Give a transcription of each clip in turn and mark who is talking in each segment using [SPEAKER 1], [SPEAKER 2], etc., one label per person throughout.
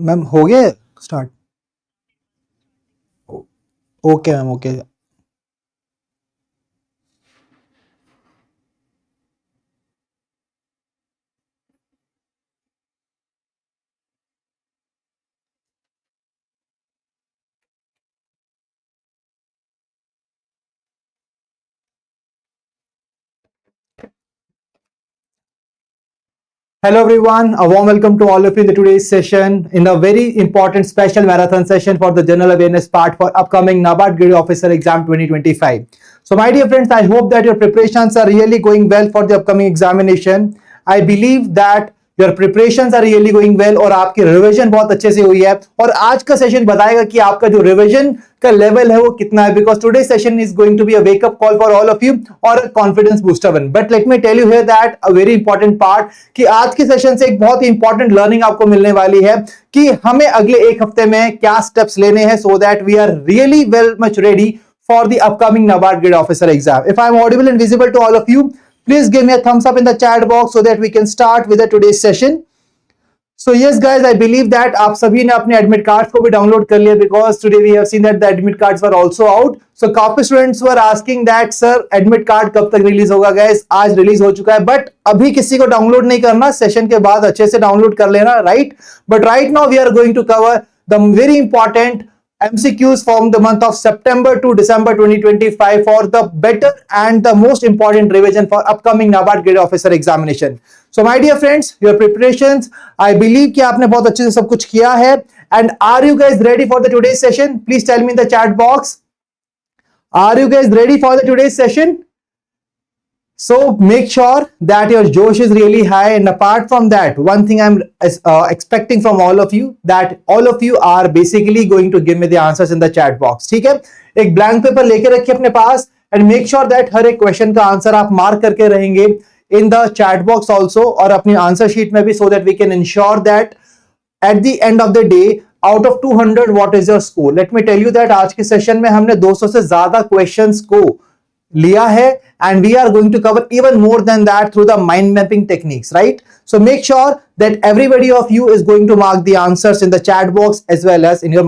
[SPEAKER 1] Ma'am हो गया start? Okay ma'am, okay. Hello everyone, a warm welcome to all of you in the today's session in a very important special marathon session for the general awareness part for upcoming NABARD Grade Officer Exam 2025. So my dear friends, I hope that your preparations are really going well for the upcoming examination. I believe that your preparations are really going well और आपकी revision बहुत अच्छे से हुई है और आज का सेशन बताएगा कि आपका जो रिवीजन का लेवल है वो कितना है, because today session is going to be a wake up call for all of you और confidence booster one. But let me tell you here that a very important part कि आज के सेशन से एक बहुत ही इंपॉर्टेंट लर्निंग आपको मिलने वाली है कि हमें अगले एक हफ्ते में क्या स्टेप्स लेने हैं so that we are really well much ready for the upcoming NABARD Grade Officer exam. If I am audible and visible to all of you, please give me a thumbs up in the chat box so that we can start with the today's session. So yes guys, I believe that आप सभी ने अपने admit cards को भी download कर लिया because today we have seen that the admit cards were also out. So काफी students were asking that sir admit card कब तक रिलीज होगा. गाइस आज रिलीज हो चुका है बट अभी किसी को डाउनलोड नहीं करना, सेशन के बाद अच्छे से डाउनलोड कर लेना, right. But right now we are going to cover the very important MCQs from the month of September to December 2025 for the better and the most important revision for upcoming NABARD Grade Officer examination. So my dear friends, your preparations, I believe कि आपने बहुत अच्छे से सब कुछ किया है. And are you guys ready for the today's session? Please tell me in the chat box. Are you guys ready for the today's session? So make sure that your Josh is really high, and apart from that, one thing I'm expecting from all of you that all of you are basically going to give me the answers in the chat box. ठीक है, एक blank paper लेके रखिए अपने पास and make sure that हर एक question का answer आप mark करके रहेंगे in the chat box also और अपनी answer sheet में भी, so that we can ensure that at the end of the day out of 200 what is your score. Let me tell you that आज के session में हमने 200 से ज्यादा questions को लिया है and we are going to cover even more than that through the mind mapping techniques, right? So make sure that everybody of you is going to mark the answers in the chat box as well as in your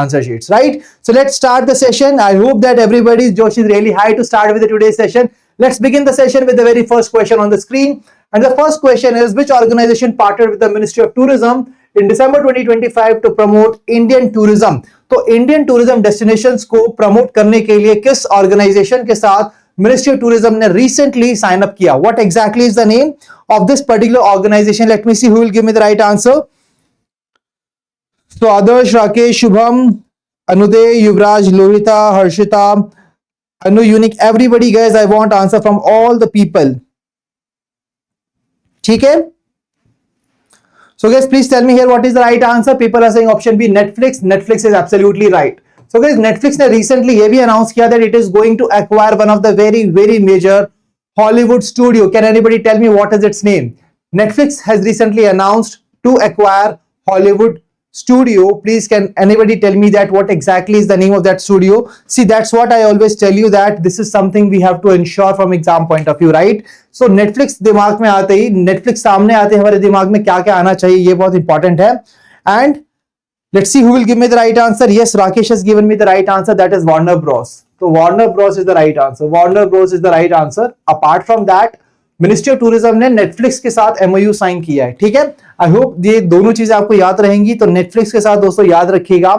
[SPEAKER 1] answer sheets, right? So let's start the session. I hope that everybody's Josh is really high to start with the today's session. Let's begin the session with the very first question on the screen, and the first question is which organization partnered with the Ministry of Tourism in December 2025 to promote Indian tourism. तो Indian tourism destinations को promote करने के लिए किस organisation के साथ ministry of tourism ने recently sign up किया? What exactly is the name of this particular organisation? Let me see who will give me the right answer. So Adarsh, Rakesh, Shubham, Anuday, Yuvraj, Lohita, Harshita, Anu, unique, everybody guys, I want answer from all the people. ठीक है. So guys, please tell me here what is the right answer. People are saying option B, Netflix. Netflix is absolutely right. So guys, Netflix ने recently ये भी announce किया that it is going to acquire one of the very major Hollywood studio. Can anybody tell me what is its name? Netflix has recently announced to acquire Hollywood studio. Please can anybody tell me that what exactly is the name of that studio? See, that's what I always tell you that this is something we have to ensure from exam point of view, right? So Netflix दिमाग में आते ही, Netflix सामने आते ही हमारे दिमाग में क्या क्या आना चाहिए ये बहुत इंपॉर्टेंट है. And let's see who will give me the right answer. Yes, Rakesh has given me the right answer. That is Warner Bros. So Warner Bros is the right answer. Warner Bros is the right answer. Apart from that, ministry of tourism ने Netflix के साथ MOU sign किया है. ठीक है, I hope ये दोनों चीजें आपको याद रहेंगी. तो नेटफ्लिक्स के साथ दोस्तों याद रखिएगा,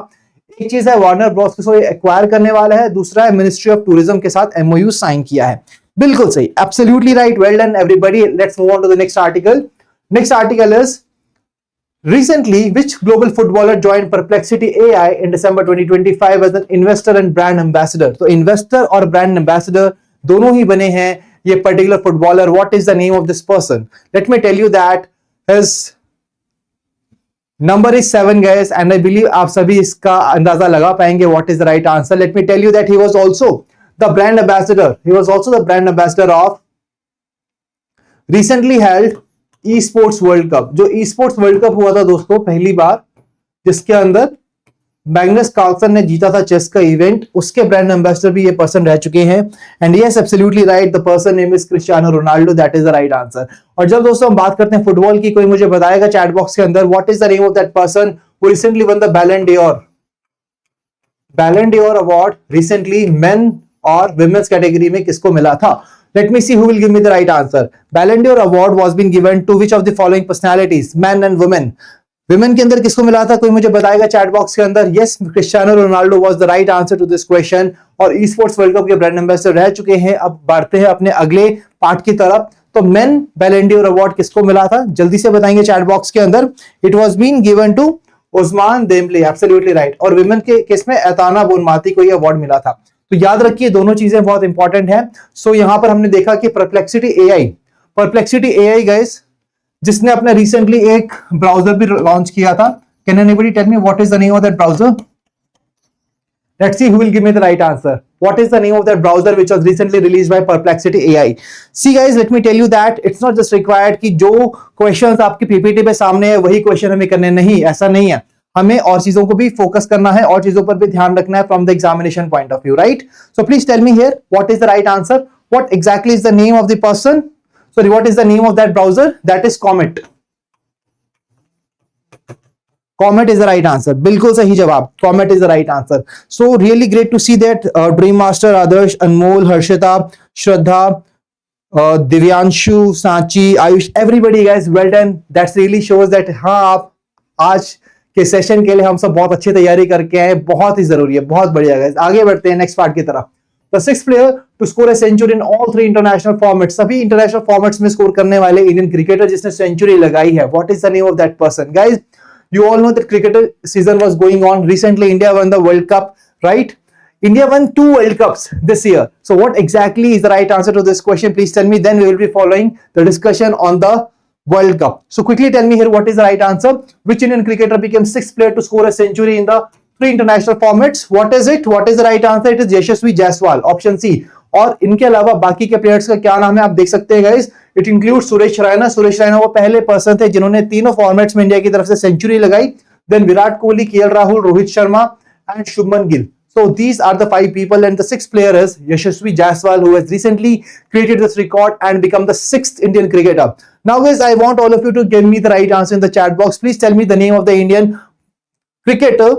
[SPEAKER 1] एक चीज है वार्नर ब्रॉस को एक्वायर करने वाला है, दूसरा है मिनिस्ट्री ऑफ टूरिज्म के साथ एमओयू साइन किया है. बिल्कुल सही, absolutely right, well done everybody. Let's move on to the next article. Next article is recently which global footballer joined Perplexity AI in December 2025 as an investor and brand ambassador. तो investor और brand ambassador दोनों ही बने हैं ये particular footballer. What is the name of this person? Let me tell you that his number is 7 guys, and I believe आप सभी इसका अंदाजा लगा पाएंगे what is the right answer. Let me tell you that he was also the brand ambassador. He was also the brand ambassador of recently held esports World cup. जो e sports World cup हुआ था दोस्तों पहली बार, जिसके अंदर Magnus Carlsen ने जीता था चेस का इवेंट, उसके ब्रांड एम्बेसडर भी ये पर्सन रह चुके हैं। And yes absolutely right, the person name is Cristiano Ronaldo, that is the right answer. और जब दोस्तों हम बात करते हैं फुटबॉल की, कोई मुझे बताएगा चैट बॉक्स के अंदर what is the name of that person who recently one the बैलन डोर अवार्ड रिसेंटली मेन और विमेन्स कैटेगरी में किसको मिला था? Let me see who will give me the right answer. Ballon d'Or award was been given to which of the following personalities, men and women? Women के अंदर किसको मिला था? कोई मुझे बताएगा चैट बॉक्स के अंदर। Yes, Cristiano Ronaldo was the right answer to this question और ई स्पोर्ट्स वर्ल्ड कप के ब्रांड एम्बेसडर रह चुके हैं। अब बढ़ते हैं अपने अगले पार्ट की तरफ। तो मेन बैलन ड'ओर अवार्ड किसको मिला था? जल्दी से बताएंगे चैट बॉक्स के अंदर। It was been given to Ousmane Dembele, absolutely right. और विमेन के केस में एताना बोनमाती को यह अवार्ड मिला था। तो याद रखिए दोनों चीजें बहुत इंपॉर्टेंट है। सो यहां पर हमने देखा कि परप्लेक्सिटी एआई गाइस, जिसने अपने रिसेंटली एक ब्राउजर भी लॉन्च किया था। Can anybody tell me what is the name of that browser? Let's see who will give me the right answer. What is the name of that browser which was recently released by Perplexity AI? See guys, let me tell you that it's not just required कि जो questions आपकी PPT पे सामने है वही question हमें करने, नहीं, ऐसा नहीं है। हमें और चीजों को भी फोकस करना है और चीजों पर भी ध्यान रखना है from the examination point of view, right? So please tell me here what is the right answer, what exactly is the name of the person, sorry what is the name of that browser? That is Comet. Comet is the right answer, बिल्कुल सही जवाब, Comet is the right answer. So really great to see that dream master, Adarsh, Anmol, Harshita, Shraddha, Divyanshu, Sanchi, Ayush, everybody guys, well done. That's really shows that हाँ आप आज के session के लिए हम सब बहुत अच्छी तैयारी करके आए, बहुत ही जरूरी है, बहुत बढ़िया गाइस। आगे बढ़ते हैं नेक्स्ट पार्ट की तरफ। The sixth player to score a century in all 3 international formats, सभी इंटरनेशनल फॉर्मेट्स में स्कोर करने वाले इंडियन क्रिकेटर जिसने सेंचुरी लगाई है, what is the name of that person? Guys, you all know that cricketer season was going on recently. India won the World Cup, right? India won 2 World Cups this year. So what exactly is the right answer to this question? Please tell me, then we will be following the discussion on the World Cup. So quickly tell me here what is the right answer. Which Indian cricketer became 6th player to score a century in the 3 international formats? What is it? What is the right answer? It is Yashasvi Jaiswal, option C. और इनके अलावा बाकी के players का क्या नाम है आप देख सकते हैं guys. It include Suresh Raina. Suresh Raina वो पहले पर्सन थे जिन्होंने तीनों फॉर्मेट्स में इंडिया की तरफ से सेंचुरी लगाई। Then Virat Kohli, KL Rahul, Rohit Sharma and Shubman Gill. So these are the 5 people and the 6th player is Yashasvi Jaiswal, who has recently created this record and become the 6th Indian cricketer. Now guys, I want all of you to give me the right answer in the chat box. Please tell me the name of the Indian cricketer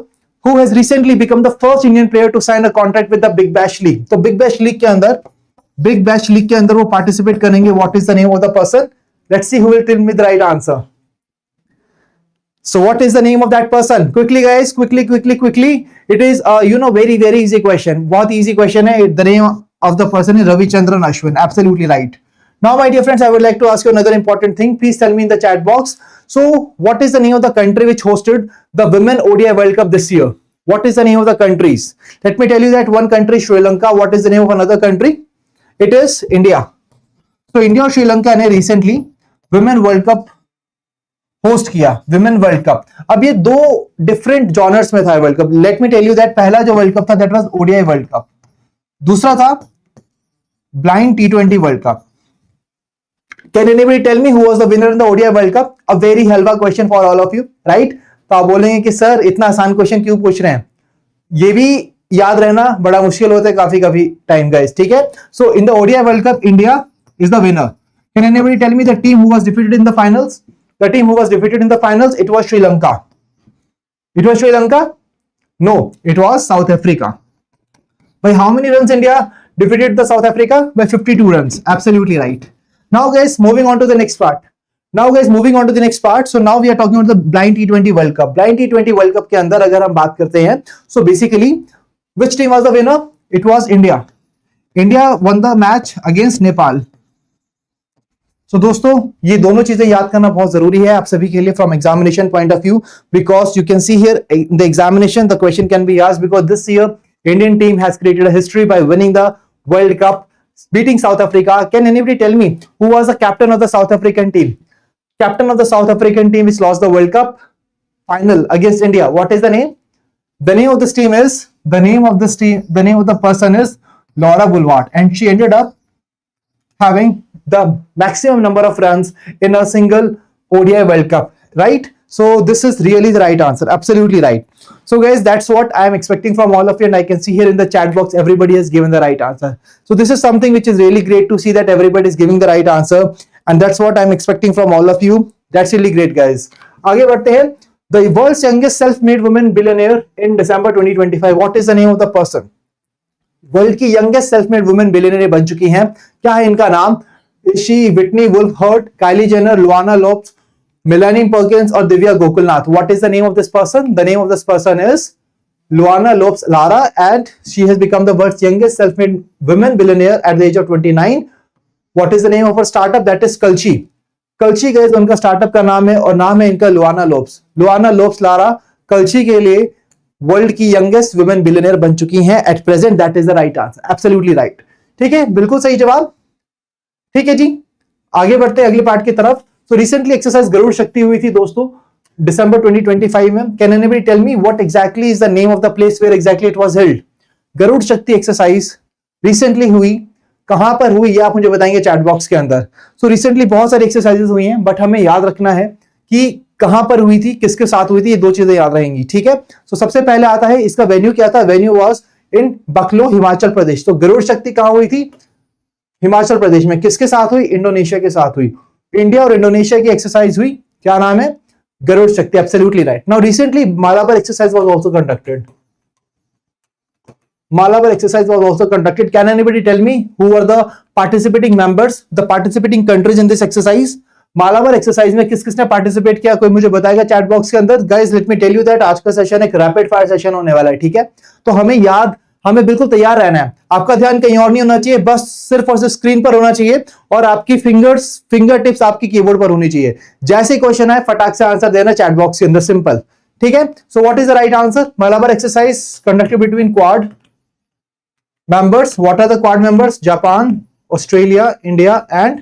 [SPEAKER 1] who has recently become the first Indian player to sign a contract with the Big Bash League. तो Big Bash League के अंदर वो participate करेंगे. What is the name of the person? Let's see who will tell me the right answer. So what is the name of that person? Quickly guys, quickly. It is very easy question. बहुत easy question है. The name of the person is Ravichandran Ashwin. Absolutely right. Now my dear friends, I would like to ask you another important thing. Please tell me in the chat box. So what is the name of the country which hosted the Women ODI World Cup this year? What is the name of the countries? Let me tell you that one country Sri Lanka. What is the name of another country? It is India. So India और Sri Lanka ने recently Women World Cup host किया, women World Cup. अब ये 2 different genres में था World Cup. Let me tell you that पहला जो World Cup था that was ODI world Cup, दूसरा था blind T20 World Cup. Can anybody tell me who was the winner in the ODI world Cup? A very helpful question for all of you, right? तो आप बोलेंगे कि sir इतना आसान question क्यों पूछ रहे हैं? ये भी याद रहना बड़ा मुश्किल होता है काफी टाइम गाइस, ठीक है? So in the ODI world cup India is the winner. Can anybody tell me the team who was defeated in the finals? The team who was defeated in the finals, it was Sri Lanka. It was Sri Lanka? No, it was South Africa. By how many runs India defeated the South Africa? By 52 runs. Absolutely right. Now guys, moving on to the next part. So now we are talking about the blind T20 World Cup. Blind T20 World Cup के अंदर अगर हम बात करते हैं, so basically, which team was the winner? It was India. India won the match against Nepal. तो दोस्तों ये दोनों चीजें याद करना बहुत जरूरी है आप सभी के लिए from examination point of view, because you can see here in the examination the question can be asked because this year Indian team has created a history by winning the world cup, beating South Africa. Can anybody tell me who was the captain of the South African team? Captain of the South African team which lost the World Cup final against India. What is the name? The name of this team is the name of the person is Laura Boulevard, and she ended up having the maximum number of runs in a single ODI World Cup, right? So this is really the right answer, absolutely right. So guys, that's what I am expecting from all of you, and I can see here in the chat box everybody has given the right answer. So this is something which is really great to see that everybody is giving the right answer, and that's what I'm expecting from all of you. That's really great guys. आगे बढ़ते हैं. The world's youngest self-made woman billionaire in December 2025. What is the name of the person? वर्ल्ड की youngest self-made women billionaire बन चुकी हैं. क्या है इनका नाम? She Whitney Wolfe Herd, Kylie Jenner, Luana Lopes, Melanie Perkins or Divya Gokulnath. What is the name of this person? The name of this person is Luana Lopes Lara, and she has become the world's youngest self-made women billionaire at the age of 29. What is the name of her startup? That is Kalchi. Kalchi guys उनका startup का नाम है, और नाम है इनका लुआना लोप्स. लुआना लोप्स Lara कल्ची के लिए वर्ल्ड की यंगेस्ट वुमेन बिलियनर बन चुकी हैं at present. That is the right answer. Absolutely right. ठीक है, बिल्कुल सही जवाब. ठीक है जी, आगे बढ़ते हैं अगले पार्ट की तरफ. So recently exercise गरुड़ शक्ति हुई थी दोस्तों December 2025 में. Can anybody tell me what exactly is the name of the place where exactly it was held? Garuda शक्ति एक्सरसाइज रिसेंटली हुई, कहां पर हुई ये आप मुझे बताएंगे चैट बॉक्स के अंदर. सो रिसेंटली बहुत सारी एक्सरसाइजेस हुई हैं, बट हमें याद रखना है कि कहां पर हुई थी, किसके साथ हुई थी, ये दो चीजें याद रहेंगी. ठीक है. सो सबसे पहले आता है इसका वेन्यू क्या था. वेन्यू वाज इन बकलो, हिमाचल प्रदेश. तो गरुड़ शक्ति कहां हुई थी? हिमाचल प्रदेश में. किसके साथ हुई? इंडोनेशिया के साथ हुई. इंडिया और इंडोनेशिया की एक्सरसाइज हुई. क्या नाम है? गरुड़ शक्ति. Absolutely right. Now recently Malabar exercise was also conducted. Malabar exercise was also conducted. Can anybody tell me who were the participating members, the participating countries in this exercise? Malabar exercise में किस किसने participate किया, कोई मुझे बताएगा चैट बॉक्स के अंदर. Guys let me tell you that आज का सेशन एक रैपिड फायर सेशन होने वाला है. ठीक है, तो हमें बिल्कुल तैयार रहना है. आपका ध्यान कहीं और नहीं होना चाहिए, बस सिर्फ और सिर्फ स्क्रीन पर होना चाहिए, और आपकी फिंगर टिप्स आपकी कीबोर्ड पर होनी चाहिए. जैसे क्वेश्चन आए फटाक से आंसर देना चैट बॉक्स के अंदर. सिंपल. ठीक है. So what is the right answer? Malabar exercise conducted between quad members. What are the quad members? Japan, Australia, India and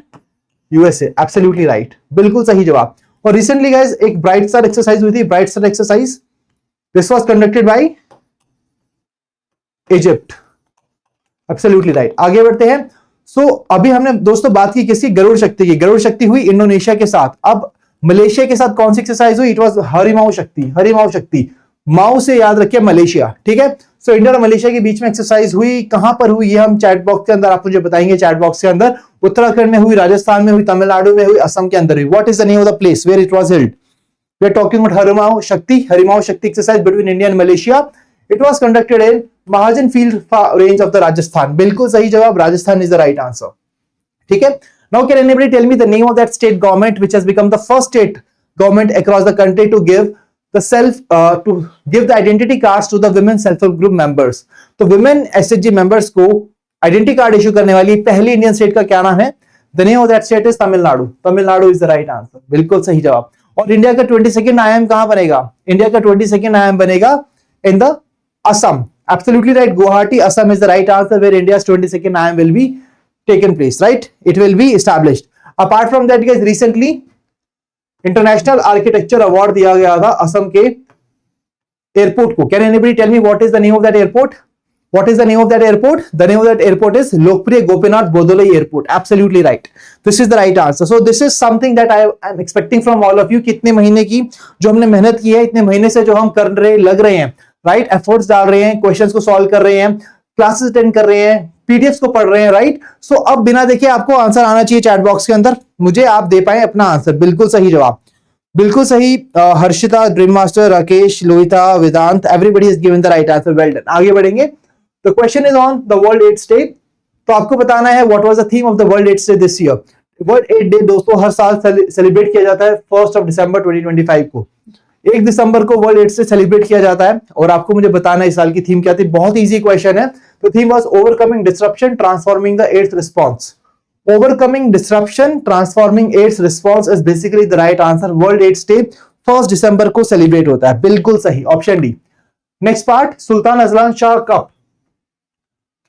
[SPEAKER 1] USA. Absolutely right. बिल्कुल सही जवाब. और recently guys एक ब्राइट स्टार एक्सरसाइज हुई थी. Bright star exercise this was conducted by Egypt. Absolutely right. आगे बढ़ते हैं. So अभी हमने दोस्तों बात की किसकी? गरुड़ शक्ति की. गरुड़ शक्ति हुई इंडोनेशिया के साथ. अब मलेशिया के साथ कौन सी एक्सरसाइज हुई? इट वॉज हरिमाऊ शक्ति. हरिमाऊ शक्ति. माऊ से याद रखिए मलेशिया. ठीक है. सो इंडिया और मलेशिया के बीच में एक्सरसाइज हुई. कहां पर हुई ये हम चैट बॉक्स के अंदर आप मुझे बताएंगे. चैट बॉक्स के अंदर उत्तराखंड में हुई, राजस्थान में हुई, तमिलनाडु में हुई, असम के अंदर हुई. What is the name of the place where it was held? We are talking about Harimau Shakti exercise between India and Malaysia. It was conducted in Mahajan field range of the Rajasthan. बिल्कुल सही जवाब. Rajasthan is the right answer. ठीक है. Now can anybody tell me the name of that state government which has become the first state government across the country to give to give the identity cards to the women self-help group members. तो women SHG members को identity card issue करने वाली पहली Indian state का क्या नाम है? The name of that state is Tamil Nadu. Tamil Nadu is the right answer. बिल्कुल सही जवाब. और इंडिया का 22nd IIM कहां बनेगा? इंडिया का 22nd IIM बनेगा in the Assam. Absolutely right. Guwahati, Assam is the right answer where India's 22nd IIM will be taken place. Right? It will be established. Apart from that, guys, recently international architecture award दिया गया था असम के airport को. Can anybody tell me what is the name of that airport? What is the name of that airport? The name of that airport is Lokpriya Gopinath Bordoloi airport. Absolutely right. This is the right answer. So this is something that I am expecting from all of you. कितने महीने की जो हमने मेहनत की है, इतने महीने से जो हम कर रहे लग रहे हैं, राइट, एफर्ट्स डाल रहे हैं, क्वेश्चंस को सॉल्व कर रहे हैं, क्लासेस अटेंड कर रए हैं, पीडीएफ्स को पढ़ रहे हैं, राइट. सो अब बिना देखे आपको आंसर आना चाहिए चैट बॉक्स के अंदर. मुझे आप दे पाए अपना आंसर. बिल्कुल सही जवाब. बिल्कुल सही. Harshita, dream master, Rakesh, Lohita, Vedant, everybody has given the right answer. Well done. आगे बढ़ेंगे. The question is on the World AIDS Day. तो आपको बताना है what was the theme of the World AIDS Day this year. World AIDS Day दोस्तों हर साल celebrate किया जाता है 1 दिसंबर 2025 को. 1 दिसंबर को वर्ल्ड एड्स डे सेलिब्रेट किया जाता है, और आपको मुझे बताना है इस साल की थीम क्या थी. बहुत इजी क्वेश्चन है. तो theme was overcoming disruption transforming the aids response. Overcoming disruption, transforming AIDS response is basically the right answer. World AIDS Day 1 दिसंबर को सेलिब्रेट होता है. बिल्कुल सही. Option D. Next part. Sultan Azlan Shah cup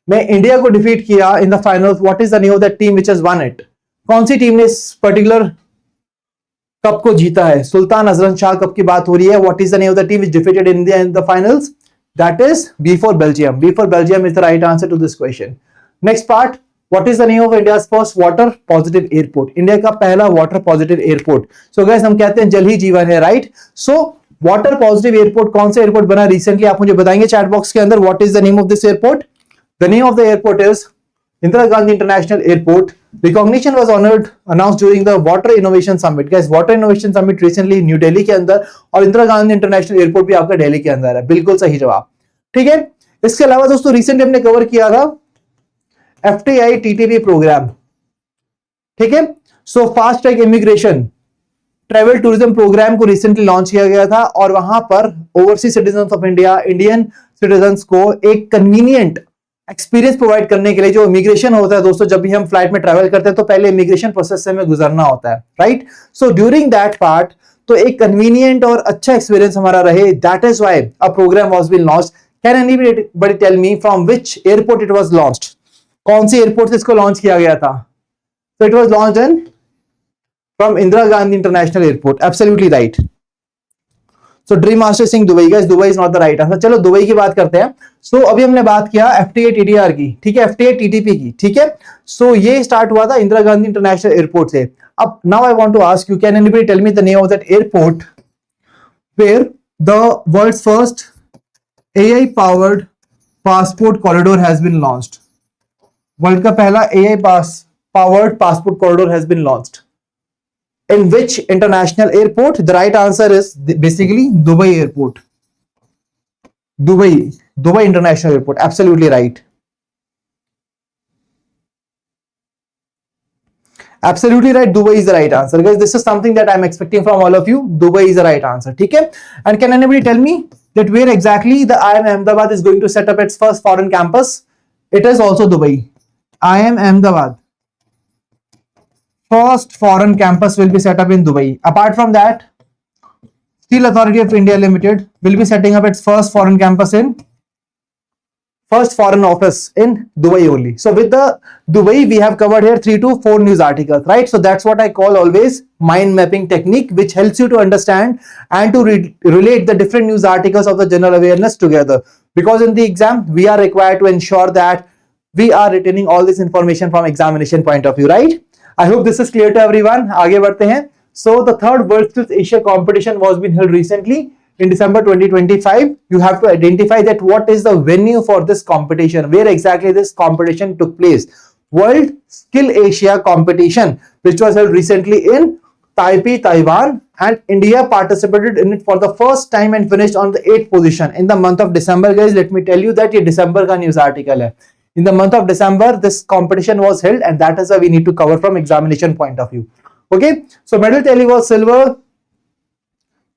[SPEAKER 1] में India को defeat किया in the finals. What is the name of that team which has one it? कौन सी team ने इस पर्टिकुलर कप को जीता है? सुल्तान अजलान शाह कप की बात हो रही है. What is the name of the team which defeated India in the finals? That is B for Belgium. B for Belgium is the right answer to this question. Next part. What is the name of India's first water positive airport? India का पहला water positive airport. So guys हम कहते हैं जल ही जीवन है, right. So water positive airport कौन सा एयरपोर्ट बना रिसेंटली, आप मुझे बताएंगे चैट बॉक्स के अंदर. What is the name of this airport? The name of the airport is Indira Gandhi International Airport. Recognition was honored announced during the Water Innovation Summit. Guys, Water Innovation Summit recently new Delhi के अंदर, और Indira Gandhi international airport भी आपका दिल्ली के अंदर है. बिल्कुल सही जवाब. ठीक है. इसके अलावा दोस्तों रिसेंटली हमने कवर किया था FTI TTP प्रोग्राम. ठीक है. So fast track immigration travel tourism programme को रिसेंटली लॉन्च किया गया था, और वहां पर overseas citizen of India, Indian citizen को एक कन्वीनियंट एक्सपीरियंस प्रोवाइड करने के लिए, जो इमिग्रेशन होता है दोस्तों, जब भी हम फ्लाइट में ट्रैवल करते हैं तो पहले इमिग्रेशन प्रोसेस से हमें गुजरना होता है, right. So during that part तो एक कन्वीनियंट और अच्छा एक्सपीरियंस हमारा रहे, that is why a programme was been launched. Can anybody tell me from which airport it was launched? कौन सी एयरपोर्ट से इसको लॉन्च किया गया था? So it was launched in from Indira Gandhi international airport. Absolutely right. So dream master Singh Dubai. Guys, Dubai is not the right answer. चलो Dubai की बात करते हैं. सो अभी हमने बात किया FTA TTR की, ठीक है, FTA TTP की, ठीक है. सो ये स्टार्ट हुआ था इंदिरा गांधी इंटरनेशनल एयरपोर्ट से. अब now I want to ask you, can anybody tell me the name of that airport where the world's first AI powered passport corridor has been launched? World का पहला AI powered passport corridor has been launched. In which international airport? The right answer is basically Dubai Airport. Dubai International Airport. Absolutely right. Absolutely right. Dubai is the right answer, guys. This is something that I'm expecting from all of you. Dubai is the right answer. Okay. And can anybody tell me that where exactly the IIM Ahmedabad is going to set up its first foreign campus? It is also Dubai. IIM Ahmedabad. First foreign campus will be set up in Dubai. Apart from that, Steel Authority of India Limited will be setting up its first foreign campus in first foreign office in Dubai only. So with the Dubai, we have covered here 3 to 4 news articles, right? So that's what I call always mind mapping technique, which helps you to understand and to relate the different news articles of the general awareness together. Because in the exam, we are required to ensure that we are retaining all this information from examination point of view, right? I hope this is clear to everyone. आगे बढ़ते हैं. So the third World Skills Asia competition was been held recently in December 2025. You have to identify that what is the venue for this competition, where exactly this competition took place. World Skill Asia competition, which was held recently in Taipei, Taiwan, and India participated in it for the first time and finished on the 8th position in the month of December. Guys, let me tell you that ये December का news article है. In the month of December, this competition was held, and that is why we need to cover from examination point of view. Okay, so medal tally was silver.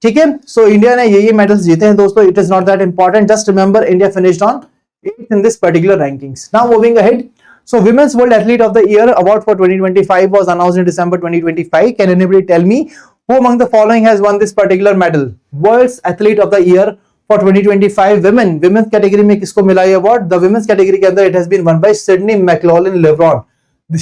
[SPEAKER 1] ठीक है. So India ने ये medals जीते हैं दोस्तों. It is not that important. Just remember, India finished on 8th in this particular rankings. Now moving ahead. So Women's World Athlete of the Year award for 2025 was announced in December 2025. Can anybody tell me who among the following has won this particular medal? World's Athlete of the Year for 2025 women's category में किसको मिला ये award? The women's category के अंदर it has been won by Sydney McLaughlin Lebron.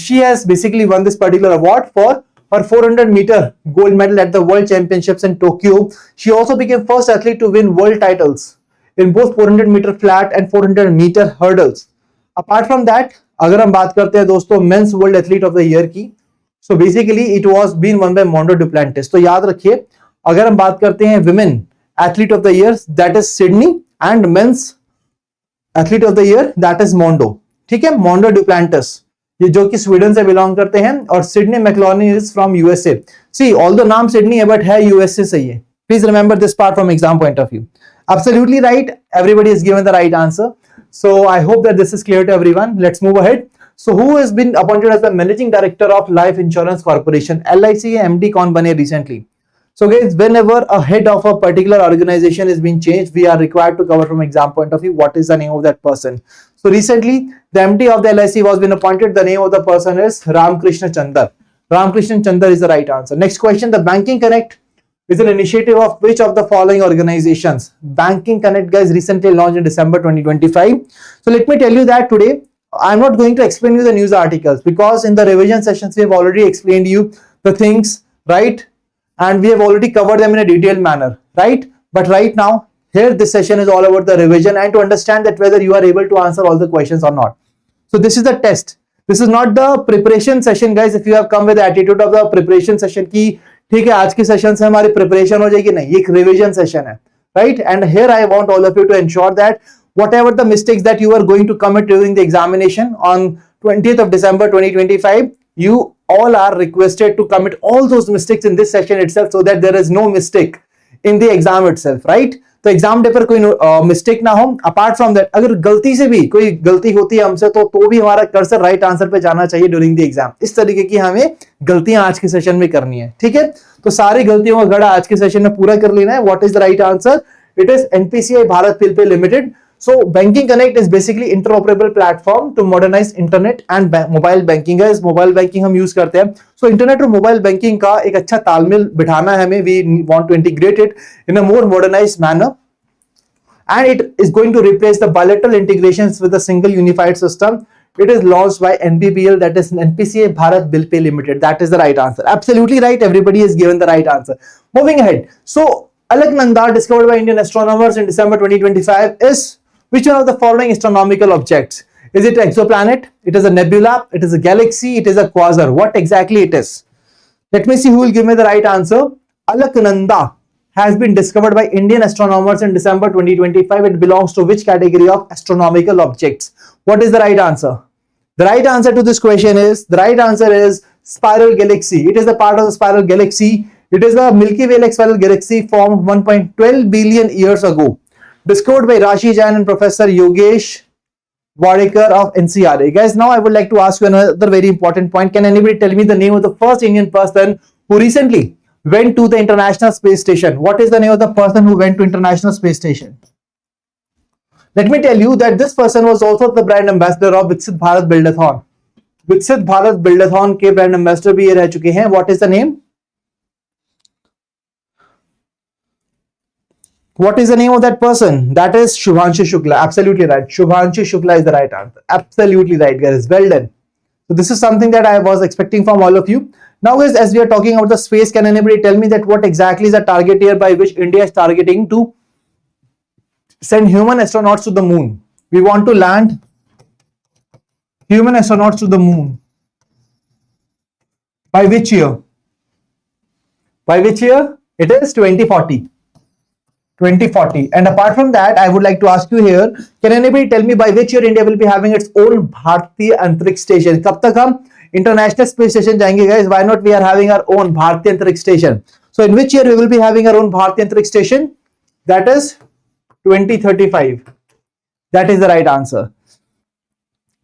[SPEAKER 1] She has basically won this particular award for her 400-meter gold medal at the World Championships in Tokyo. She also became first athlete to win world titles in both 400-meter flat and 400-meter hurdles. Apart from that, अगर हम बात करते हैं दोस्तों Men's World Athlete of the Year की, so basically it was been won by Mondo Duplantis. तो याद रखिए, अगर हम बात करते हैं Women Athlete of the Year, that is Sydney, and Men's Athlete of the Year, that is Mondo. ठीक है, Mondo Duplantis, ये जो कि स्वीडन से बिलोंग करते हैं, और Sydney McLaughlin is from USA. See all the नाम सिडनी है बट है यूएसए से. ये please remember this part from exam point of view. Absolutely right. Everybody is given the right answer. So I hope that this is clear to everyone. Let's move ahead. So who has been appointed as the managing director of life insurance corporation? LIC के MD कौन बने recently? So guys, whenever a head of a particular organization is being changed, we are required to cover from exam point of view what is the name of that person. So recently, the MD of the LIC was been appointed. The name of the person is Ramkrishna Chandar. Ramkrishna Chandar is the right answer. Next question: the Banking Connect is an initiative of which of the following organizations? Banking Connect, guys, recently launched in December 2025. So let me tell you that today I'm not going to explain you the news articles, because in the revision sessions we have already explained you the things, right? And we have already covered them in a detailed manner, right? But right now, here this session is all about the revision and to understand that whether you are able to answer all the questions or not. So this is the test. This is not the preparation session, guys. If you have come with the attitude of the preparation session ki ठीक है, आज के session से हमारी preparation हो जाएगी, नहीं, ये एक रिवीजन सेशन है, right? And here I want all of you to ensure that whatever the mistakes that you are going to commit during the examination on 20th of December 2025, you all are requested to commit all those mistakes in this session itself so that there is no mistake in the exam itself, right? तो exam day पर कोई mistake ना हो. Apart from that, अगर गलती से भी कोई गलती होती है हमसे तो भी हमारा कर्सर राइट आंसर पे जाना चाहिए ड्यूरिंग द एग्जाम. इस तरीके की हमें गलतियां आज के सेशन में करनी है, ठीक है? तो सारी गलतियों का गड़ा आज के सेशन में पूरा कर लेना है. What is the right answer? It is NPCI Bharat bill pay limited. So Banking Connect is basically interoperable platform to modernize internet and mobile banking. Guys, mobile banking हम use करते हैं. So internet और mobile banking का एक अच्छा तालमेल बिठाना है हमें. We want to integrate it in a more modernized manner, and it is going to replace the bilateral integrations with a single unified system. It is launched by NBBL, that is NPCA Bharat Bill Pay Limited. That is the right answer. Absolutely right. Everybody has given the right answer. Moving ahead. So Alaknanda, discovered by Indian astronomers in December 2025, is which one of the following astronomical objects? Is it exoplanet? It is a nebula? It is a galaxy? It is a quasar? What exactly it is? Let me see who will give me the right answer. Alaknanda has been discovered by Indian astronomers in December 2025. It belongs to which category of astronomical objects? What is the right answer? The right answer to this question is, the right answer is spiral galaxy. It is a part of the spiral galaxy. It is the Milky Way like spiral galaxy formed 1.12 billion years ago. Discovered by Rashi Jain and Professor Yogesh Wadekar of NCRA. Guys, now I would like to ask you another very important point. Can anybody tell me the name of the first Indian person who recently went to the International Space Station? What is the name of the person who went to International Space Station? Let me tell you that this person was also the brand ambassador of Viksit Bharat Buildathon. Viksit Bharat Buildathon के brand ambassador भी ये रह चुके हैं. What is the name? What is the name of that person? That is Shubhanshu Shukla. Absolutely right. Shubhanshu Shukla is the right answer. Absolutely right, guys. Well done. So this is something that I was expecting from all of you. Now, guys, as we are talking about the space, can anybody tell me that what exactly is the target year by which India is targeting to send human astronauts to the moon? We want to land human astronauts to the moon. By which year? By which year? It is 2040. 2040. And apart from that, I would like to ask you here, can anybody tell me by which year India will be having its own Bharatiya Antariksh Station? कब तक हम International Space Station जाएंगे, guys? Why not we are having our own Bharatiya Antariksh Station? So in which year we will be having our own Bharatiya Antariksh Station? That is 2035. That is the right answer.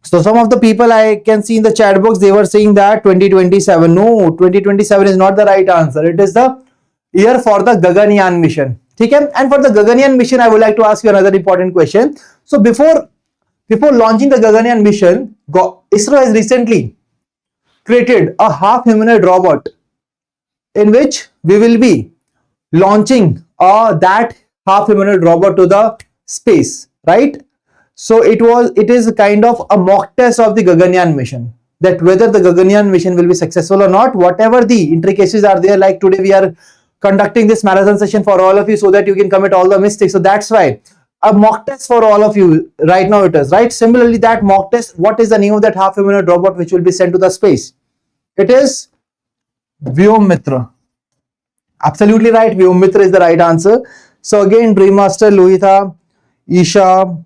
[SPEAKER 1] So some of the people I can see in the chat box, they were saying that 2027. No, 2027 is not the right answer. It is the year for the Gaganyaan mission. ठीक है? And for the Gaganyaan mission, I would like to ask you another important question. So before launching the Gaganyaan mission, ISRO has recently created a half humanoid robot in which we will be launching that half humanoid robot to the space, right? So it is kind of a mock test of the Gaganyaan mission, that whether the Gaganyaan mission will be successful or not, whatever the intricacies are there. Like today we are conducting this marathon session for all of you so that you can commit all the mistakes. So that's why a mock test for all of you right now it is, right? Similarly, that mock test, what is the name of that half humanoid robot which will be sent to the space? It is Vyomitra. Absolutely right. Vyomitra is the right answer. So again, Dreammaster, Lohita, Isha,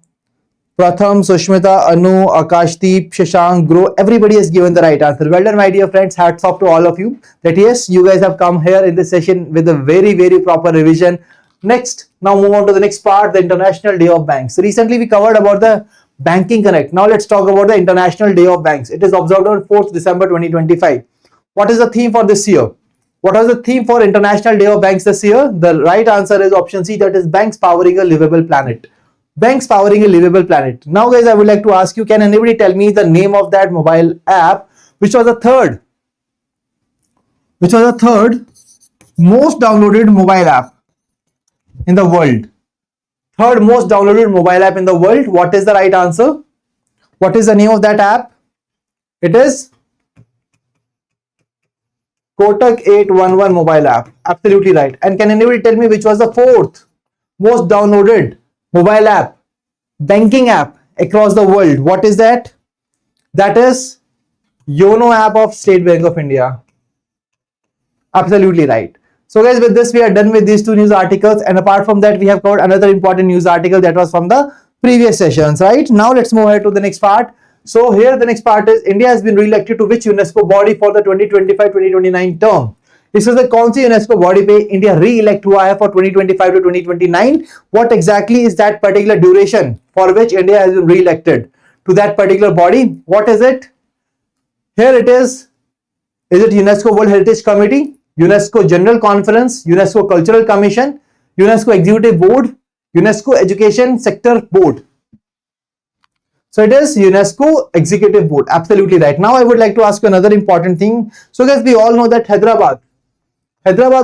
[SPEAKER 1] Pratham, Sushmita, Anu, Akashdeep, Shashank, Grow, everybody has given the right answer. Well done, my dear friends. Hats off to all of you. That yes, you guys have come here in this session with a very, very proper revision. Next, now move on to the next part, the International Day of Banks. Recently, we covered about the Banking Connect. Now let's talk about the International Day of Banks. It is observed on 4th December 2025. What is the theme for this year? What was the theme for International Day of Banks this year? The right answer is option C, that is banks powering a livable planet. Banks powering a livable planet. Now guys, I would like to ask you, can anybody tell me the name of that mobile app which was the third most downloaded mobile app in the world? Third most downloaded mobile app in the world. What is the right answer? What is the name of that app? It is Kotak 811 mobile app. Absolutely right. And can anybody tell me which was the fourth most downloaded mobile app, banking app across the world? What is that? That is YONO app of State Bank of India. Absolutely right. So guys, with this we are done with these two news articles, and apart from that we have covered another important news article that was from the previous sessions, right? Now let's move ahead to the next part. So here the next part is India has been re-elected to which UNESCO body for the 2025-2029 term? इसमें से कौन सी UNESCO body पे India री elect हुआ है for 2025 to 2029? What exactly is that particular duration for which India has been re-elected to that particular body? What is it? Here it is. Is it UNESCO World Heritage Committee, UNESCO General Conference, UNESCO Cultural Commission, UNESCO Executive Board, UNESCO Education Sector Board? So it is UNESCO Executive Board. Absolutely right. Now I would like to ask you another important thing. So guys, we all know that Hyderabad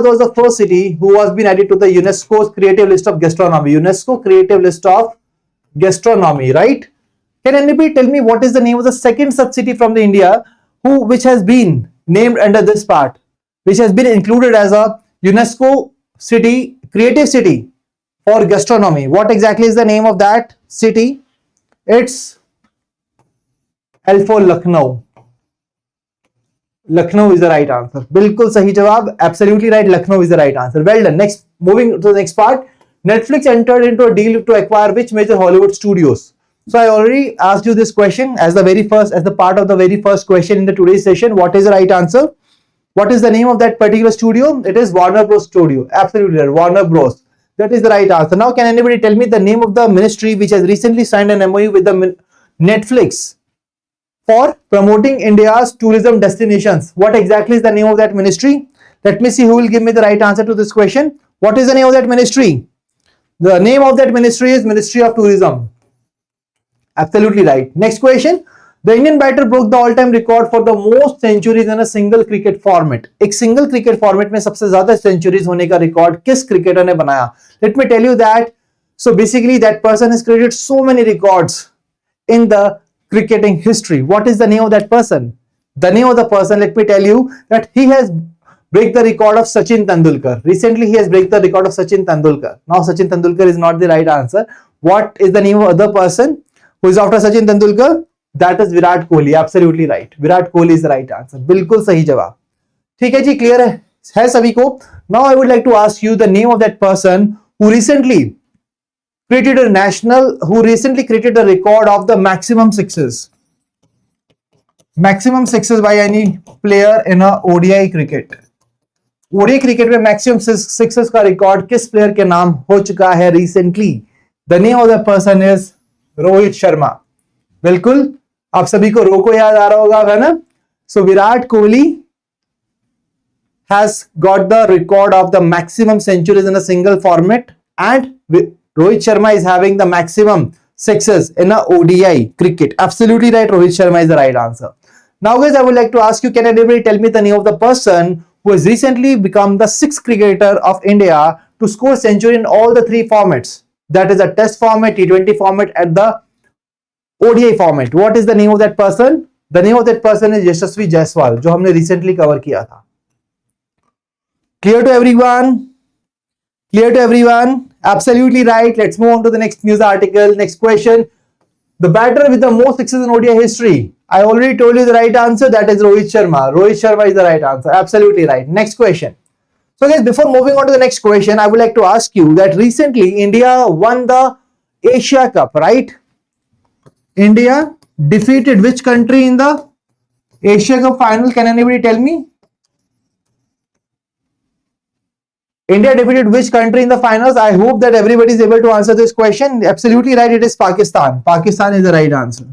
[SPEAKER 1] was the first city who was been added to the UNESCO's creative list of gastronomy. UNESCO creative list of gastronomy, right? Can anybody tell me what is the name of the second such city from the India which has been named under this part, which has been included as a UNESCO city, creative city for gastronomy? What exactly is the name of that city? It's L for Lucknow. Lucknow is the right answer. बिल्कुल सही जवाब. Absolutely right. Lucknow is the right answer. Well done. Next, moving to the next part. Netflix entered into a deal to acquire which major Hollywood studios? So I already asked you this question as the part of the very first question in the today's session. What is the right answer? What is the name of that particular studio? It is Warner Bros. Studio. Absolutely right. Warner Bros. That is the right answer. Now, can anybody tell me the name of the ministry which has recently signed an MOU with the Netflix for promoting India's tourism destinations? What exactly is the name of that ministry? Let me see who will give me the right answer to this question. What is the name of that ministry? The name of that ministry is Ministry of Tourism. Absolutely right. Next question. The Indian batter broke the all-time record for the most centuries in a single cricket format. एक single cricket format में सबसे ज़्यादा centuries होने का record किस cricketer ने बनाया? Let me tell you that. So basically, that person has created so many records in the cricketing history. What is the name of that person? The name of the person, let me tell you that he has break the record of Sachin Tendulkar. Recently, he has break the record of Sachin Tendulkar. Now, Sachin Tendulkar is not the right answer. What is the name of other person who is after Sachin Tendulkar? That is Virat Kohli. Absolutely right. Virat Kohli is the right answer. बिल्कुल सही जवाब. ठीक है जी, clear है सभी को? Now I would like to ask you the name of that person who recently created the record of the maximum sixes. Maximum sixes by any player in a ODI cricket. ODI cricket में maximum sixes का record किस player के नाम हो चुका है recently? The name of the person is Rohit Sharma. बिल्कुल आप सभी को रो को याद आ रहा होगा, है ना? So Virat Kohli has got the record of the maximum centuries in a single format, and Rohit Sharma is having the maximum sixes in a ODI cricket. Absolutely right. Rohit Sharma is the right answer. Now guys, I would like to ask you, can anybody tell me the name of the person who has recently become the sixth cricketer of India to score century in all the three formats? That is a test format, T20 format, and the ODI format. What is the name of that person? The name of that person is Yashasvi Jaiswal, जो हमने recently cover किया था. Clear to everyone? Clear to everyone? Absolutely right. Let's move on to the next news article. Next question. The batter with the most sixes in ODI history. I already told you the right answer. That is Rohit Sharma. Rohit Sharma is the right answer. Absolutely right. Next question. So guys, before moving on to the next question, I would like to ask you that recently India won the Asia Cup, right? India defeated which country in the Asia Cup final? Can anybody tell me? India defeated which country in the finals? I hope that everybody is able to answer this question. Absolutely right. It is Pakistan. Pakistan is the right answer.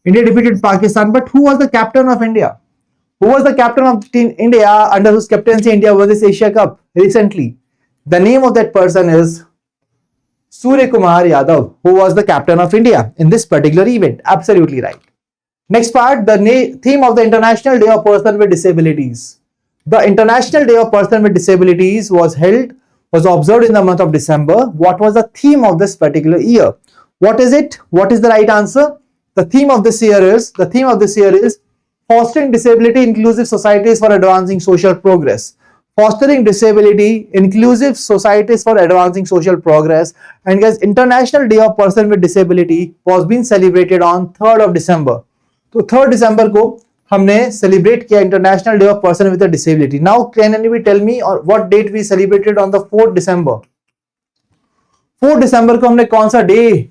[SPEAKER 1] India defeated Pakistan. But who was the captain of India? Who was the captain of India under whose captaincy India won this Asia Cup recently? The name of that person is Surya Kumar Yadav, who was the captain of India in this particular event. Absolutely right. Next part, the theme of the International Day of Person with Disabilities. The International Day of Person with Disabilities was observed in the month of December. What was the theme of this particular year? What is it? What is the right answer? The theme of this year is fostering disability inclusive societies for advancing social progress. Fostering disability inclusive societies for advancing social progress. And guys, International Day of Person with Disability was being celebrated on 3rd of December. तो 3rd December को हमने celebrate किया international day of person with a disability. Now can anybody tell me और what date we celebrated on the 4th December? 4 दिसंबर को हमने कौन सा डे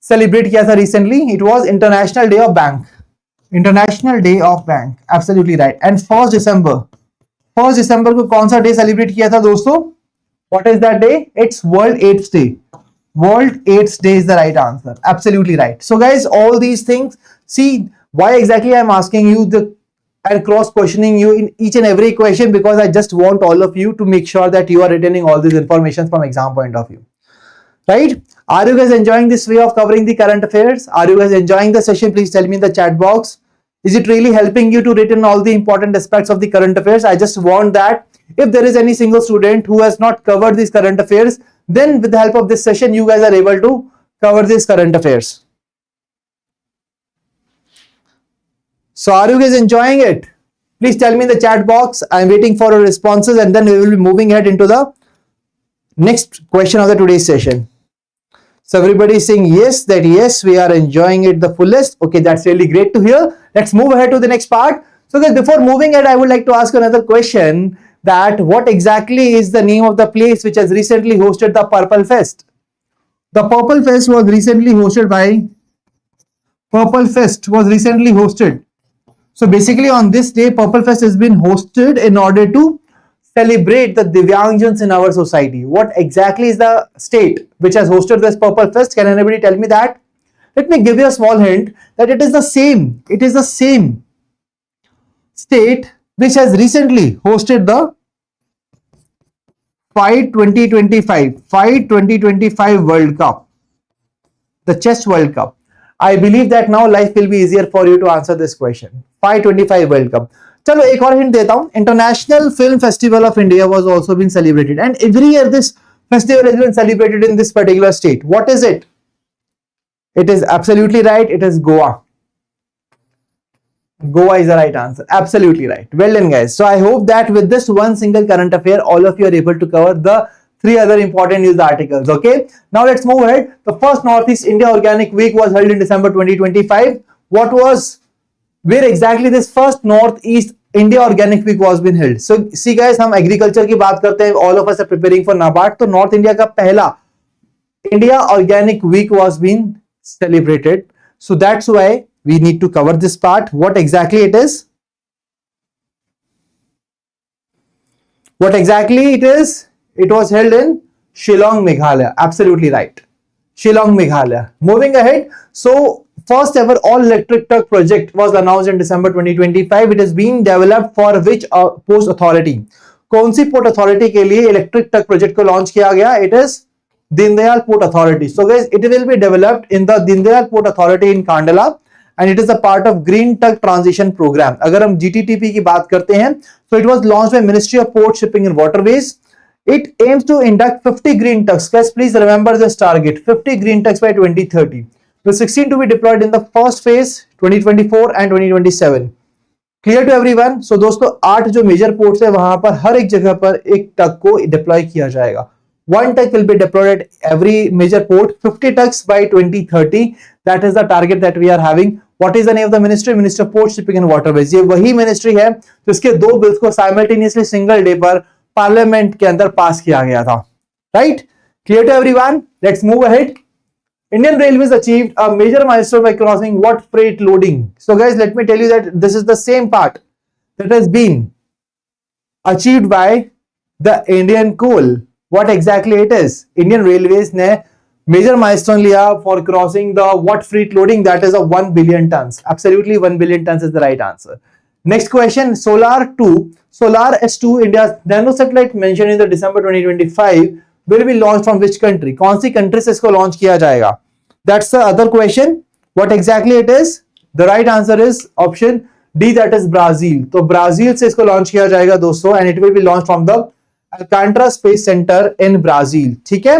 [SPEAKER 1] सेलिब्रेट किया था recently? It was international day of bank. International day of bank, absolutely right. And 1st दिसंबर को कौन सा डे सेलिब्रेट किया था दोस्तों? What is that day? It's world AIDS day. World AIDS Day is the right answer. Absolutely right. So guys, all these things, see why exactly I'm asking you and cross questioning you in each and every question, because I just want all of you to make sure that you are retaining all this information from exam point of view. Right? Are you guys enjoying this way of covering the current affairs? Are you guys enjoying the session? Please tell me in the chat box. Is it really helping you to retain all the important aspects of the current affairs? I just want that if there is any single student who has not covered these current affairs, then with the help of this session, you guys are able to cover these current affairs. So are you guys enjoying it? Please tell me in the chat box. I'm waiting for your responses, and then we will be moving ahead into the next question of the today's session. So everybody is saying yes, that yes, we are enjoying it the fullest. Okay, that's really great to hear. Let's move ahead to the next part. So guys, before moving ahead, I would like to ask another question, that what exactly is the name of the place which has recently hosted the Purple Fest? The Purple Fest was recently hosted So basically on this day, Purple Fest has been hosted in order to celebrate the Divyangjans in our society. What exactly is the state which has hosted this Purple Fest? Can anybody tell me that? Let me give you a small hint that it is the same state which has recently hosted the Fight 2025 World Cup, the Chess World Cup. I believe that now life will be easier for you to answer this question. Fight 25 World Cup. चलो एक और hint देता हूं. International Film Festival of India was also been celebrated, and every year this festival has been celebrated in this particular state. What is it? It is absolutely right. It is Goa. Goa is the right answer. Absolutely right. Well done, guys. So I hope that with this one single current affair, all of you are able to cover the 3 other important news articles. Okay. Now let's move ahead. The first Northeast India Organic Week was held in December 2025. Where exactly this first Northeast India Organic Week was been held? So see guys, हम agriculture की बात करते हैं. All of us are preparing for NABARD. तो North India का पहला India Organic Week was being celebrated. So that's why we need to cover this part. What exactly it is? It was held in Shillong, Meghalaya. Absolutely right. Shillong, Meghalaya. Moving ahead. So first ever all electric truck project was announced in December 2025. It is being developed for which post authority? कौन सी port authority के लिए electric truck project को launch किया गया? It is Deendayal port authority. So guys, it will be developed in the Deendayal port authority in Kandla, and it is a part of Green Truck Transition Program. अगर हम GTTP की बात करते हैं, so it was launched by Ministry of Port, Shipping and Waterways. It aims to induct 50 green trucks. Guys, please remember this target: 50 green trucks by 2030. With 16 to be deployed in the first phase 2024 and 2027. Clear to everyone? So दोस्तों 8 जो major ports है वहां पर हर एक जगह पर एक truck को डिप्लॉय किया जाएगा. One truck will be deployed at every major port. 50 trucks by 2030. That is the target that we are having. What is the name of the ministry? Ministry of Port, Shipping and Waterways. ये वही ministry है जिसके 2 bills को simultaneously single day पर parliament के अंदर पास किया गया था. Right? Clear to everyone? Let's move ahead. Indian Railways achieved a major milestone by crossing what freight loading? So guys, let me tell you that this is the same part that has been achieved by the Indian Coal. What exactly it is? Indian Railways ने major milestone लिया for crossing the what freight loading, that is of 1 billion tons. Absolutely 1 billion tons is the right answer. Next question, Solar S2, India's nano satellite mentioned in the December 2025 will be launched from which country? कौन सी country से इसको launch किया जाएगा? That's the other question. What exactly it is? The right answer is option D, that is Brazil. तो Brazil से इसको launch किया जाएगा दोस्तों, and it will be launched from the Alcantara Space Center in Brazil. ठीक है?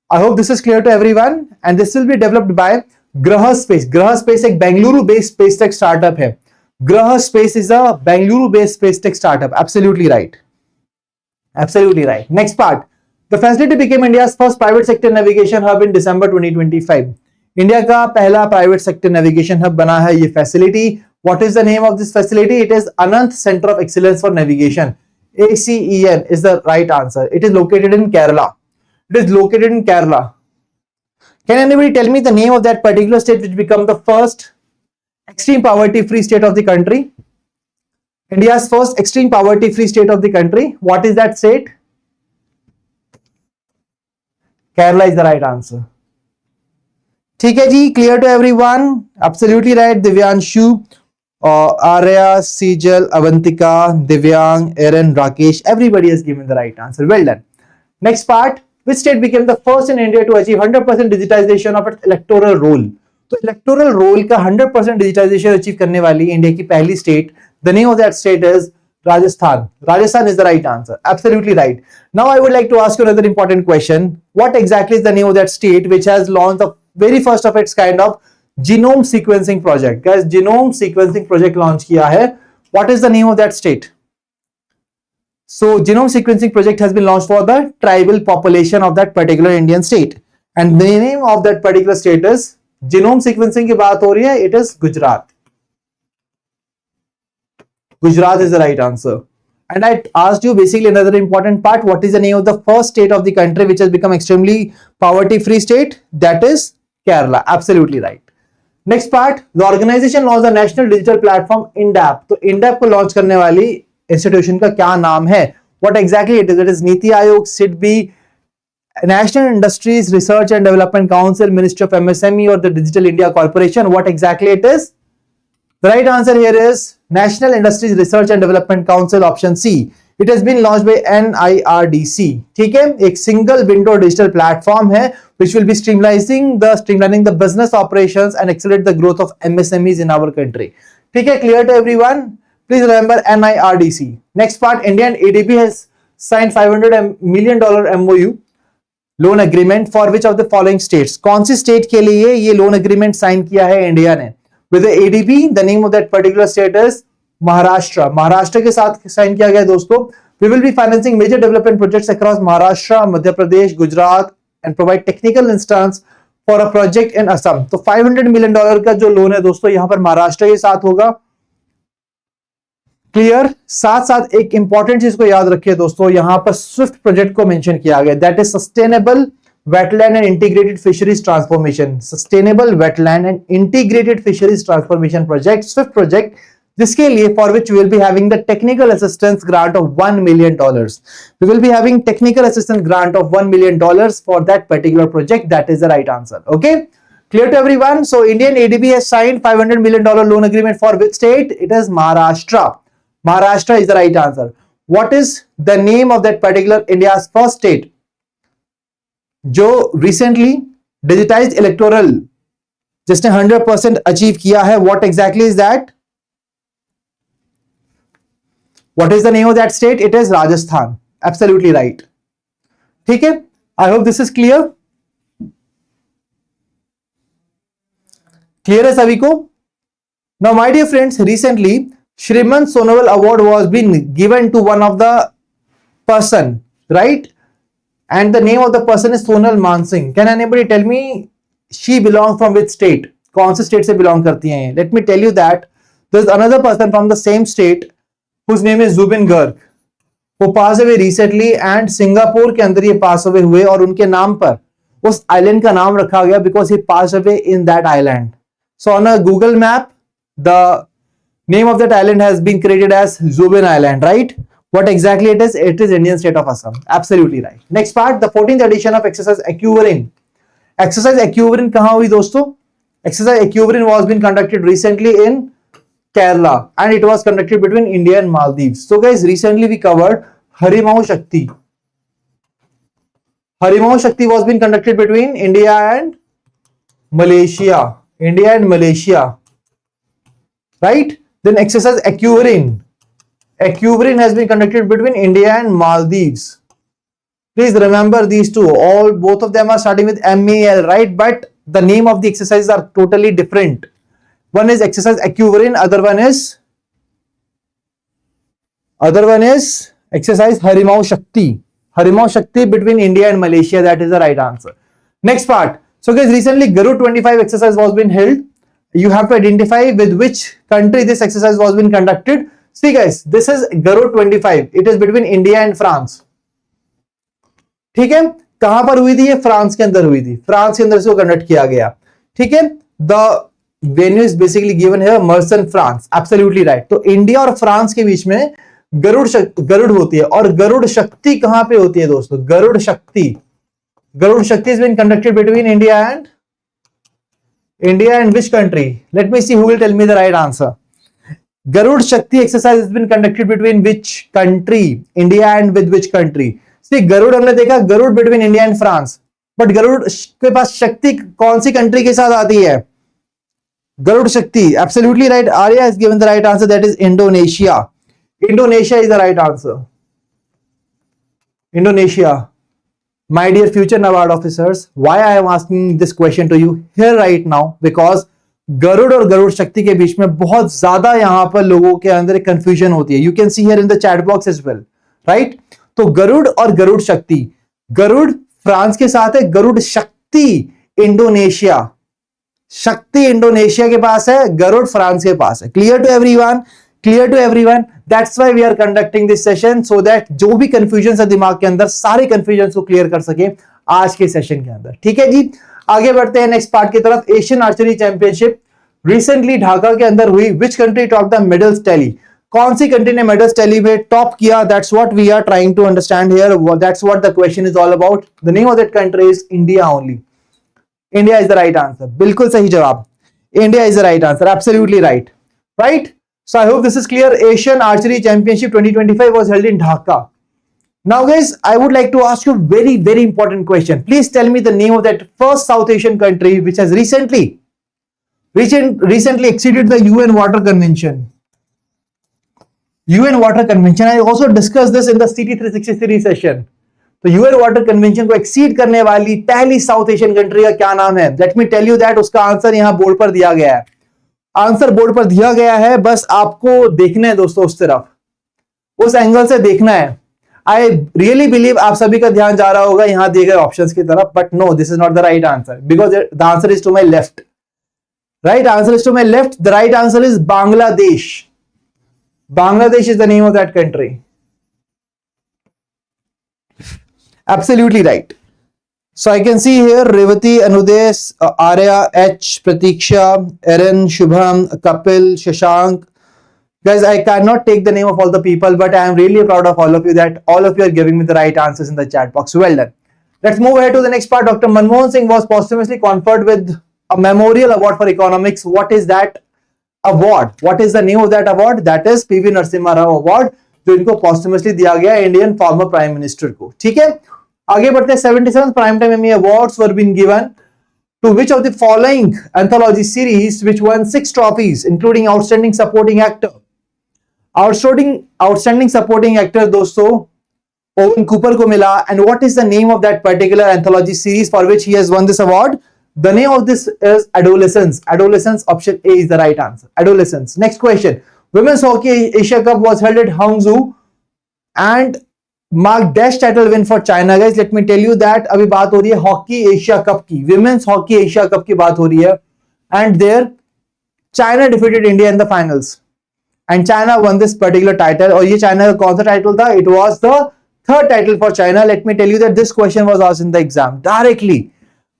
[SPEAKER 1] I hope this is clear to everyone, and this will be developed by Graha Space. Graha Space एक Bengaluru based space tech startup है. Graha Space is a Bengaluru based space tech startup. Absolutely right. Absolutely right. Next part. The facility became India's first private sector navigation hub in December 2025. India का पहला private sector navigation hub बना है ये facility. What is the name of this facility? It is Anant Center of Excellence for Navigation. ACEN is the right answer. It is located in Kerala. It is located in Kerala. Can anybody tell me the name of that particular state which became the first extreme poverty-free state of the country? India's first extreme poverty-free state of the country. What is that state? Kerala is the right answer. ठीक है जी, clear to everyone? Absolutely right. Divyanshu, Arya, Sejal, Avantika, Divyang, Aaron, Rakesh, everybody has given the right answer. Well done. Next part, which state became the first in India to achieve 100% digitization of its electoral roll? तो electoral roll का 100% digitization achieve करने वाली India की पहली state, the name of that state is Rajasthan. Rajasthan is the right answer. Absolutely right. Now I would like to ask you another important question. What exactly is the name of that state which has launched the very first of its kind of genome sequencing project? Guys, genome sequencing project launch किया है. What is the name of that state? So genome sequencing project has been launched for the tribal population of that particular Indian state, and the name of that particular state is, genome sequencing की बात हो रही है, it is Gujarat. Gujarat is the right answer. And I asked you basically another important part. What is the name of the first state of the country which has become extremely poverty-free state? That is Kerala. Absolutely right. Next part, the organization launched the national digital platform INDAP. तो INDAP को launch करने वाली institution का क्या नाम है? What exactly it is? It is NITI Aayog, SIDBI, National Industries Research and Development Council, Ministry of MSME, or the Digital India Corporation. What exactly it is? The right answer here is National Industries Research and Development Council, option C. It has been launched by NIRDC. ठीक है, एक single window digital platform है which will be streamlining the business operations and accelerate the growth of MSMEs in our country. ठीक है, clear to everyone? Please remember NIRDC. Next part, Indian ADB has signed $500 million MOU loan agreement for which of the following states? कौन सी state के लिए ये loan agreement sign किया है India ने? With ADB, the name of that particular state is Maharashtra. Maharashtra के साथ साइन किया गया दोस्तों. We will be financing major development projects across Maharashtra, Madhya Pradesh, Gujarat and provide technical instance for a project in Assam. तो $500 मिलियन का जो लोन है दोस्तों यहाँ पर महाराष्ट्र के साथ होगा. क्लियर? साथ साथ एक इंपॉर्टेंट चीज को याद रखिए दोस्तों, यहां पर स्विफ्ट प्रोजेक्ट को मेंशन किया गया, that is sustainable wetland and integrated fisheries transformation. Sustainable wetland and integrated fisheries transformation project, swift project, जिसके लिए for which we will be having the technical assistance grant of $1 million. We will be having technical assistance grant of $1 million for that particular project. That is the right answer. Okay, clear to everyone? So Indian ADB has signed $500 million loan agreement for which state? It is Maharashtra. Maharashtra is the right answer. What is the name of that particular India's first state जो recently digitized electoral जिसने 100% achieve किया है? What exactly is that? What is the name of that state? It is Rajasthan. Absolutely right. ठीक है? I hope this is clear. Clear है सभी को? Now my dear friends, recently Shriman Sonowal Award was been given to one of the person, right? And the name of the person is Sonal Mansingh. Can anybody tell me she belongs from which state? कौन से state से belong करती हैं? Let me tell you that there is another person from the same state whose name is Zubin Garg. वो pass away recently and Singapore के अंदर ये pass away हुए और उनके नाम पर उस island का नाम रखा गया because he passed away in that island. So on a Google map, the name of that island has been created as Zubin Island, right? What exactly it is? It is Indian state of Assam. Absolutely right. Next part, the 14th edition of exercise Equivalent. Exercise Equivalent कहाँ हुई दोस्तों? Exercise Equivalent was been conducted recently in Kerala and it was conducted between India and Maldives. So guys, recently we covered Harimau Shakti. Harimau Shakti was been conducted between India and Malaysia. India and Malaysia, right? Then exercise Equivalent. Equivalent has been conducted between India and Maldives. Please remember these two. Both of them are starting with MAL, right? But the name of the exercises are totally different. One is exercise Equivalent. Other one is exercise Harimau Shakti. Harimau Shakti between India and Malaysia. That is the right answer. Next part. So guys, recently Garuda 25 exercise was been held you have to identify with which country this exercise was been conducted. See guys, this is Garud 25. It is between India and France. ठीक है, कहां पर हुई थी ये? France के अंदर हुई थी, फ्रांस के अंदर इसको कंडक्ट किया गया। ठीक है, the venue is basically given here, Merson France. Absolutely right. तो इंडिया और फ्रांस के बीच में गरुड़ होती है। और गरुड़ शक्ति कहां पे होती है दोस्तों? Garud Shakti is been conducted between India and which country? Let me see who will tell me the right answer. Garud Shakti exercise has been conducted between which country? India and with which country? See, Garud हमने देखा, Garud between India and France. But Garud के पास शक्ति कौन सी country के साथ आती है? Garud Shakti. Absolutely right. Arya has given the right answer. That is Indonesia. Indonesia is the right answer. Indonesia. My dear future NABARD officers, why I am asking this question to you here right now? Because Garuda और गरुड़ शक्ति के बीच में बहुत ज्यादा यहाँ पर लोगों के अंदर एक कंफ्यूजन होती है। You can see here in the chat box as well, right? तो गरुड़ और गरुड़ शक्ति, गरुड़ फ्रांस के साथ है, गरुड़ शक्ति इंडोनेशिया, शक्ति इंडोनेशिया के पास है, गरुड़ फ्रांस के पास है। Clear to everyone? Clear to everyone? That's why we are conducting this session, so that जो भी कंफ्यूजन है दिमाग के अंदर, सारे कंफ्यूजन को क्लियर कर सके आज के सेशन के अंदर। ठीक है जी, आगे बढ़ते हैं नेक्स्ट पार्ट की तरफ। Asian archery championship recently Dhaka के अंदर हुई। Which country top the medals tally? कौन सी कंट्री ने मेडल्स टैली में टॉप किया? That's what we are trying to understand here, that's what the question is all about. The name of that country is India only. India is the right answer. बिल्कुल सही जवाब, India is the right answer. Absolutely right, right? So I hope this is clear. Asian Archery Championship 2025 was held in Dhaka. Now guys, I would like to ask you a very important question. Please tell me the name of that first South Asian country which has recently exceeded the UN Water Convention. UN Water Convention. I also discussed this in the CT 363 session. तो UN Water Convention को exceed करने वाली पहली south Asian country का क्या नाम है? Let me tell you that उसका आंसर यहाँ बोर्ड पर दिया गया है। आंसर बोर्ड पर दिया गया है, बस आपको देखना है दोस्तों, उस तरफ, उस एंगल से देखना है। आई रियली बिलीव आप सभी का ध्यान जा रहा होगा यहाँ दिए गए ऑप्शंस की तरफ, but no, this is not the right answer, because the answer is to my left. Right answer is to my left. The right answer is Bangladesh. Bangladesh is the name of that country. Absolutely right. So I can see here Revati, Anuday, Arya, H, Pratiksha, Erin, Shubham, Kapil, Shashank. Guys, I cannot take the name of all the people, but I am really proud of all of you that all of you are giving me the right answers in the chat box. Well done. Let's move ahead to the next part. Dr. Manmohan Singh was posthumously conferred with a memorial award for economics. What is that award? What is the name of that award? That is PV Narasimha Rao Award, जो इनको posthumously दिया गया Indian former prime minister को। ठीक है, आगे बढ़ते हैं। 77th prime time Emmy awards were been given to which of the following anthology series which won 6 trophies including outstanding supporting actor. Outstanding supporting actor दोस्तों ओवन कूपर को मिला। And what is the name of that particular anthology series for which he has won this award? The name of this is Adolescence. Adolescence, option A is the right answer, Adolescence. Next question. Women's hockey Asia cup was held at Hangzhou and mark dash title win for China. Guys, let me tell you that अभी बात हो रही है hockey Asia cup की, women's hockey Asia cup की बात हो रही है। And there China defeated India in the finals and China won this particular title. और ये चाइना का कौन सा टाइटल था? It was the third title for China. Let me tell you that this question was asked in the exam directly,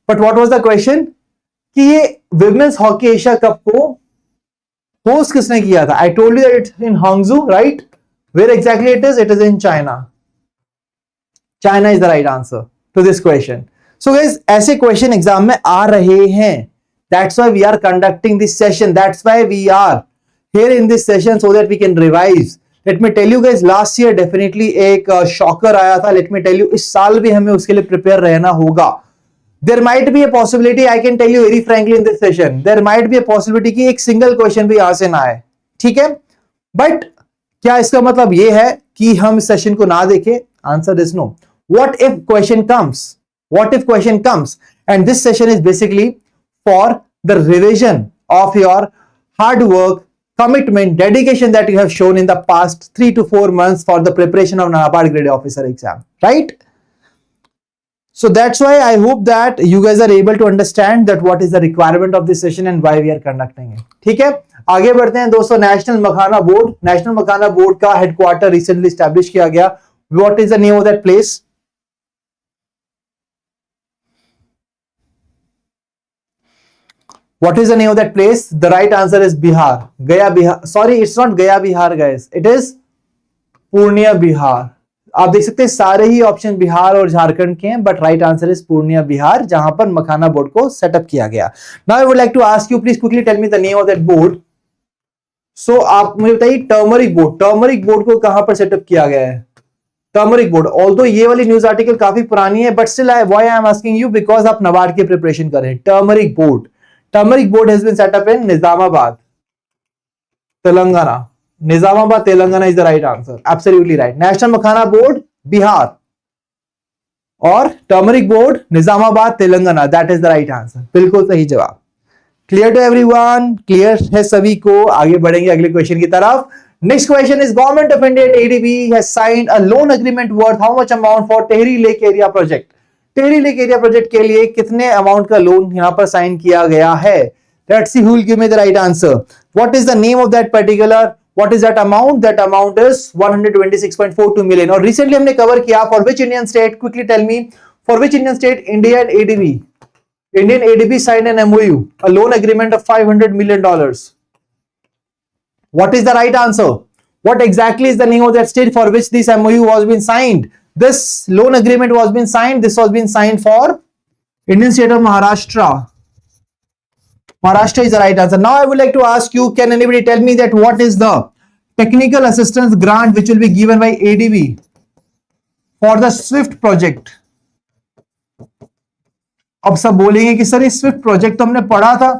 [SPEAKER 1] but what was the question कि ये women's hockey Asia cup को host किसने किया था? I told you that it's in Hangzhou, right? Where exactly it is? It is in China. China is the right answer to this question. So guys, ऐसे question exam में आ रहे हैं. That's why we are conducting this session. That's why we are here in this session so that we can revise. Let me tell you guys, last year definitely एक shocker आया था. Let me tell you, इस साल भी हमें उसके लिए prepare रहना होगा. There might be a possibility, I can tell you very frankly in this session, there might be a possibility कि एक single question भी यहाँ से ना आए. ठीक है? But क्या इसका मतलब ये है कि हम इस सेशन को ना देखें? Answer is no. What if question comes? What if question comes? And this session is basically for the revision of your hard work, commitment, dedication that you have shown in the past 3 to 4 months for the preparation of NABARD Grade A officer exam, right? So that's why I hope that you guys are able to understand that what is the requirement of this session and why we are conducting it. ठीक है, आगे बढ़ते हैं दोस्तों. National मखाना board का headquarter recently establish किया गया. What is the name of that place? What is the name of that place? The right answer is Bihar. Gaya Bihar. Sorry, it's not Gaya Bihar, guys. It is Purnia Bihar. आप देख सकते हैं सारे ही option Bihar और झारखंड के हैं, but right answer is Purnia Bihar, जहां पर मखाना बोर्ड को सेटअप किया गया. Now I would like to ask you, please quickly tell me the name of that board. So आप मुझे बताइए, टर्मरिक बोर्ड को कहां पर सेटअप किया गया है? Turmeric board. ऑल्दो ये वाली न्यूज आर्टिकल काफी पुरानी है, but still why I am asking you, because आप नाबार्ड की प्रिपरेशन कर रहे हैं. Turmeric board has been set up in Nizamabad, Telangana. Nizamabad, Telangana is the right answer. Absolutely right. National Makhana Board, Bihar. और Turmeric Board, Nizamabad, Telangana. That is the right answer. बिल्कुल सही जवाब. Clear to everyone? Clear है सभी को? आगे बढ़ेंगे अगले क्वेश्चन की तरफ. Next question is, Government of India ADB has signed a loan agreement worth how much amount for Tehri Lake Area project? Tehri Lake Area project के लिए कितने अमाउंट का लोन यहाँ पर साइन किया गया है? Let's see who will give me the right answer. What is the name of that particular? What is that amount? That amount is 126.42 million. और recently हमने cover किया for which Indian state? Quickly tell me, for which Indian state Indian ADB signed an MOU, a loan agreement of $500 million. What is the right answer? What exactly is the name of that state for which this MOU was been signed? This loan agreement was been signed. This was been signed for Indian state of Maharashtra. Maharashtra is the right answer. Now I would like to ask you, can anybody tell me that what is the technical assistance grant which will be given by ADB for the SWIFT project? अब सब बोलेंगे कि sir ये Swift project तो हमने पढ़ा था,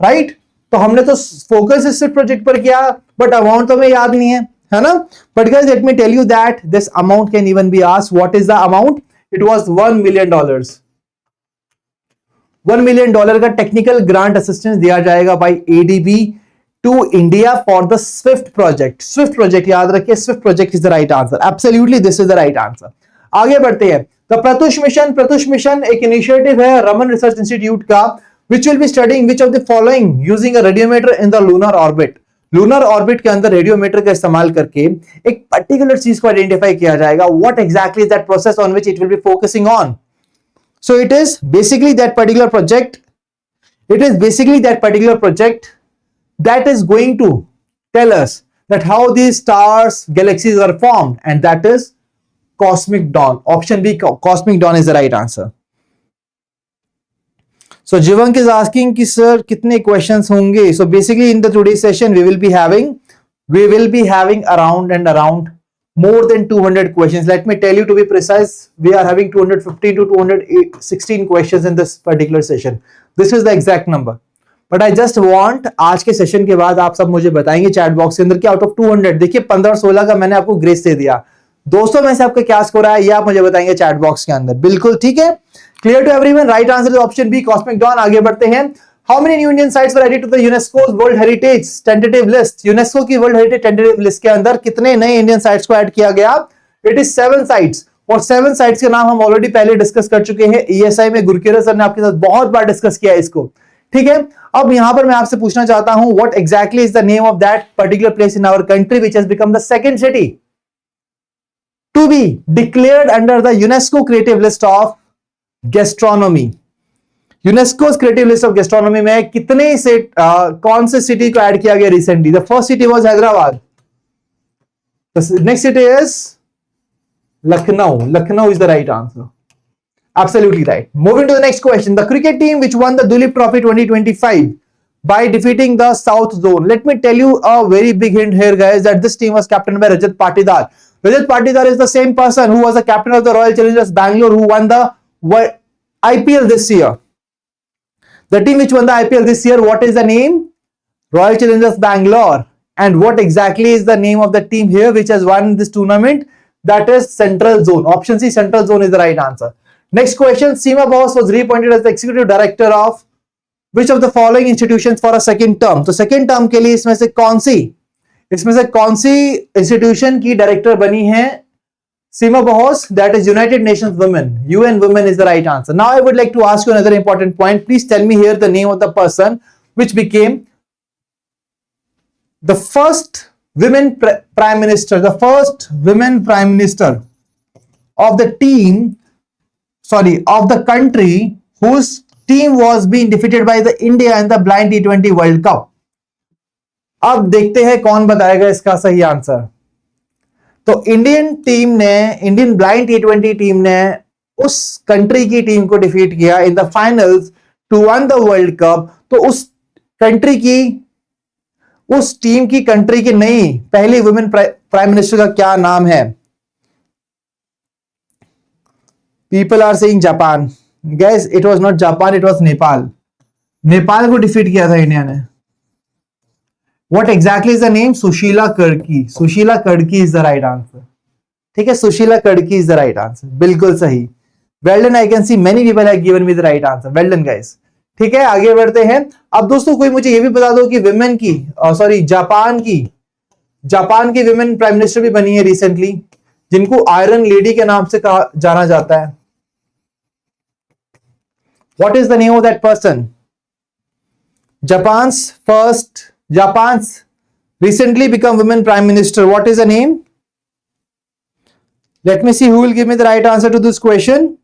[SPEAKER 1] right? तो हमने तो फोकस इस स्विफ्ट प्रोजेक्ट पर किया, बट अमाउंट तो हमें याद नहीं है ना? But guys let me tell you that this amount can even be asked. What is the amount? It was $1 million. $1 million का टेक्निकल ग्रांट असिस्टेंस दिया जाएगा by ADB to India for the swift project. Swift project याद रखिए, swift project is the right answer. Absolutely this is the right answer. आगे बढ़ते हैं. The Pratyush mission एक initiative है रमन रिसर्च इंस्टीट्यूट का, which will be studying which of the following using a radiometer in the lunar orbit. Lunar orbit के अंदर radiometer का इस्तेमाल करके एक पर्टिकुलर चीज को आइडेंटिफाई किया जाएगा. What exactly is that process on which it will be focusing on? So it is basically that particular project. It is basically that particular project that is going to tell us that how these stars, galaxies are formed, and that is cosmic dawn. Option B, cosmic dawn is the right answer. So Jivank is asking कि sir कितने questions होंगे? So basically in the today's session we will be having around more than 200 questions. Let me tell you, to be precise, we are having 215 to 216 questions in this particular session. This is the exact number. But I just want, आज के session के बाद आप सब मुझे बताएंगे chat box के अंदर कि आउट ऑफ 200, देखिए 15 और 16 का मैंने आपको ग्रेस दे दिया, 200 में से आपका क्या स्कोर आया ये आप मुझे बताएंगे चैट बॉक्स के अंदर. बिल्कुल ठीक है. Clear to everyone? Right answer is option B, cosmic dawn. आगे बढ़ते हैं. How many new Indian sites were added to the UNESCO's World Heritage Tentative List? UNESCO की वर्ल्ड हेरिटेज टेंटेटिव लिस्ट के अंदर कितने नए इंडियन साइट्स को add किया गया? It is 7 sites. और 7 साइट्स के नाम हम ऑलरेडी पहले डिस्कस कर चुके हैं. ईएसआई में गुरकीरत सर ने आपके साथ बहुत बार डिस्कस किया है इसको. ठीक है. अब यहां पर मैं आपसे पूछना चाहता हूं, what exactly is the name of that particular place in our country which has become the second city to be declared under the UNESCO creative list of gastronomy. UNESCO creative list of gastronomy में कितने से कौन से city को add किया गया recently? The first city was Hyderabad. The next city is Lucknow. Lucknow is the right answer. Absolutely right. Moving to the next question. The cricket team which won the Dulip Trophy 2025 by defeating the South Zone. Let me tell you a very big hint here, guys, that this team was captained by Rajat Patidar. Rajat Patidar is the same person who was the captain of the Royal Challengers Bangalore, who won the IPL this year. The team which won the IPL this year, what is the name? Royal Challengers Bangalore. And what exactly is the name of the team here which has won this tournament? That is Central Zone. Option C, Central Zone is the right answer. Next question. Seema Bose was reappointed as the executive director of which of the following institutions for a second term? तो second term के लिए इसमें से कौन सी institution की director बनी है Seema Bahos, that is United Nations Women. UN Women is the right answer. Now I would like to ask you another important point. Please tell me here the name of the person which became the first women prime minister, the first women prime minister of the of the country whose team was being defeated by the India in the blind T20 World Cup. अब देखते हैं कौन बताएगा इसका सही answer. तो Indian blind T20 team ने उस कंट्री की टीम को डिफीट किया in the finals to won the world cup. तो उस टीम की कंट्री की नई पहली वुमेन प्राइम मिनिस्टर का क्या नाम है? People are saying Japan. Guys, it was not Japan, it was Nepal. Nepal को डिफीट किया था इंडिया ने। What exactly is the name? Sushila Karki. Sushila Karki is the right answer. ठीक है, Sushila Karki is the right answer, बिल्कुल सही। Well done, I can see many people have given me the right answer. Well done guys. ठीक है, आगे बढ़ते हैं। अब दोस्तों कोई मुझे ये भी बता दो कि जापान की विमेन प्राइम मिनिस्टर भी बनी है रिसेंटली, जिनको आयरन लेडी के नाम से जाना जाता है। What is the name of that person? Japan's recently become women prime minister. What is the name? Let me see who will give me the right answer to this question.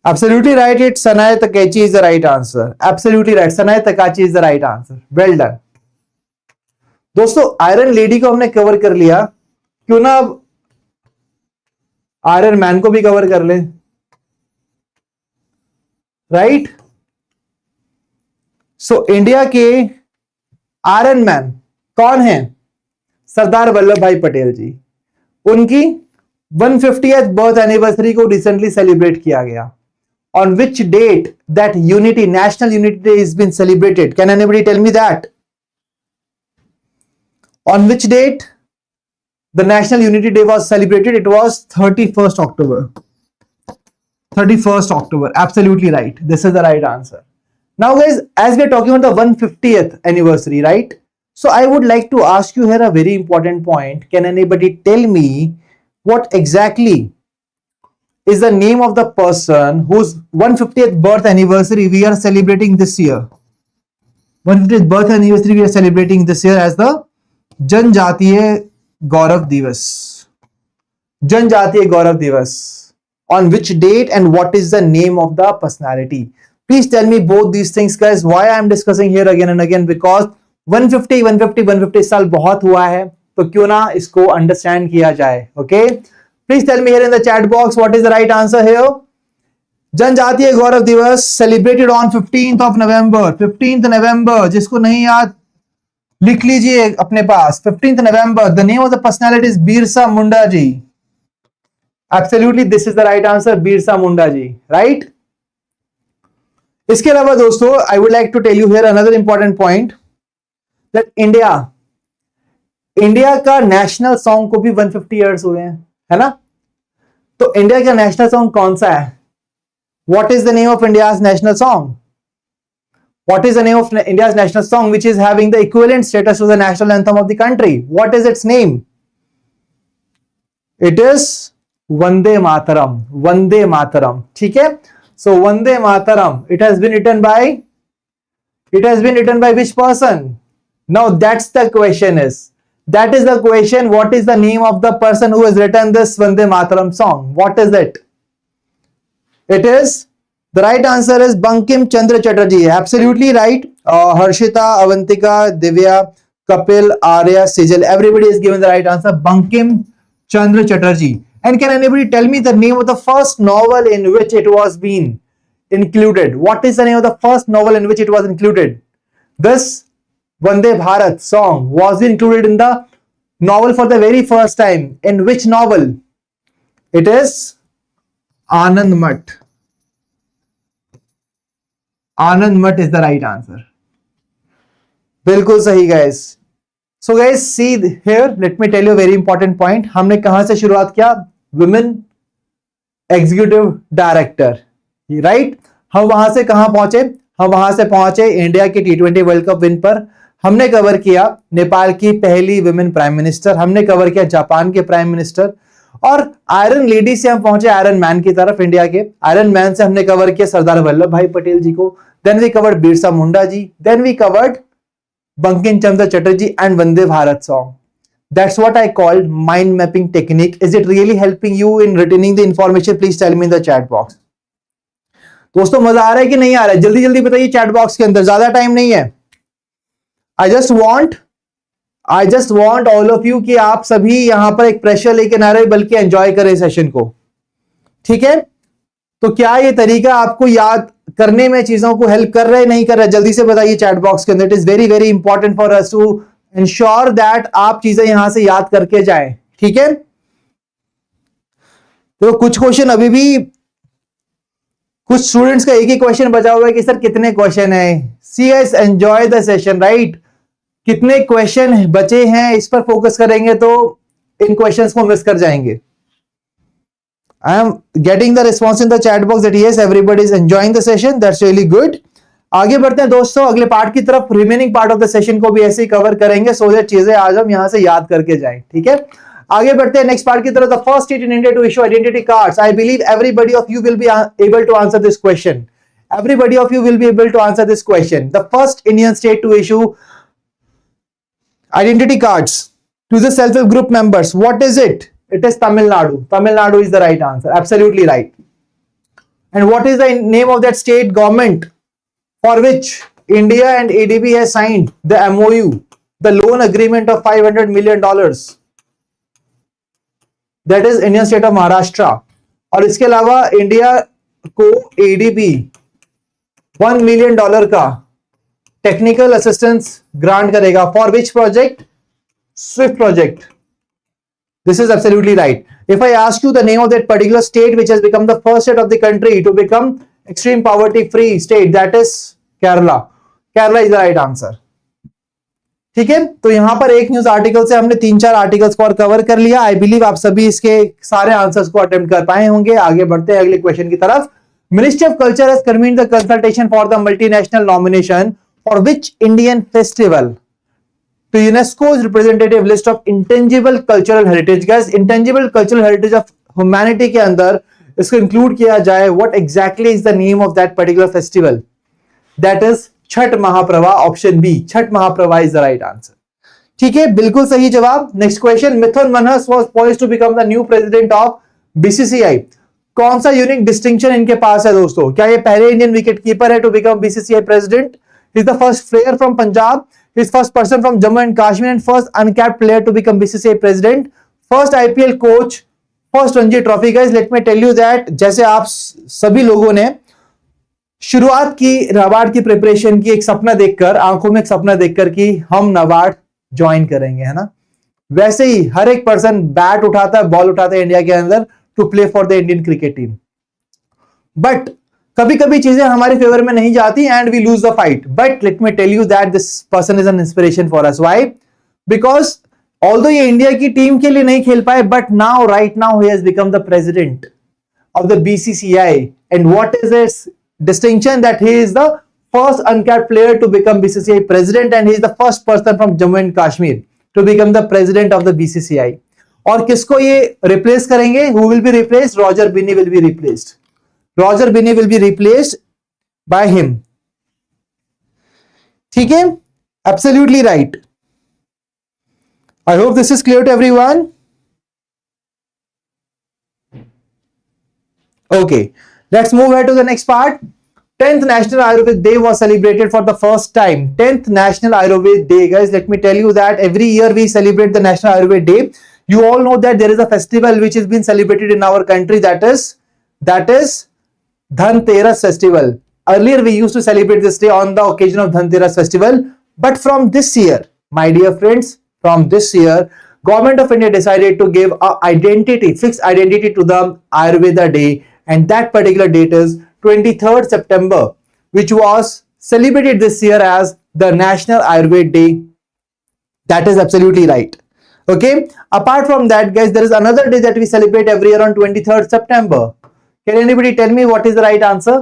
[SPEAKER 1] Absolutely right. It's Sanae Takaichi is the right answer. Absolutely right. Sanae Takaichi is the right answer. Well done. दोस्तों iron lady को हमने cover कर लिया, क्यों ना अब iron man को भी कवर कर ले, राइट? सो इंडिया के आयरन मैन कौन है? सरदार वल्लभ भाई पटेल जी। उनकी 150th बर्थ एनिवर्सरी को रिसेंटली सेलिब्रेट किया गया। On which date that unity, national unity day is been celebrated? Can anybody tell me that? On which date the national unity day was celebrated? It was 31st October. 31st October. Absolutely right. This is the right answer. Now guys, as we are talking about the 150th anniversary, right? So I would like to ask you here a very important point. Can anybody tell me what exactly is the name of the person whose 150th birth anniversary we are celebrating this year? 150th birth anniversary we are celebrating this year as the जनजातीय गौरव दिवस। जनजातीय गौरव दिवस। On which date and what is the name of the personality? Please tell me both these things guys. Why I am discussing here again and again? Because 150 साल बहुत हुआ है, तो क्यों ना इसको अंडरस्टैंड किया जाए। Okay, please tell me here in the chat box what is the right answer here. Janjatiya Gaurav दिवस celebrated on 15th November। 15th November, जिसको नहीं याद लिख लीजिए अपने पास। 15th November, the name of the personality is Birsa Munda ji. Absolutely, this is the right answer, Birsa Munda ji, right? इसके अलावा दोस्तों I would like to tell you here another important point that India का नेशनल सॉन्ग को भी 150 years हुए हैं, है ना? तो इंडिया का नेशनल सॉन्ग कौन सा है? What is the name of India's national song? What is the name of India's national song which is having the equivalent status to the national anthem of the country? What is its name? It is Vande Mataram. Vande Mataram. ठीक है? So Vande Mataram. It has been written by which person? Now that's the question is. That is the question. What is the name of the person who has written this Vande Mataram song? What is it? It is, the right answer is Bankim Chandra Chatterjee. Absolutely right. Harshita, Avantika, Divya, Kapil, Arya, Sijal. Everybody is given the right answer. Bankim Chandra Chatterjee. And can anybody tell me the name of the first novel in which it was being included? What is the name of the first novel in which it was included? This Vande Bharat song was included in the novel for the very first time. In which novel? It is Anand Mat. Anand Mat is the right answer. बिल्कुल सही guys. So guys, see here, let me tell you a very important point. हमने कहां से शुरुआत किया? Women Executive Director, right? हम वहां से कहां पहुंचे? हम वहां से पहुंचे इंडिया के T20 वर्ल्ड कप विन पर। हमने कवर किया नेपाल की पहली वुमेन प्राइम मिनिस्टर, हमने कवर किया जापान के प्राइम मिनिस्टर, और आयरन लेडी से हम पहुंचे आयरन मैन की तरफ इंडिया के। आयरन मैन से हमने कवर किया सरदार वल्लभ भाई पटेल जी को, then we covered Birsa Munda ji, then we covered Bankim Chandra Chatterjee and Vande Bharat song. That's what I called mind mapping technique. Is it really helping you in retaining the information? Please tell me in the chat box. दोस्तों मजा आ रहा है कि नहीं आ रहा है? जल्दी जल्दी बताइए चैट बॉक्स के अंदर, ज्यादा टाइम नहीं है। I just want all of you कि आप सभी यहां पर एक प्रेशर लेके ना रहे बल्कि एंजॉय करें सेशन को, ठीक है? तो क्या ये तरीका आपको याद करने में चीजों को हेल्प कर रहा है, नहीं कर रहा है? जल्दी से बताइए चैट बॉक्स के अंदर। It is very very important for us to ensure that आप चीजें यहां से याद करके जाएं, ठीक है? तो कुछ क्वेश्चन अभी भी, कुछ स्टूडेंट्स का एक ही क्वेश्चन बचा हुआ है कि सर कितने क्वेश्चन है। See guys, enjoy the session, right? कितने क्वेश्चन बचे हैं इस पर फोकस करेंगे तो इन क्वेश्चंस को मिस कर जाएंगे। I am getting the response in the chat box that yes everybody is enjoying the session, that's really good. आगे बढ़ते हैं दोस्तों अगले पार्ट की तरफ। Remaining part of the session को भी ऐसे ही कवर करेंगे सो दैट चीजें आज हम यहां से याद करके जाएं, ठीक है? आगे बढ़ते हैं नेक्स्ट पार्ट की तरफ। The first state in India to issue identity cards. I believe everybody of you will be able to answer this question. Everybody of you will be able to answer this question. The first Indian state to issue identity cards to the self-help group members. What is it? It is Tamil Nadu. Tamil Nadu is the right answer. Absolutely right. And what is the name of that state government for which India and ADB has signed the MOU, the loan agreement of $500 million? That is Indian state of Maharashtra. और इसके अलावा India को ADB $1 million का technical assistance grant करेगा for which project? Swift project. This is absolutely right. If I ask you the name of that particular state which has become the first state of the country to become extreme poverty free state, that is Kerala. Kerala is the right answer. ठीक है, तो यहां पर एक news article से हमने 3-4 articles को cover कर लिया। आई बिलीव आप सभी इसके सारे आंसर्स को अटेम्प्ट कर पाए होंगे। आगे बढ़ते हैं अगले क्वेश्चन की तरफ। Ministry of Culture has convened the consultation for the multinational nomination for which Indian festival to UNESCO's representative list of intangible cultural heritage. Guys, intangible cultural heritage of humanity के अंदर इसको इंक्लूड किया जाए। What exactly is the name of that particular festival? That is Chhath Mahaprabha, option B, Chhath Mahaprabha is the right answer. ठीक है, बिल्कुल सही जवाब। Next question, Mithun Manhas was poised to become the new president of BCCI. कौन सा यूनिक डिस्टिंक्शन इनके पास है दोस्तों? क्या ये पहले इंडियन विकेट कीपर है to become BCCI president? Is the first player from Punjab, is first person from Jammu and Kashmir and first uncapped player to become BCCI president, first IPL coach, first Ranji trophy. Guys let me tell you that जैसे आप सभी लोगों ने शुरुआत की नाबार्ड की preparation की एक सपना देखकर, आंखों में एक सपना देखकर कि हम नाबार्ड ज्वाइन करेंगे, है ना, वैसे ही हर एक पर्सन बैट उठाता है, बॉल उठाता है इंडिया के अंदर to play for the Indian cricket team. But कभी कभी चीजें हमारे फेवर में नहीं जाती and we lose the fight. But let me tell you that this person is an inspiration for us. Why? Because although ये इंडिया की team के लिए नहीं खेल पाए, but now right now he has become the president of the BCCI and what is this distinction? That he is the first uncapped player to become BCCI president and he is the first person from Jammu and Kashmir to become the president of the BCCI. और किसको ये replace करेंगे? Who will be replaced? Roger Binney will be replaced. Roger Binney will be replaced by him. ठीक है, absolutely right. I hope this is clear to everyone. Okay. Let's move ahead to the next part. 10th National Ayurveda Day was celebrated for the first time. 10th National Ayurveda Day, guys. Let me tell you that every year we celebrate the National Ayurveda Day. You all know that there is a festival which has been celebrated in our country. That is Dhanteras festival. Earlier we used to celebrate this day on the occasion of Dhanteras festival. But from this year, my dear friends, from this year, Government of India decided to give a fixed identity to the Ayurveda Day. And that particular date is 23rd September, which was celebrated this year as the National Ayurveda Day. That is absolutely right. Okay. Apart from that, guys, there is another day that we celebrate every year on 23rd September. Can anybody tell me what is the right answer?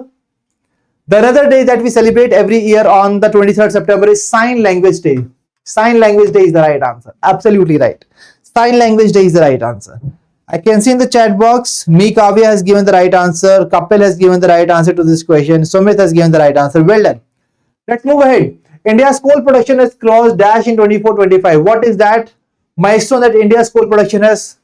[SPEAKER 1] The another day that we celebrate every year on the 23rd September is Sign Language Day. Sign Language Day is the right answer. Absolutely right. Sign Language Day is the right answer. I can see in the chat box, Me Kavya has given the right answer. Kapil has given the right answer to this question. Sumit has given the right answer. Well done. Let's move ahead. India's coal production has crossed dash in 24-25. What is that milestone that India's coal production has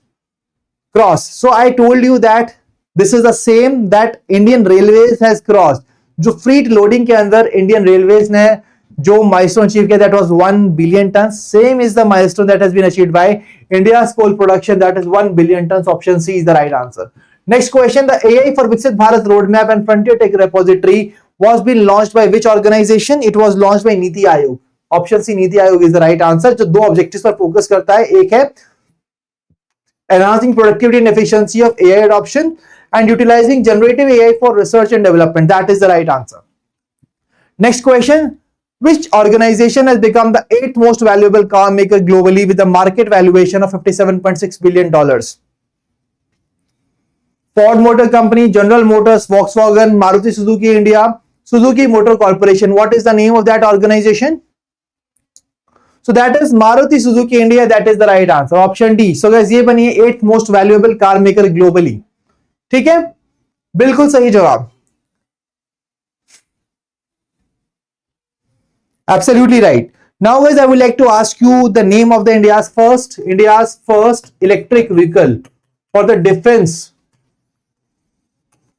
[SPEAKER 1] crossed? So I told you that this is the same that Indian Railways has crossed. जो freight loading के अंदर Indian Railways ने जो milestone achieve किया, that was 1 billion tons. Same is the milestone that has been achieved by India's coal production, that is 1 billion tons. Option C is the right answer. Next question, the AI for Viksit Bharat Roadmap and Frontier Tech Repository was being launched by which organization? It was launched by Niti Aayog. Option C, Niti Aayog is the right answer. जो दो objectives पर focus करता है, एक है enhancing productivity and efficiency of AI adoption and utilizing generative AI for research and development. That is the right answer. Next question, which organization has become the 8th most valuable car maker globally with a market valuation of $57.6 billion? Ford Motor Company, General Motors, Volkswagen, Maruti Suzuki India, Suzuki Motor Corporation. What is the name of that organization? So that is Maruti Suzuki India. That is the right answer. Option D. So guys, ये बनी है 8th most valuable car maker globally. ठीक है, बिल्कुल सही जवाब. Absolutely right. Now guys, I would like to ask you the name of the India's first electric vehicle for the defense.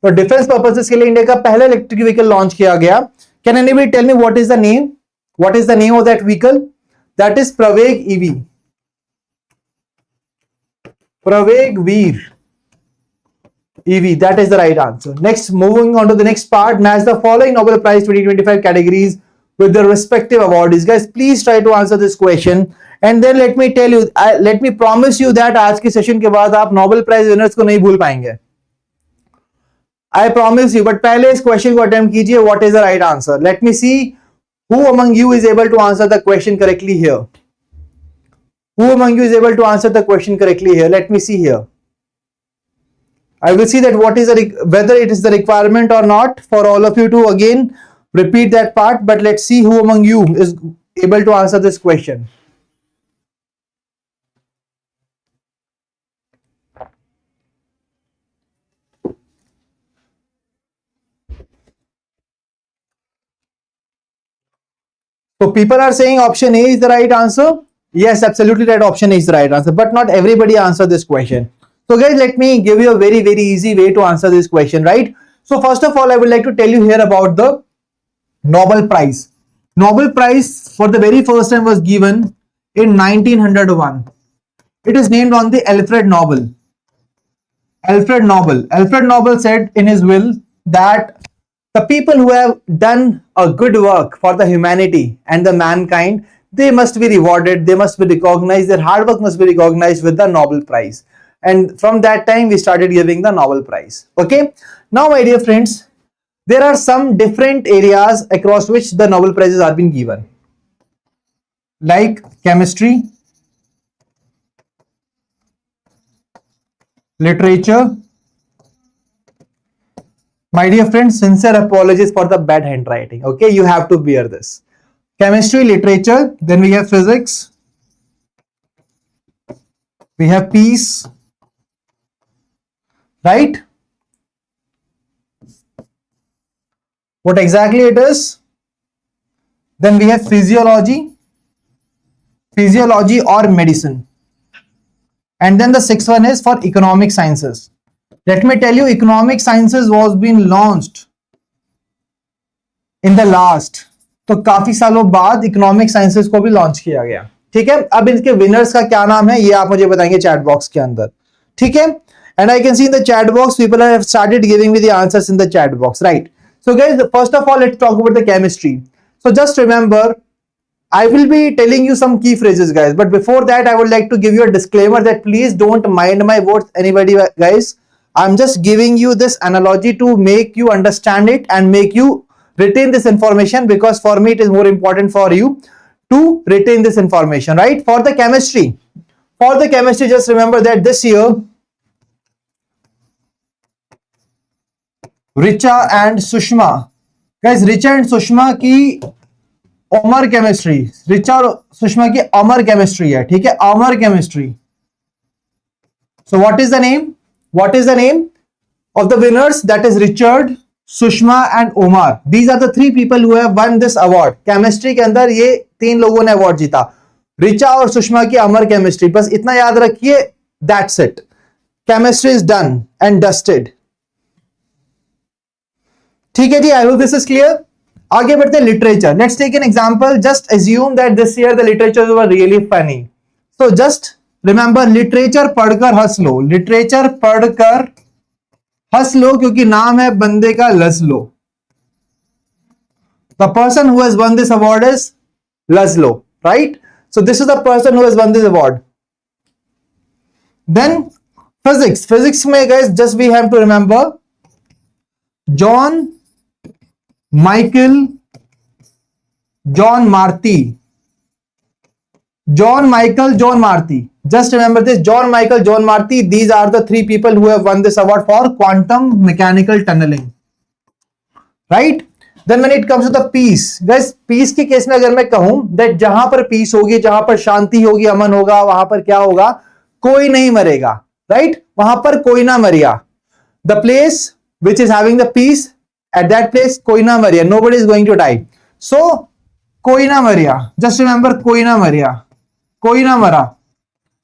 [SPEAKER 1] For defense purposes के लिए इंडिया का पहला electric vehicle launch किया गया. Can anybody tell me what is the name? What is the name of that vehicle? That is Praveg EV. Praveg Veer EV. That is the right answer. Next, moving on to the next part. Match the following Nobel Prize 2025 categories with the respective awardees. Guys, please try to answer this question. And then let me tell you, let me promise you that आज के session के बाद आप Nobel Prize winners को नहीं भूल पाएंगे. I promise you. But पहले इस क्वेश्चन को अटेम्प्ट कीजिए. What is the right answer? Let me see who among you is able to answer the question correctly here. Who among you is able to answer the question correctly here? Let me see here. I will see that what is whether it is the requirement or not for all of you to again repeat that part. But let's see who among you is able to answer this question. So people are saying option A is the right answer. Yes, absolutely right. Option A is the right answer. But not everybody answered this question. So guys, let me give you a very, very easy way to answer this question, right? So first of all, I would like to tell you here about the Nobel Prize. Nobel Prize for the very first time was given in 1901. It is named on the Alfred Nobel. Alfred Nobel. Alfred Nobel said in his will that the people who have done a good work for the humanity and the mankind, they must be rewarded, they must be recognized, their hard work must be recognized with the Nobel Prize. And from that time, we started giving the Nobel Prize. Okay. Now, my dear friends, there are some different areas across which the Nobel Prizes are being given. Like chemistry, literature. My dear friends, sincere apologies for the bad handwriting. Okay, you have to bear this. Chemistry, literature, then we have physics, we have peace, right? What exactly it is? Then we have physiology or medicine. And then the sixth one is for economic sciences. Let me tell you, economic sciences was being launched in the last, तो काफी सालों बाद economic sciences को भी launch किया गया. ठीक है, अब इनके विनर्स का क्या नाम है ये आप मुझे बताएंगे चैट बॉक्स के अंदर. ठीक है, and I can C in the chat box people have started giving me the answers in the chat box, right? So guys, first of all, let's talk about the chemistry. So just remember, I will be telling you some key phrases, guys. But before that, I would like to give you a disclaimer that please don't mind my words, anybody, guys. I'm just giving you this analogy to make you understand it and make you retain this information, because for me, it is more important for you to retain this information, right? For the chemistry, just remember that this year, Richa and Sushma, guys, Richa and Sushma की अमर chemistry, Richa और सुषमा की अमर chemistry है. ठीक है, अमर chemistry. So what is the name? What is the name of the winners? That is Richard, Sushma and Omar. These are the three people who have won this award. Chemistry के अंदर ये तीन लोगों ने award जीता, रिचा और सुषमा की अमर केमिस्ट्री. बस इतना याद रखिए, that's it. Chemistry is done and dusted. ठीक है जी, I hope this is clear. आगे बढ़ते हैं literature. Let's take an example. Just assume that this year the literature were really funny. So just remember, literature पढ़कर हंस लो. Literature पढ़कर हंस लो क्योंकि नाम है बंदे का Laszlo. The person who has won this award is Laszlo, right? So this is the person who has won this award. Then physics. Physics में guys just we have to remember John Michael John Marty. John Michael John Marty. Just remember this, John Michael John Marty. These are the three people who have won this award for quantum mechanical tunneling, right? Then when it comes to the peace, guys, peace के case में अगर मैं कहूं that जहां पर peace होगी, जहां पर शांति होगी, अमन होगा, वहां पर क्या होगा? कोई नहीं मरेगा, right? वहां पर कोई ना मरिया. The place which is having the peace, at that place कोई ना मरिया. Nobody is going to die. So कोई ना मरिया. Just remember, कोई ना मरिया, कोई ना मरा.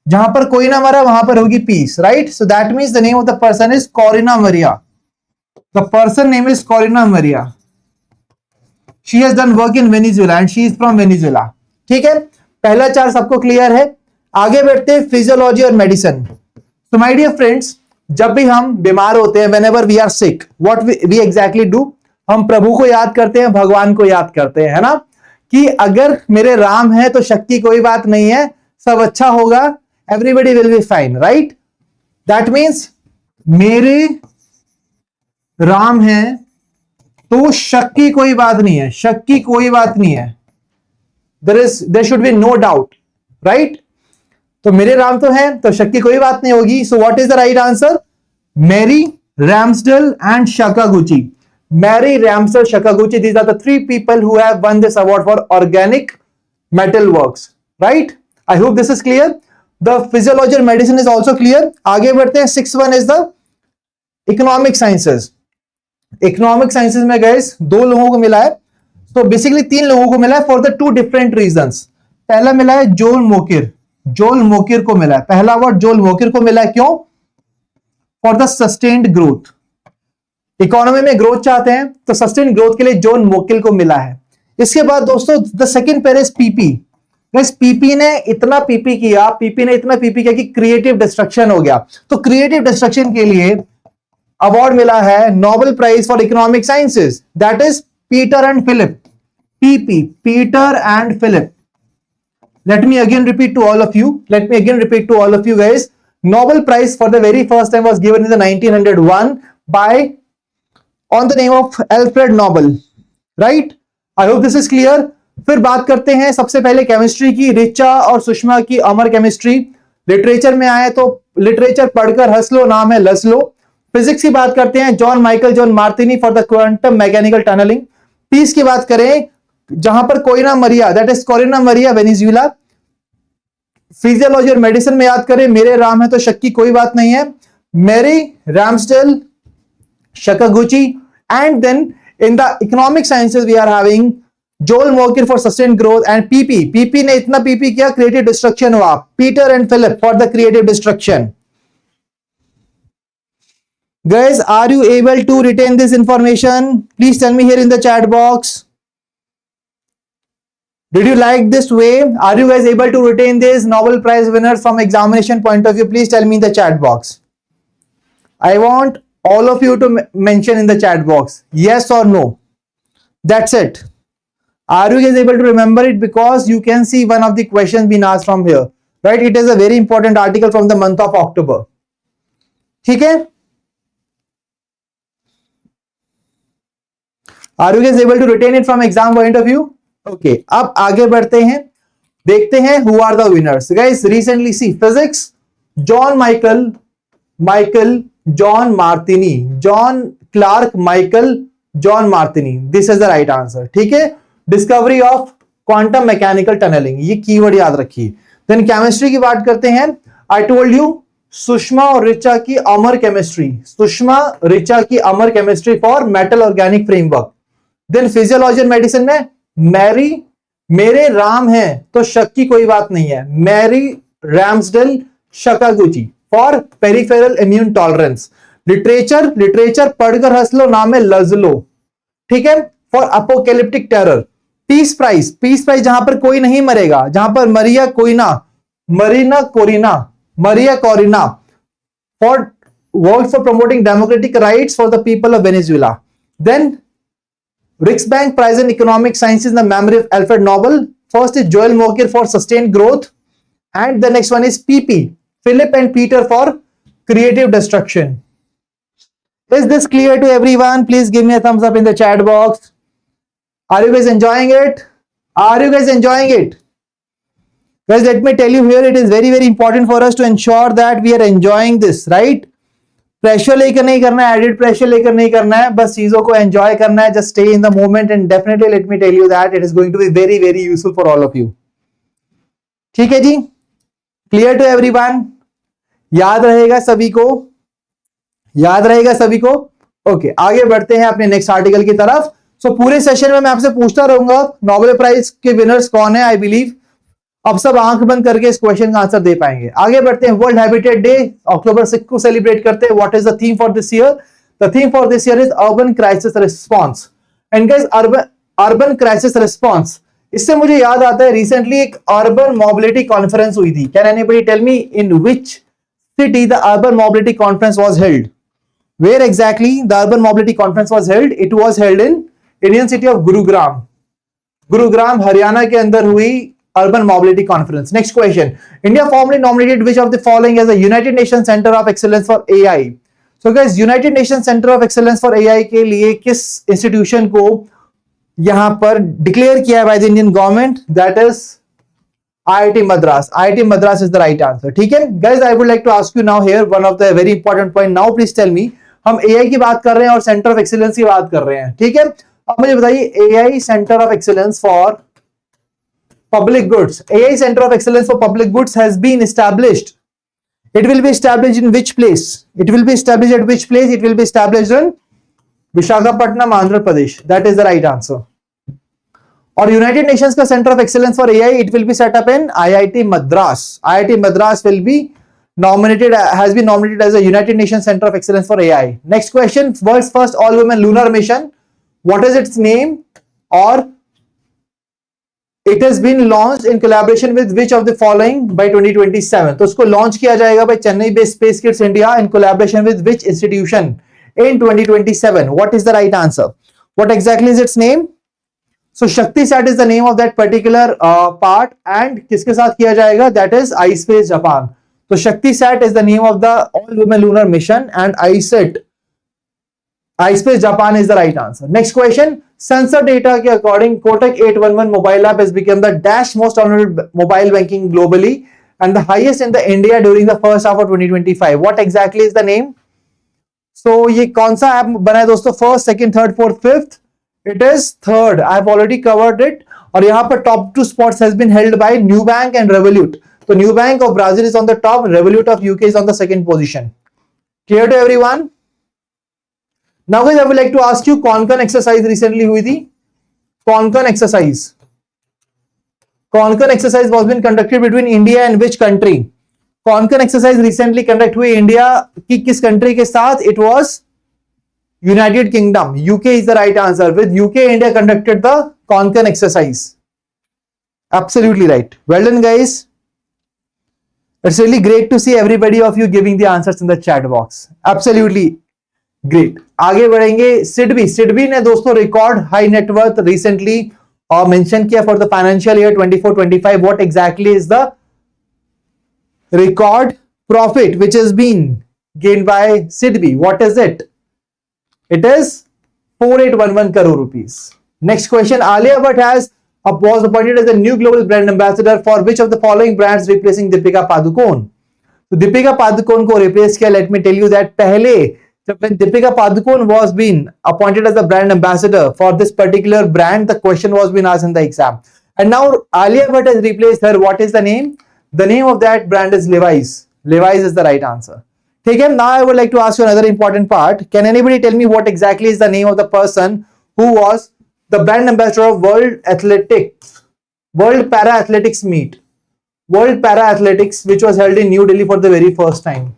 [SPEAKER 1] जहां पर कोई ना मरा वहां पर होगी peace, right? So that means the name of the person is Corina Maria. The person name is Corina Maria. She has done work in Venezuela and she is from Venezuela. ठीक है, पहला चार सबको क्लियर है. आगे बढ़ते हैं physiology और medicine. So my dear friends, जब भी हम बीमार होते हैं, whenever we are sick, what we exactly do, हम प्रभु को याद करते हैं, भगवान को याद करते हैं, है ना? कि अगर मेरे राम है तो शक की कोई बात नहीं है, सब अच्छा होगा, everybody will be fine, right? That means मेरे राम है तो शक की कोई बात नहीं है, शक की कोई बात नहीं है. There should be no doubt, right? तो मेरे राम तो है तो शक की कोई बात नहीं होगी. So what is the right answer? Mary, Ramsdell and Sakaguchi. Mary, Ramsey, Shakaguchi, these are the three people who have won this award for organic metal works, right? I hope this is clear. The physiology and medicine is also clear. आगे बढ़ते हैं. 6th one is the economic sciences. Economic sciences में guys दो लोगों को मिला है. तो बेसिकली तीन लोगों को मिला है for the two different reasons. पहला मिला है जोल मोकिर. जोल मोकिर को मिला है. पहला अवार्ड जोल मोकिर को मिला है. क्यों? For the sustained growth. Economy में ग्रोथ चाहते हैं तो सस्टेन ग्रोथ के लिए जॉन मोकिल को मिला है. इसके बाद दोस्तों the second pair is PP. PP ने इतना पीपी किया कि क्रिएटिव डिस्ट्रक्शन हो गया. तो क्रिएटिव डिस्ट्रक्शन के लिए अवार्ड मिला है Nobel prize for economic sciences. That is Peter and Philip. P P, Peter and Philip. Let me again repeat to all of you guys. Nobel Prize for the very first time was given in the 1901 by on the name of Alfred Nobel, right? I hope this is clear. फिर बात करते हैं सबसे पहले chemistry की. रिचा और सुषमा की अमर केमिस्ट्री. लिटरेचर में आए तो लिटरेचर पढ़कर हंस लो, नाम है लज़लो. फिजिक्स की बात करते हैं John Michael John Martini for the quantum mechanical tunnelling. Peace की बात करें जहां पर Corina Maria, that is Corina Maria, Venezuela. Physiology और मेडिसिन में याद करें मेरे राम है तो शक की कोई बात नहीं है, Mary, Ramsdell, Sakaguchi. And then in the economic sciences we are having Joel Mokyr for sustain growth and PP. PP ने इतना पीपी किया क्रिएटिव डिस्ट्रक्शन हुआ. Peter and Philip for the creative destruction. Guys, are you able to retain this information? Please tell me here in the chat box. Did you like this way? Are you guys able to retain this Nobel Prize winners from examination point of view? Please tell me in the chat box. I want all of you to mention in the chat box yes or no. That's it. Are you guys able to remember it? Because you can see one of the questions being asked from here, right? It is a very important article from the month of October. ठीक है? Are you guys able to retain it from exam point of view? Okay, अब आगे बढ़ते हैं, देखते हैं who are the winners. Guys, recently see physics, John Michael John Martini, John Clark Michael John Martini. This is the right answer. ठीक है? Discovery of quantum mechanical tunneling, ये keyword याद रखिए. Then chemistry की बात करते हैं. I told you सुषमा और ऋचा की अमर केमिस्ट्री, सुषमा ऋचा की अमर chemistry for metal organic framework. Then physiology and medicine में मैरी, मेरे राम है तो शक की कोई बात नहीं है, Mary Ramsdell Sakaguchi for peripheral immune tolerance. Literature, literature पढ़कर हंस लो, नाम है लजलो, ठीक है, for apocalyptic terror. Peace prize, peace prize जहां पर कोई नहीं मरेगा, जहां पर Maria Corina, Marina Corina, Maria Corina for work for promoting democratic rights for the people of Venezuela. Then Riksbank Prize in Economic Sciences in the memory of Alfred Nobel. First is Joel Mokyr for sustained growth, and the next one is PP, Philip and Peter for creative destruction. Is this clear to everyone? Please give me a thumbs up in the chat box. Are you guys enjoying it? Are you guys enjoying it? Guys, let me tell you here, it is very important for us to ensure that we are enjoying this, right? Pressure लेकर नहीं करना है, added pressure लेकर नहीं करना है, बस चीजों को एंजॉय करना है, just stay in the moment and definitely let me tell you that it is going to be very useful for all of you. ठीक है जी, क्लियर टू एवरीवन? याद रहेगा सभी को, याद रहेगा सभी को? ओके, आगे बढ़ते हैं अपने नेक्स्ट आर्टिकल की तरफ। सो पूरे सेशन में मैं आपसे पूछता रहूंगा नोबेल प्राइज के विनर्स कौन है। आई बिलीव अब सब आंख बंद करके इस क्वेश्चन का आंसर दे पाएंगे। आगे बढ़ते हैं। वर्ल्ड हैबिटेट डे अक्टूबर 6 को सेलिब्रेट करते हैं। What is the theme for this year? The theme for this year is urban crisis response. And guys, urban crisis response, इससे मुझे याद आता है रिसेंटली एक अर्बन मोबिलिटी कॉन्फ्रेंस हुई थी। Can anybody tell me in which city the urban mobility conference was held? Where exactly the urban mobility conference was held? It was held in Indian city of Gurugram. Gurugram, Haryana के अंदर हुई urban mobility conference. Next question. India formally nominated which of the following as the United Nations Center of Excellence for AI? So guys, United Nations Center of Excellence for AI के लिए किस institution को यहां पर declare किया है by the Indian government? That is IIT Madras. IIT Madras is the right answer. ठीक है guys, I would like to ask you now here one of the very important point. Now please tell me, हम AI की बात कर रहे हैं और centre of excellence की बात कर रहे हैं, ठीक है? अब मुझे बताइए AI centre of excellence for public goods, AI centre of excellence for public goods has been established. It will be established in which place? It will be established at which place? It will be established in Visakhapatnam, Andhra Pradesh. That is the right answer. और United Nations का centre of excellence for AI, it will be set up in IIT Madras. IIT Madras will be nominated, has been nominated as a United Nations Center of Excellence for AI. Next question, world's first all-women lunar mission. What is its name? Or it has been launched in collaboration with which of the following by 2027? तो उसको launch किया जाएगा by Chennai based Space Kids India in collaboration with which institution in 2027? What is the right answer? What exactly is its name? So ShaktiSat is the name of that particular part, and किसके साथ किया जाएगा? That is iSpace Japan. So ShaktiSat is the name of the all-women lunar mission, and iSpace Japan is the right answer. Next question, sensor data के according Kotak 811 mobile app has become the dash most downloaded mobile banking globally and the highest in the India during the first half of 2025. What exactly is the name? So ये कौन सा app बना है दोस्तों? First, second, third, fourth, fifth? It is third. I have already covered it. और यहाँ पर top 2 spots has been held by Nubank and Revolut. So Nubank of Brazil is on the top. Revolut of UK is on the second position. Clear to everyone? Now guys, I would like to ask you, Concon exercise recently हुई थी. Concon exercise. Concon exercise was been conducted between India and which country? Concon exercise recently conduct हुई India की किस country के साथ? It was United Kingdom. UK is the right answer. With UK, India conducted the Concon exercise. Absolutely right. Well done, guys. It's really great to see everybody of you giving the answers in the chat box. Absolutely great. आगे बढ़ेंगे. सिडबी ने दोस्तों record high net worth recently mention किया for the financial year 24-25. What exactly is the record profit which has been gained by Sidbi? What is it? It is 4811 crore rupees. Next question, Alia Bhatt was appointed as the new global brand ambassador for which of the following brands, replacing Deepika Padukone? So Deepika Padukone को replace किया. Let me tell you that पहले जब Deepika Padukone was being appointed as the brand ambassador for this particular brand, the question was being asked in the exam. And now Alia Bhatt has replaced her. What is the name? The name of that brand is Levi's. Levi's is the right answer. ठीक है. Now I would like to ask you another important part. Can anybody tell me what exactly is the name of the person who was the brand ambassador of World Para Athletics meet? World Para Athletics, which was held in New Delhi for the very first time.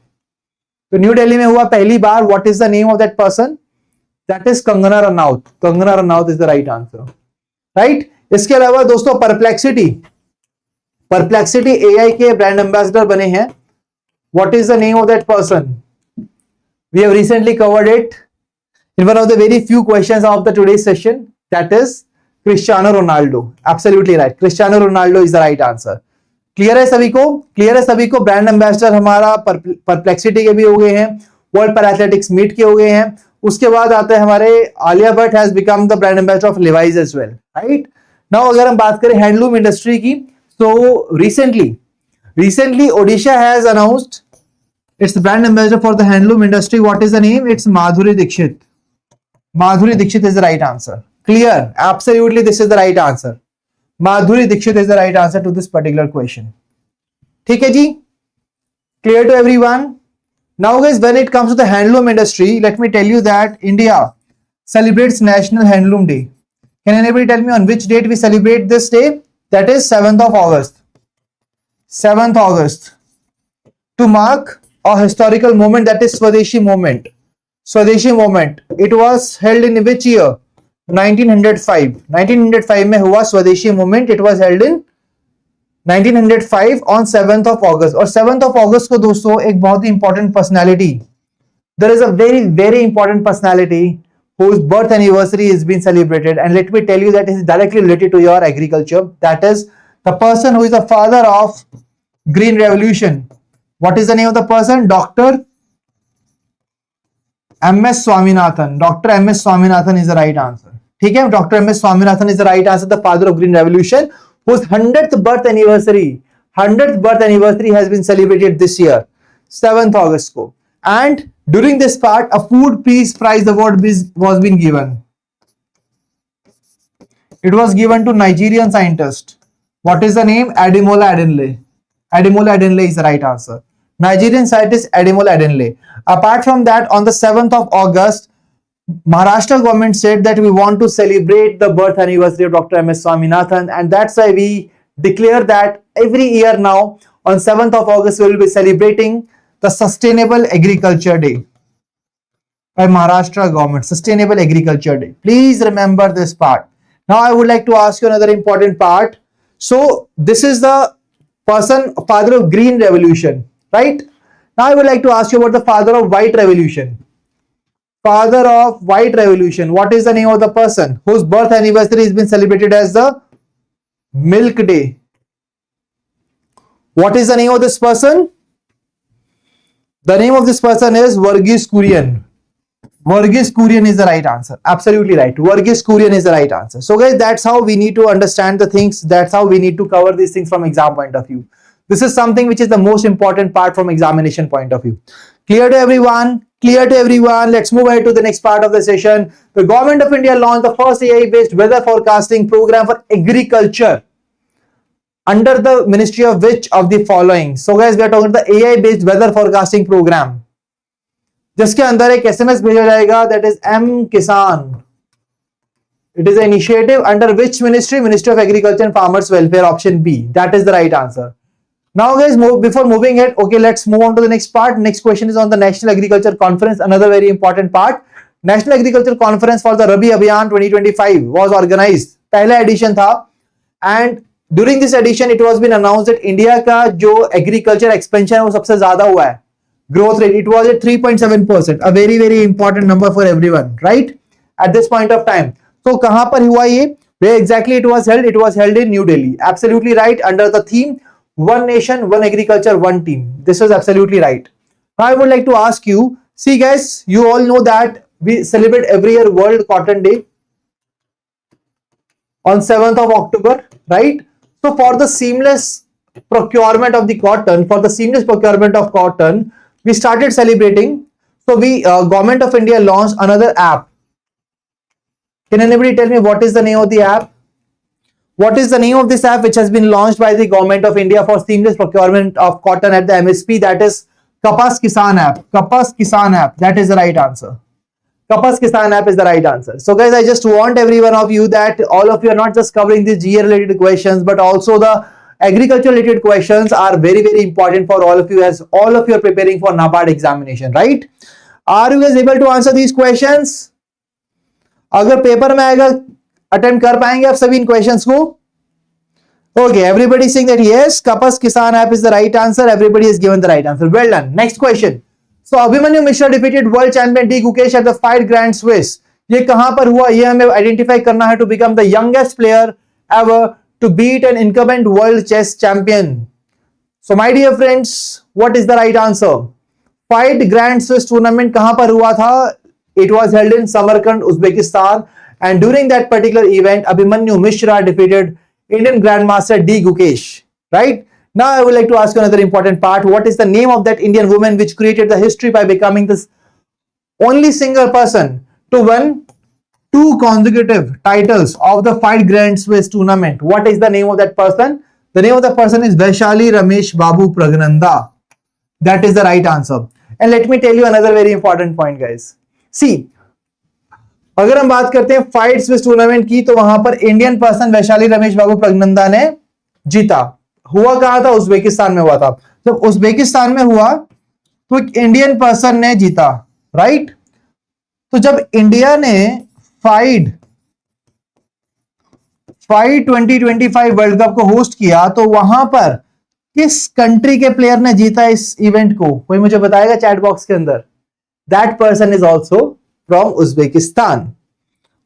[SPEAKER 1] तो new Delhi में हुआ पहली बार. What is the name of that person? That is Kangana Ranaut. Kangana Ranaut is the right answer. Right? इसके अलावा दोस्तों perplexity AI के brand ambassador बने हैं. What is the name of that person? We have recently covered it in one of the very few questions of the today's session. That is Cristiano Ronaldo. Absolutely right. Cristiano Ronaldo is the right answer. Clear है सभी को? Clear है सभी को? Brand ambassador हमारा perplexity के भी हो गए हैं, वर्ल्ड पैरा एथलेटिक्स मीट के हो गए हैं. उसके बाद आते हैं हमारे Alia Bhatt has become the brand ambassador of Levi's as well. Right now अगर हम बात करें हैंडलूम इंडस्ट्री की, तो recently Odisha has announced its brand ambassador for the handloom industry. What is the name? It's Madhuri Dixit. Madhuri Dixit is the right answer. Clear? Absolutely, this is the right answer. Madhuri Dixit is the right answer to this particular question. ठीक है जी? Clear to everyone? Now guys, when it comes to the handloom industry, let me tell you that India celebrates National Handloom Day. Can anybody tell me on which date we celebrate this day? That is 7th of August. 7th August. To mark a historical moment, that is Swadeshi movement. Swadeshi movement. It was held in which year? 1905. 1905 में हुआ स्वदेशी movement. It was held in 1905 on 7th of August. और 7th of August को दोस्तों एक बहुत ही important personality, there is a very important personality whose birth anniversary is being celebrated, and let me tell you that it is directly related to your agriculture. That is the person who is the father of Green Revolution. What is the name of the person? Dr. M.S. Swaminathan. Dr. M.S. Swaminathan is the right answer. ठीक है, doctor M S Swaminathan is the right answer, the father of green revolution, whose 100th birth anniversary has been celebrated this year, 7th August को. And during this part, a food peace prize award was been given. It was given to Nigerian scientist. What is the name? Ademola Adenle. Ademola Adenle is the right answer. Nigerian scientist Ademola Adenle. Apart from that, on the 7th of August, Maharashtra government said that we want to celebrate the birth anniversary of Dr. M.S. Swaminathan, and that's why we declare that every year now on 7th of August we will be celebrating the Sustainable Agriculture Day by Maharashtra government. Sustainable Agriculture Day. Please remember this part. Now I would like to ask you another important part. So this is the person, father of Green Revolution, right? Now I would like to ask you about the father of White Revolution. Father of White Revolution. What is the name of the person whose birth anniversary has been celebrated as the Milk Day? What is the name of this person? The name of this person is Verghese Kurian. Verghese Kurian is the right answer. Absolutely right. Verghese Kurian is the right answer. So guys, that's how we need to understand the things. That's how we need to cover these things from exam point of view. This is something which is the most important part from examination point of view. Clear to everyone? Clear to everyone? Let's move ahead to the next part of the session. The government of India launched the first AI-based weather forecasting program for agriculture under the ministry of which of the following? So guys, we are talking about the AI-based weather forecasting program, जिसके अंदर एक SMS भेजा जाएगा, that is M-Kisan. It is an initiative under which ministry? Ministry of Agriculture and Farmers Welfare, option B. That is the right answer. Now guys, before moving ahead, okay, let's move on to the next part. Next question is on the National Agriculture Conference, another very important part. National Agriculture Conference for the Rabi Abhiyan 2025 was organized. पहला edition था, and during this edition it was been announced that India का जो agriculture expansion है वो सबसे ज्यादा हुआ है. Growth rate, it was at 3.7%, a very important number for everyone, right? At this point of time. So कहां पर हुआ ये? Where exactly it was held? It was held in New Delhi. Absolutely right, under the theme One Nation, One Agriculture, One Team. This is absolutely right. Now I would like to ask you, see guys, you all know that we celebrate every year World Cotton Day on 7th of October, right? So for the seamless procurement of the cotton, we started celebrating. So government of India launched another app. Can anybody tell me what is the name of the app? What is the name of this app which has been launched by the government of India for seamless procurement of cotton at the MSP? That is Kapas Kisan app. Kapas Kisan app. That is the right answer. Kapas Kisan app is the right answer. So guys, I just want every one of you that all of you are not just covering the GA related questions, but also the agriculture related questions are very, very important for all of you, as all of you are preparing for NABARD examination, right? Are you guys able to answer these questions? अगर paper में आएगा attempt कर पाएंगे आप सभी इन questions को? Okay, everybody is saying that yes, Kapas Kisan app is the right answer. Everybody has given the right answer. Well done. Next question. So Abhimanyu Mishra defeated world champion D Gukesh at the 5 Grand Swiss. ये कहां पर हुआ? ये हमें identify करना है to become the youngest player ever to beat an incumbent world chess champion. So my dear friends, what is the right answer? 5 Grand Swiss tournament कहां पर हुआ था? It was held in Samarkand, Uzbekistan, and during that particular event, Abhimanyu Mishra defeated Indian Grandmaster D Gukesh. Right? Now I would like to ask you another important part. What is the name of that Indian woman which created the history by becoming this only single person to win 2 consecutive titles of the 5 Grand Swiss tournament? What is the name of that person? The name of the person is Vaishali Ramesh Babu Pragnanda. That is the right answer. And let me tell you another very important point, guys. सी अगर हम बात करते हैं 5 Swiss tournament की, तो वहां पर Indian person Vaishali Ramesh बाबू प्रगनंदा ने जीता। हुआ कहां था? उज्बेकिस्तान में हुआ था। जब उज्बेकिस्तान में हुआ तो एक इंडियन पर्सन ने जीता, राइट? तो जब इंडिया ने फाइड 2025 वर्ल्ड कप को होस्ट किया, तो वहां पर किस कंट्री के प्लेयर ने जीता इस इवेंट को? कोई मुझे बताएगा चैट बॉक्स के अंदर? That person is also from Uzbekistan.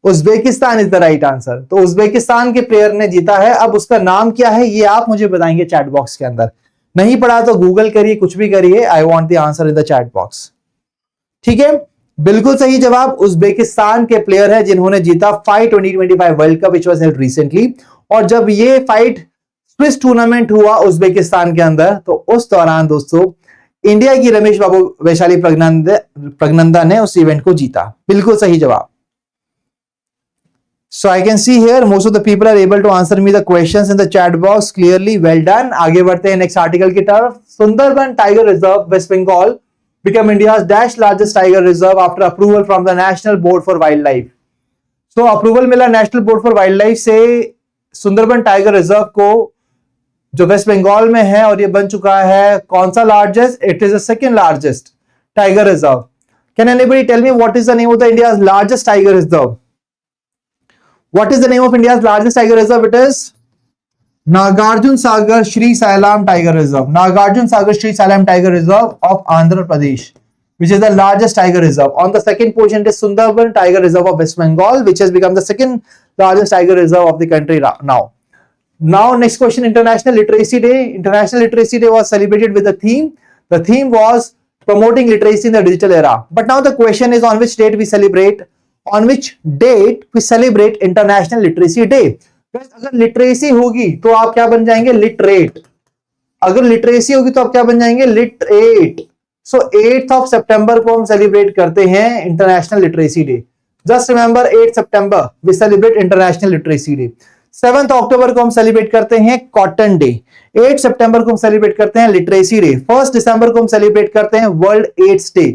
[SPEAKER 1] Uzbekistan is the right answer. तो उज्बेकिस्तान के प्लेयर ने जीता है। अब उसका नाम क्या है ये आप मुझे बताएंगे चैट बॉक्स के अंदर। नहीं पढ़ा तो गूगल करिए, कुछ भी करिए। I want the answer in the chat box. ठीक है, बिल्कुल सही जवाब उज्बेकिस्तान के प्लेयर है जिन्होंने जीता 2025 world cup which was held recently. और जब ये फाइट स्विस टूर्नामेंट हुआ उज्बेकिस्तान के अंदर, तो उस दौरान दोस्तों इंडिया की रमेश बाबू वैशाली प्रगनंदा ने उस इवेंट को जीता। बिल्कुल सही जवाब। So I can see here most of the people are able to answer me the questions in the chat box clearly. Well done. आगे बढ़ते हैं नेक्स्ट आर्टिकल की तरफ। Sundarban tiger reserve West Bengal become India's dash largest tiger reserve after approval from the National Board for Wildlife. So approval मिला National Board for Wildlife से Sundarban tiger reserve को, जो waste Bengal में है, और ये बन चुका है कौन सा largest? It is the second largest tiger reserve. Can anybody tell me what is the name of the India's largest tiger reserve? What is the name of India's largest tiger reserve? It is Nagarjuna Sagar Srisailam tiger reserve. Nagarjuna Sagar Srisailam tiger reserve of Andhra Pradesh, which is the largest tiger reserve. On the second position is Sundarban Tiger Reserve of West Bengal, which has become the second largest tiger reserve of the country now. Now, next question, International Literacy Day. International Literacy Day was celebrated with a theme. The theme was promoting literacy in the digital era. But now the question is, on which date we celebrate? On which date we celebrate International Literacy Day? अगर literacy होगी तो आप क्या बन जाएंगे? Literate. अगर literacy होगी तो आप क्या बन जाएंगे? Literate. So 8th of September को हम सेलिब्रेट करते हैं international literacy day. Just remember 8 September we celebrate international literacy day. 7th October को हम सेलिब्रेट करते हैं कॉटन डे। 8 September को हम सेलिब्रेट करते हैं लिटरेसी डे। 1 December को हम सेलिब्रेट करते हैं वर्ल्ड एड्स डे।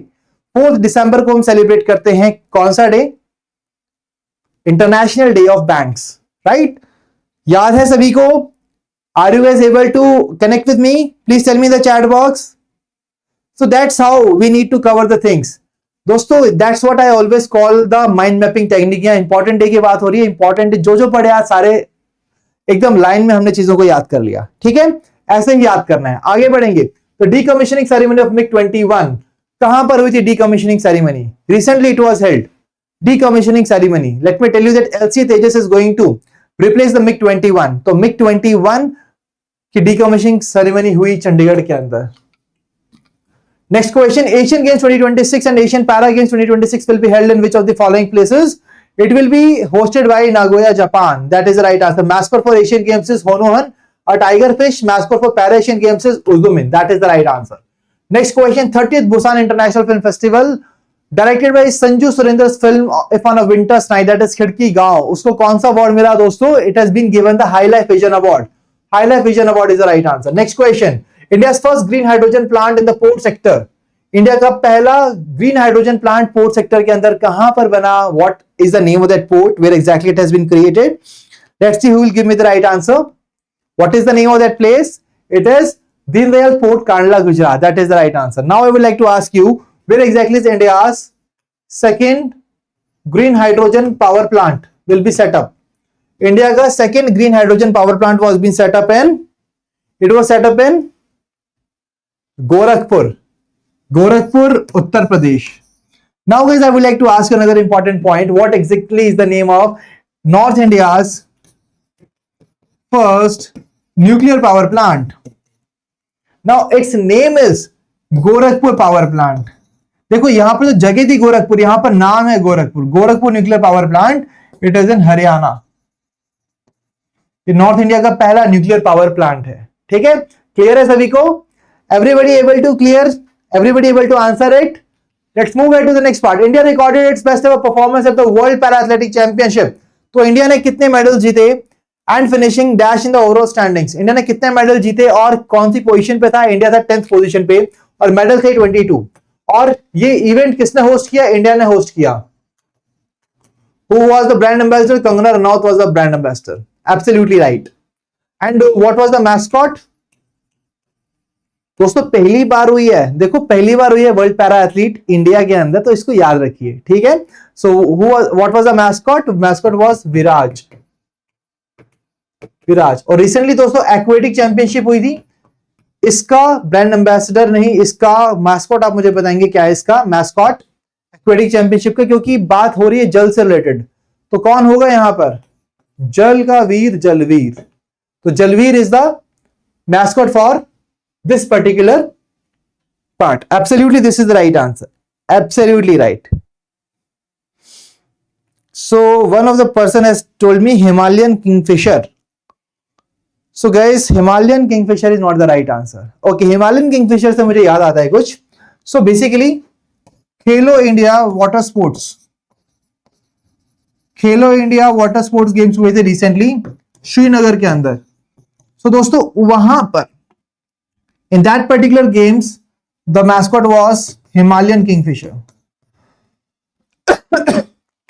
[SPEAKER 1] 4 December को हम सेलिब्रेट करते हैं कौन सा day? International day of banks, right? याद है सभी को? Are you guys able to connect with me? Please tell me in the chat box. So that's how we need to cover the things. दोस्तों, that's what I always call the mind mapping technique। यहाँ important day की बात हो रही है। Important जो पढ़े आज सारे एकदम लाइन में हमने चीजों को याद कर लिया। ठीक है, ऐसे ही याद करना है। आगे बढ़ेंगे तो डीकमीशनिंग सेरेमनी ऑफ MiG-21 कहां पर हुई थी? Decommissioning ceremony recently it was held. Decommissioning ceremony, let me tell you that LCA Tejas is going to replace the MiG-21। तो MiG-21 की डीकमीशनिंग सेरेमनी हुई चंडीगढ़ के अंदर। Next question, Asian Games 2026 and Asian Para Games 2026 will be held in which of the following places? It will be hosted by Nagoya, Japan. That is the right answer. Mascot for Asian Games is Honohan, a tiger fish. Mascot for Para Asian Games is Uzumin. That is the right answer. Next question, 30th Busan International Film Festival directed by Sanju Surendra film if on a winter's night, that is Khidki Gaon, उसको कौन सा award मिला दोस्तों? It has been given the high life vision award. High life vision award is the right answer. Next question, India's first green hydrogen plant in the port sector. India का पहला green hydrogen plant port sector के अंदर कहां पर बना? What is the name of that port, where exactly it has been created? Let's see who will give me the right answer. What is the name of that place? It is Deendayal port, Kandla, Gujarat. That is the right answer. Now I would like to ask you, where exactly is India's second green hydrogen power plant will be set up? India का second green hydrogen power plant was been set up in, it was set up in Gorakhpur, Uttar Pradesh. Now guys, I would like to ask you another important point. What exactly is the name of North India's first nuclear power plant? Now its name is Gorakhpur power plant. देखो यहां पर जो जगह थी गोरखपुर, यहां पर नाम है Gorakhpur. Gorakhpur nuclear power plant, it is इन हरियाणा. ये नॉर्थ इंडिया का पहला न्यूक्लियर पावर प्लांट है. ठीक है, क्लियर है सभी को? Everybody able to clear? Everybody able to answer it? Let's move to the next part. India recorded its best ever performance at the world para athletic championship. तो India ने कितने medal जीते? And finishing dash in the overall standings. India ने कितने medal जीते और कौन सी position पे था? इंडिया था 10th पोजीशन पे और मेडल थे 22. और ये इवेंट किसने होस्ट किया? इंडिया ने होस्ट किया. Who was the brand ambassador? Kangana Ranaut was the brand ambassador. Absolutely right. And what was the mascot? दोस्तों पहली बार हुई है, देखो पहली बार हुई है वर्ल्ड पैरा एथलीट इंडिया के अंदर, तो इसको याद रखिए. ठीक है, so what was the mascot? Mascot was Viraj. और रिसेंटली दोस्तों एक्वेटिक चैंपियनशिप हुई थी, इसका ब्रांड एम्बेसडर नहीं, इसका मैस्कॉट आप मुझे बताएंगे क्या है इसका मैस्कॉट एक्वेटिक चैंपियनशिप का, क्योंकि बात हो रही है जल से रिलेटेड. तो कौन होगा यहां पर? जल का वीर, जलवीर. तो Jalveer is the mascot for this particular part. Absolutely this is the right answer. Absolutely right. So one of the person has told me Himalayan kingfisher. So guys, Himalayan kingfisher is not the right answer. Okay, Himalayan kingfisher से मुझे याद आता है कुछ. So basically, खेलो India water sports, खेलो India water sports games हुए थे recently Srinagar के अंदर. So दोस्तों वहां पर in that particular games the mascot was Himalayan kingfisher.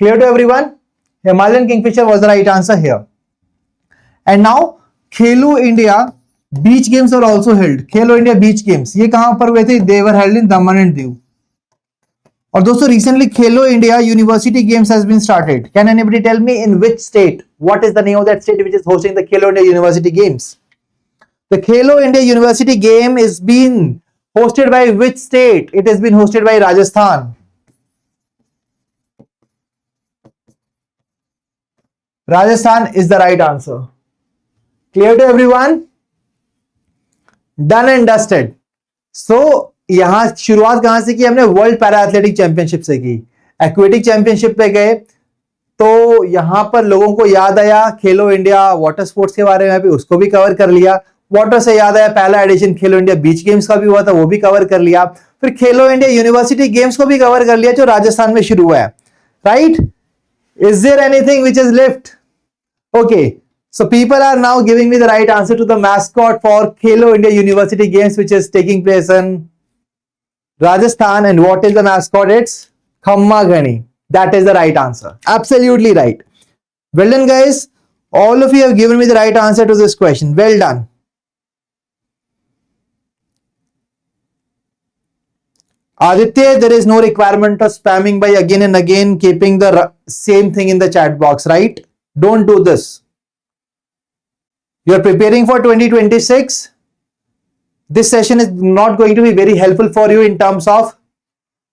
[SPEAKER 1] Clear to everyone? Himalayan kingfisher was the right answer here. And now Khelo India beach games are also held. Khelo India beach games ये कहां पर हुए थे? दे were held in Daman and Diu. और दोस्तों recently Khelo India university games has been started. Can anybody tell me in which state? What is the name of that state which is hosting the Khelo India university games? The Khelo India university game is been hosted by which state? It has been hosted by Rajasthan. Rajasthan is the right answer. Clear to everyone? Done and dusted. So यहां शुरुआत कहां से की हमने? World para athletic championship से की. Aquatic championship पे गए तो यहां पर लोगों को याद आया खेलो इंडिया वाटर स्पोर्ट्स के बारे में भी, उसको भी कवर कर लिया. वाटर से याद आया पहला एडिशन खेलो इंडिया बीच गेम्स का भी हुआ था, वो भी कवर कर लिया. फिर खेलो इंडिया यूनिवर्सिटी गेम्स को भी कवर कर लिया जो राजस्थान में शुरू हुआ है. Right? Is there anything which is left? Okay, so people are now giving me the right answer to the mascot for Khelo India University Games which is taking place in Rajasthan. And what is the mascot? It's Khamma Ghani. That is the right answer. Absolutely right. Well done guys. All of you have given me the right answer to this question. Well done. Aditya, there is no requirement of spamming by again and again keeping the same thing in the chat box, right? Don't do this. You are preparing for 2026. This session is not going to be very helpful for you in terms of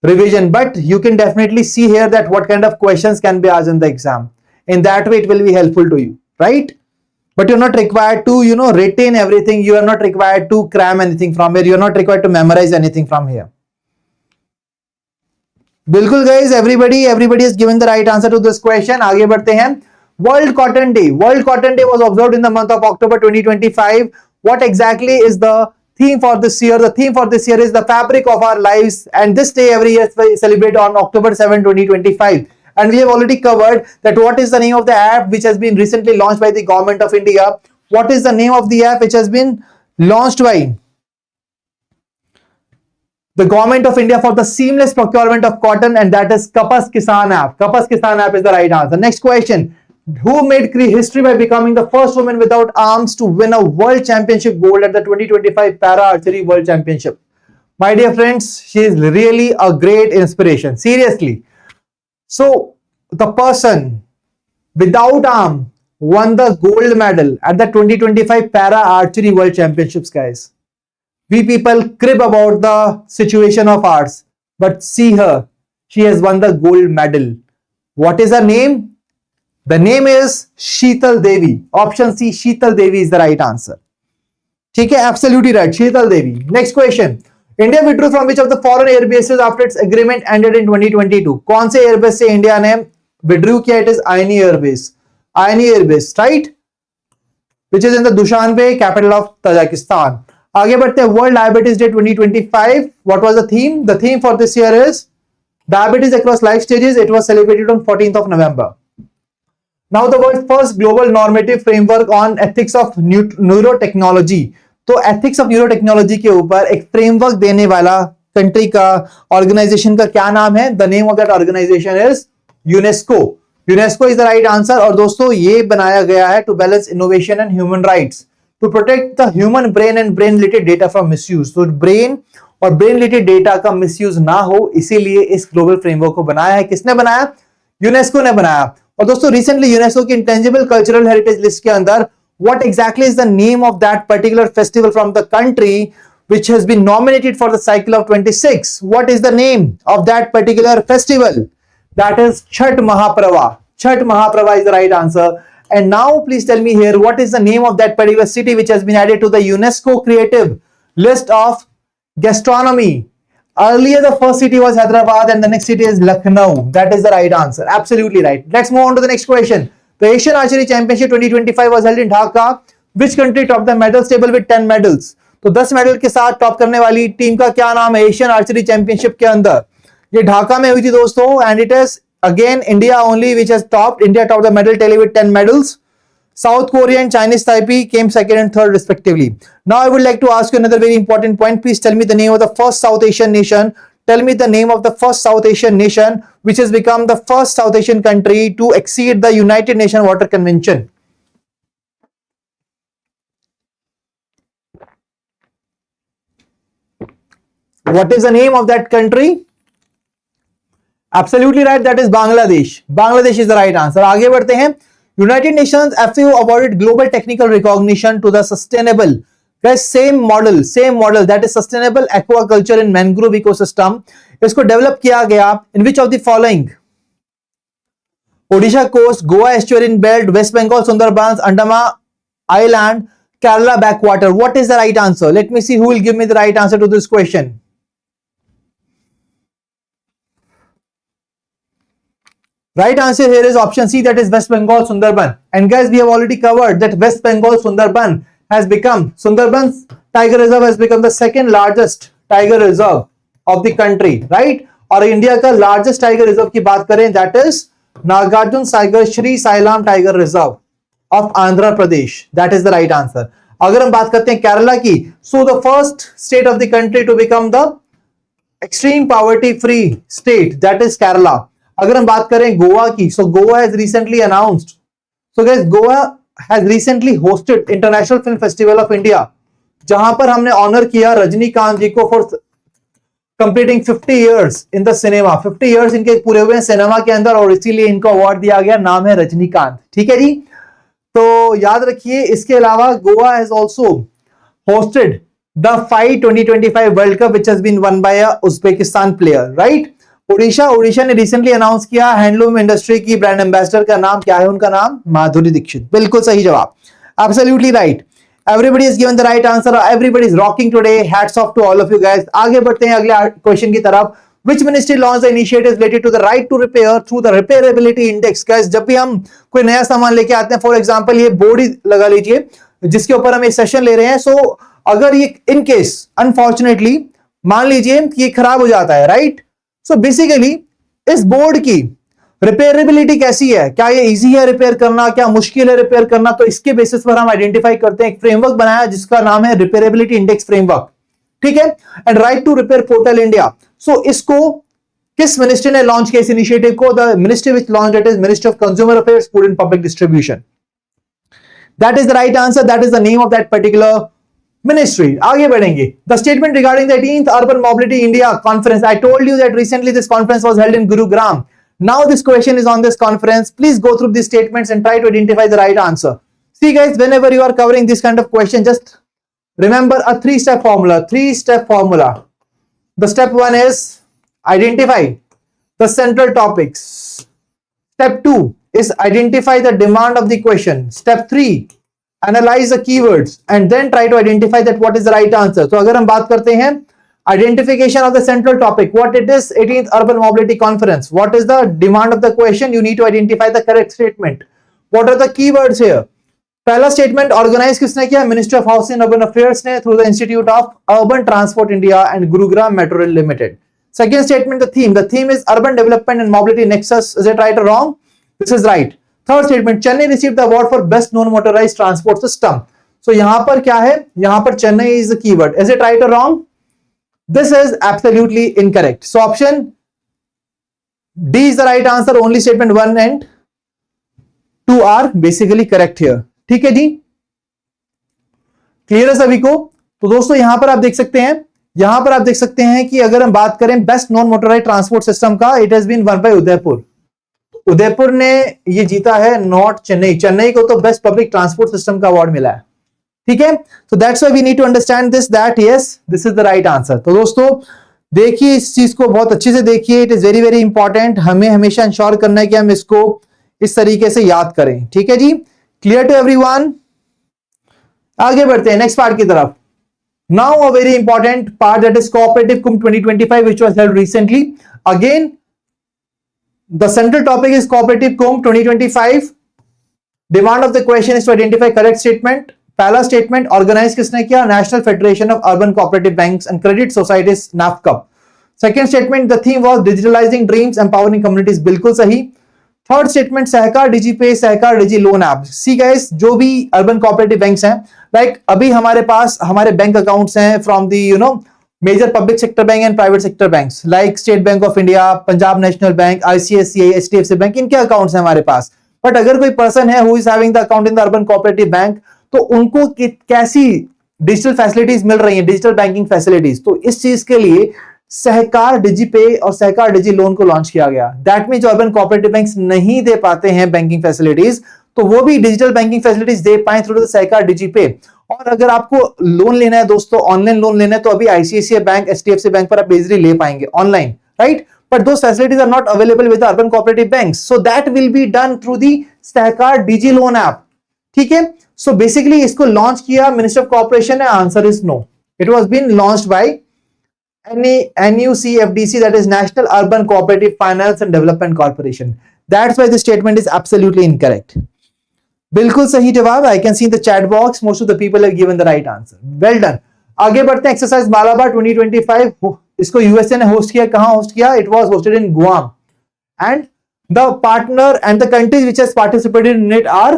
[SPEAKER 1] revision, but you can definitely see here that what kind of questions can be asked in the exam. In that way, it will be helpful to you, right? But you're not required to, retain everything. You are not required to cram anything from here. You're not required to memorize anything from here. बिल्कुल guys, everybody has given the right answer to this question. आगे बढ़ते हैं. World Cotton Day. World Cotton Day was observed in the month of October 2025. What exactly is the theme for this year. The theme for this year is the fabric of our lives, and this day every year we celebrate on October 7, 2025. And we have already covered that what is the name of the app which has been recently launched by the government of India. What is the name of the app which has been launched by the government of India for the seamless procurement of cotton, and that is Kapas Kisan app. Kapas Kisan app is the right answer. Next question. Who made history by becoming the first woman without arms to win a world championship gold at the 2025 Para Archery World Championship? My dear friends, she is really a great inspiration. Seriously. So, the person without arm won the gold medal at the 2025 Para Archery World Championships, guys. We people crib about the situation of ours, but see her. She has won the gold medal. What is her name? The name is Sheetal Devi. Option C, Sheetal Devi is the right answer. ठीक है, absolutely right, Sheetal Devi. Next question. India withdrew from which of the foreign air bases after its agreement ended in 2022? कौन से air base से India ने withdrew किया? It is Aini Air Base. Aini Air Base, right? Which is in the Dushanbe, capital of Tajikistan. आगे बढ़ते हैं. World Diabetes Day 2025. What was the theme? The theme for this year is Diabetes across life stages. It was celebrated on 14th of November. Now the world's first global normative framework on ethics of neurotechnology. तो ethics of neurotechnology के ऊपर एक framework देने वाला country का organization का क्या नाम है? The name of that organization is UNESCO. UNESCO is the right answer. और दोस्तों ये बनाया गया है to balance innovation and human rights, to protect the human brain and brain related data from misuse. तो brain और brain related data का misuse ना हो, इसीलिए इस global framework को बनाया है. किसने बनाया? यूनेस्को ने बनाया. और दोस्तों रिसेंटली यूनेस्को की इंटेंजिबल कल्चरल हेरिटेज लिस्ट के अंदर what exactly is the name of that particular festival from the country which has been nominated for the cycle of 26? What is the name of that particular festival? That is Chhat Mahaprabha. Chhat Mahaprabha is the right answer. And now please tell me here, what is the name of that particular city which has been added to the UNESCO creative list of gastronomy? Earlier the first city was Hyderabad and the next city is Lucknow. That is the right answer. Absolutely right. Let's move on to the next question. The Asian Archery Championship 2025 was held in Dhaka. Which country topped the medals table with 10 medals? तो 10 medal के साथ top करने वाली team का क्या नाम है Asian archery championship के अंदर? ये ढाका में हुई थी दोस्तों, and it is again India only which has topped. India top the medal table with 10 medals. South Korea and Chinese Taipei came second and third respectively. Now I would like to ask you another very important point. Please tell me the name of the first South Asian nation. Tell me the name of the first South Asian nation which has become the first South Asian country to exceed the United Nations Water Convention. What is the name of that country? Absolutely right, that is Bangladesh. Bangladesh is the right answer. आगे बढ़ते हैं. United Nations FAO awarded global technical recognition to the sustainable, guys, same model that is sustainable aquaculture in mangrove ecosystem. इसको develop किया गया in which of the following? Odisha coast, Goa estuarine belt, West Bengal Sundarbans, Andaman Island, Kerala backwater. What is the right answer? Let me see who will give me the right answer to this question. Right answer here is option C, that is West Bengal Sundarban. And guys, we have already covered that West Bengal Sundarban has become, Sundarban's tiger reserve has become the second largest tiger reserve of the country, right? और India का largest tiger reserve की बात करें, that is Nagarjun Sagar Shri Sailam Tiger Reserve of Andhra Pradesh. That is the right answer. अगर हम बात करते हैं केरला की, so the first state of the country to become the extreme poverty free state, that is Kerala. अगर हम बात करें गोवा की, so Goa has recently announced, so guys Goa has recently hosted International Film Festival of India, जहां पर हमने honour किया रजनीकांत जी को for completing 50 years in the cinema. 50 years इनके पूरे हुए सिनेमा के अंदर और इसीलिए इनको अवार्ड दिया गया, नाम है रजनीकांत. ठीक है जी, तो याद रखिए. इसके अलावा Goa has also hosted the Fight 2025 World Cup which has been won by a Uzbekistan player, right? Orissa ने रिसेंटली अनाउंस किया हैंडलूम इंडस्ट्री की ब्रांड एम्बेसडर का नाम क्या है? उनका नाम माधुरी दीक्षित. बिल्कुल सही जवाब. Absolutely right. Everybody is given the right answer. Everybody is rocking today. Hats off to all of you guys. आगे बढ़ते हैं अगले क्वेश्चन की तरफ. Which ministry launched the initiative related to the right to repair through the repairability index? Guys, जब भी हम कोई नया सामान लेके आते हैं, फॉर एग्जांपल ये बोर्ड ही लगा लीजिए जिसके ऊपर हम एक सेशन ले रहे हैं, सो अगर ये इन केस अनफॉर्चुनेटली मान लीजिए कि ये खराब हो जाता है, राइट? सो बेसिकली इस बोर्ड की रिपेयरेबिलिटी कैसी है, क्या ये इजी है रिपेयर करना, क्या मुश्किल है रिपेयर करना, तो इसके बेसिस पर हम आइडेंटिफाई करते हैं। एक फ्रेमवर्क बनाया जिसका नाम है रिपेयरेबिलिटी इंडेक्स फ्रेमवर्क, ठीक है, and Right to Repair Portal India. So इसको किस मिनिस्ट्री ने लॉन्च किया इस इनिशिएटिव को? The ministry which launch it is Ministry of Consumer Affairs, Food and Public Distribution. That is the right answer, that is the name of that particular ministry. आगे बढ़ेंगे. The statement regarding the 18th Urban Mobility India Conference. I told you that recently this conference was held in Gurugram. Now this question is on this conference. Please go through these statements and try to identify the right answer. See guys, whenever you are covering this kind of question, just remember a three-step formula. Three-step formula. The step one is identify the central topics. Step two is identify the demand of the question. Step three, analyze the keywords and then try to identify that what is the right answer. So अगर हम बात करते हैं identification of the central topic, what it is 18th Urban Mobility Conference, what is the demand of the question, you need to identify the correct statement. What are the keywords here? पहला statement organise किसने किया? Ministry of Housing and Urban Affairs ने through the Institute of Urban Transport India and Gurugram Metro Rail Limited. Second statement, the theme is urban development and mobility nexus. Is it right or wrong? This is right. Third statement, Chennai received the award for best non-motorized transport system. So यहाँ पर क्या है? यहाँ पर Chennai is the keyword. Is it right or wrong? This is absolutely incorrect. So option D is the right answer. Only statement 1 and 2 are basically correct here. ठीक है जी? Clear है सभी को? तो दोस्तों यहाँ पर आप देख सकते हैं, कि अगर हम बात करें best non motorised transport system का, it has been won by Udaipur. Udaipur ने ये जीता है, नॉट चेन्नई. चेन्नई को तो बेस्ट पब्लिक ट्रांसपोर्ट सिस्टम का अवार्ड मिला है. ठीक है, so that's why we need to understand this, that yes this is the right answer. तो दोस्तों देखिए इस चीज को बहुत अच्छे से देखिए, it is very very important. हमें हमेशा इंश्योर करना है कि हम इसको इस तरीके से याद करें. ठीक है जी, क्लियर टू एवरीवन? आगे बढ़ते हैं नेक्स्ट पार्ट की तरफ. Now a very important part, that is Cooperative Kumbh 2025, which was held recently. Again, the central topic is Cooperative Kumbh 2025. Demand of the question is to identify correct statement. पहला statement organize किसने किया? National Federation of Urban Cooperative Banks and Credit Societies, NAFCUP. Second statement, the theme was digitalizing dreams, empowering communities. बिल्कुल सही. Third statement Sahkar digi pay, Sahkar digi loan app. See guys, जो भी urban cooperative banks हैं, like अभी हमारे पास हमारे bank accounts हैं from the major public sector bank and private sector banks, like State Bank of India, Punjab National Bank, ICICI, HDFC bank, इनके accounts हैं हमारे पास. बट अगर कोई पर्सन है who is having the account in the urban cooperative bank, तो उनको कैसी डिजिटल फैसिलिटीज मिल रही है, डिजिटल बैंकिंग फैसिलिटीज. तो इस चीज के लिए सहकार डिजी पे और सहकार डिजी लोन को लॉन्च किया गया. दैट मीन जो अर्बन कोऑपरेटिव बैंक्स नहीं दे पाते हैं बैंकिंग फैसिलिटीज, तो वो भी डिजिटल बैंकिंग फैसिलिटीज दे पाए थ्रू द सहकार डिजी पे. और अगर आपको लोन लेना है दोस्तों, ऑनलाइन लोन लेना है, तो अभी आईसीआईसीआई बैंक, एचडीएफसी बैंक पर आप इजीली ले पाएंगे ऑनलाइन, राइट? बट दो facilities are not available with urban cooperative banks, so that will be done through the Sahkar digi loan app. ठीक है, सो बेसिकली इसको लॉन्च किया मिनिस्टर ऑफ कॉर्पोरेशन है. Answer is no. It was been launched by NUCFDC, that is National Urban Cooperative Finance and Development Corporation. That's why this statement is absolutely incorrect. बिल्कुल सही जवाब. I can see in the chat box most of the people have given the right answer. Well done. आगे बढ़ते हैं. Exercise Malabar 2025, इसको USA ने host किया. कहां होस्ट किया? It was hosted in Guam. And the partner and the countries which has participated in it are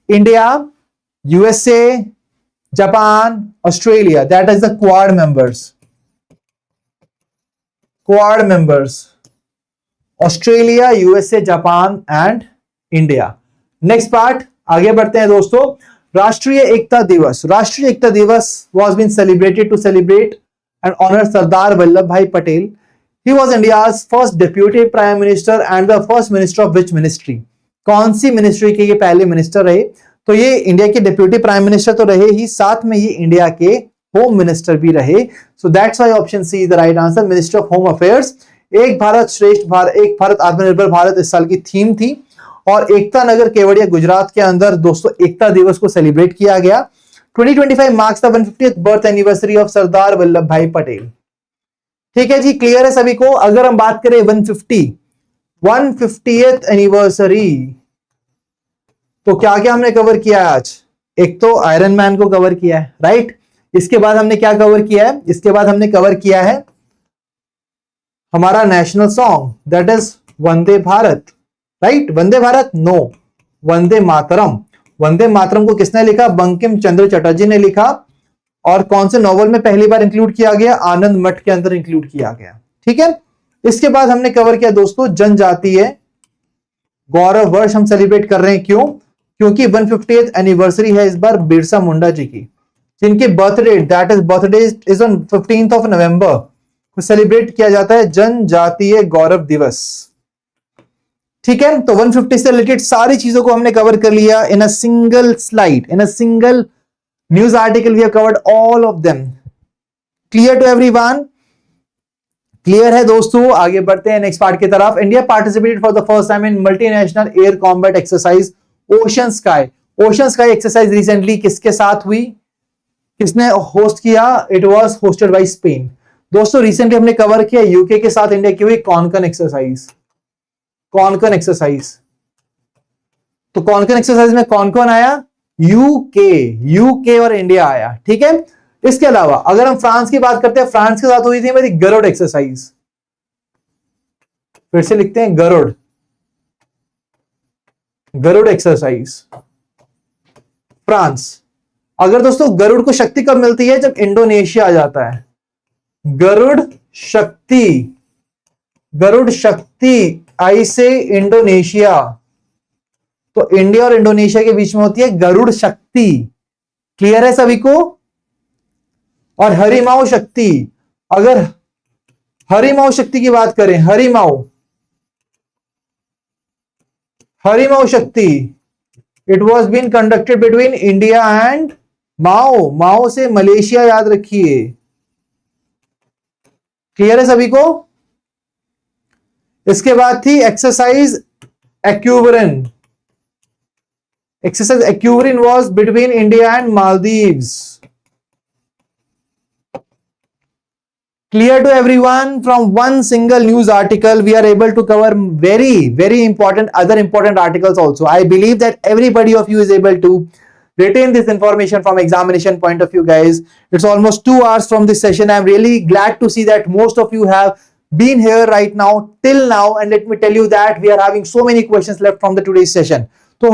[SPEAKER 1] India, USA, Japan, Australia. That is the Quad members. Quad members, Australia, USA, Japan and India. Next part, आगे बढ़ते हैं दोस्तों. राष्ट्रीय एकता दिवस. Rashtriya Ekta Diwas was been celebrated to celebrate and honour Sardar Vallabhbhai Patel. He was India's first deputy prime minister and the first minister of which ministry? कौन सी ministry के ये पहले मिनिस्टर रहे? तो ये इंडिया के डेप्यूटी प्राइम मिनिस्टर तो रहे ही, साथ में ये इंडिया के होम मिनिस्टर भी रहे. So that's why option C is the right answer, minister of home affairs. Ek Bharat श्रेष्ठ भारत, एक भारत आत्मनिर्भर भारत इस साल की थीम थी, और एकता नगर केवड़िया गुजरात के अंदर दोस्तों एकता दिवस को सेलिब्रेट किया गया. 2025 marks the 150th birth anniversary of Sardar Vallabhbhai Patel. ठीक है जी, क्लियर है सभी को? अगर हम बात करें 150th एनिवर्सरी, तो क्या क्या हमने कवर किया है आज? एक तो आयरन मैन को कवर किया है, राइट? इसके बाद हमने क्या कवर किया है? इसके बाद हमने कवर किया है हमारा national song, that is Vande Bharat, right? Vande Bharat? No, Vande Mataram. Vande Mataram को किसने लिखा? बंकिम चंद्र चटर्जी ने लिखा। और कौन से नॉवल में पहली बार इंक्लूड किया गया? आनंद मठ के अंदर इंक्लूड किया गया। ठीक है, इसके बाद हमने कवर किया दोस्तों जनजातीय गौरव वर्ष हम सेलिब्रेट कर रहे हैं। क्यों? क्योंकि 150th एनिवर्सरी है इस बार बिरसा मुंडा जी की, जिनके birthday, that is birthday is on 15th of November को सेलिब्रेट किया जाता है जनजातीय गौरव दिवस। ठीक है, तो 150 से रिलेटेड सारी चीजों को हमने कवर कर लिया in a single slide, in a single news article we have covered all of them. Clear to everyone? Clear है दोस्तों? आगे बढ़ते हैं नेक्स्ट पार्ट की तरफ। India participated for the first time in multinational air combat exercise Ocean Sky. Ocean Sky exercise recently किसके साथ हुई? किसने होस्ट किया? It was hosted by Spain. दोस्तों रिसेंटली हमने कवर किया यूके के साथ इंडिया की हुई कॉनकन एक्सरसाइज। कॉनकन एक्सरसाइज, तो कॉनकन एक्सरसाइज में कौन कौन आया? यूके और इंडिया आया। ठीक है, इसके अलावा अगर हम फ्रांस की बात करते हैं, फ्रांस के साथ हुई थी मेरी गरुड़ एक्सरसाइज। फिर से लिखते हैं गरुड़, गरुड़ एक्सरसाइज फ्रांस। अगर दोस्तों गरुड़ को शक्ति कब मिलती है? जब इंडोनेशिया आ जाता है। गरुड़ शक्ति, गरुड़ शक्ति आई से इंडोनेशिया, तो इंडिया और इंडोनेशिया के बीच में होती है गरुड़ शक्ति। क्लियर है सभी को? और हरिमाऊ शक्ति, अगर हरिमाऊ शक्ति की बात करें, Harimau Shakti, it was been conducted between India and माओ। माओ से मलेशिया, याद रखिए। क्लियर है सभी को? इसके बाद थी exercise Ekuverin. Exercise Ekuverin was between India and Maldives. Clear to everyone? From one single news article we are able to cover very important other important articles also. I believe that everybody of you is able to retain this information from examination point of view, guys. It's almost 2 hours from this session. I'm really glad to see that most of you have been here right now till now, and let me tell you that we are having so many questions left from the today's session. तो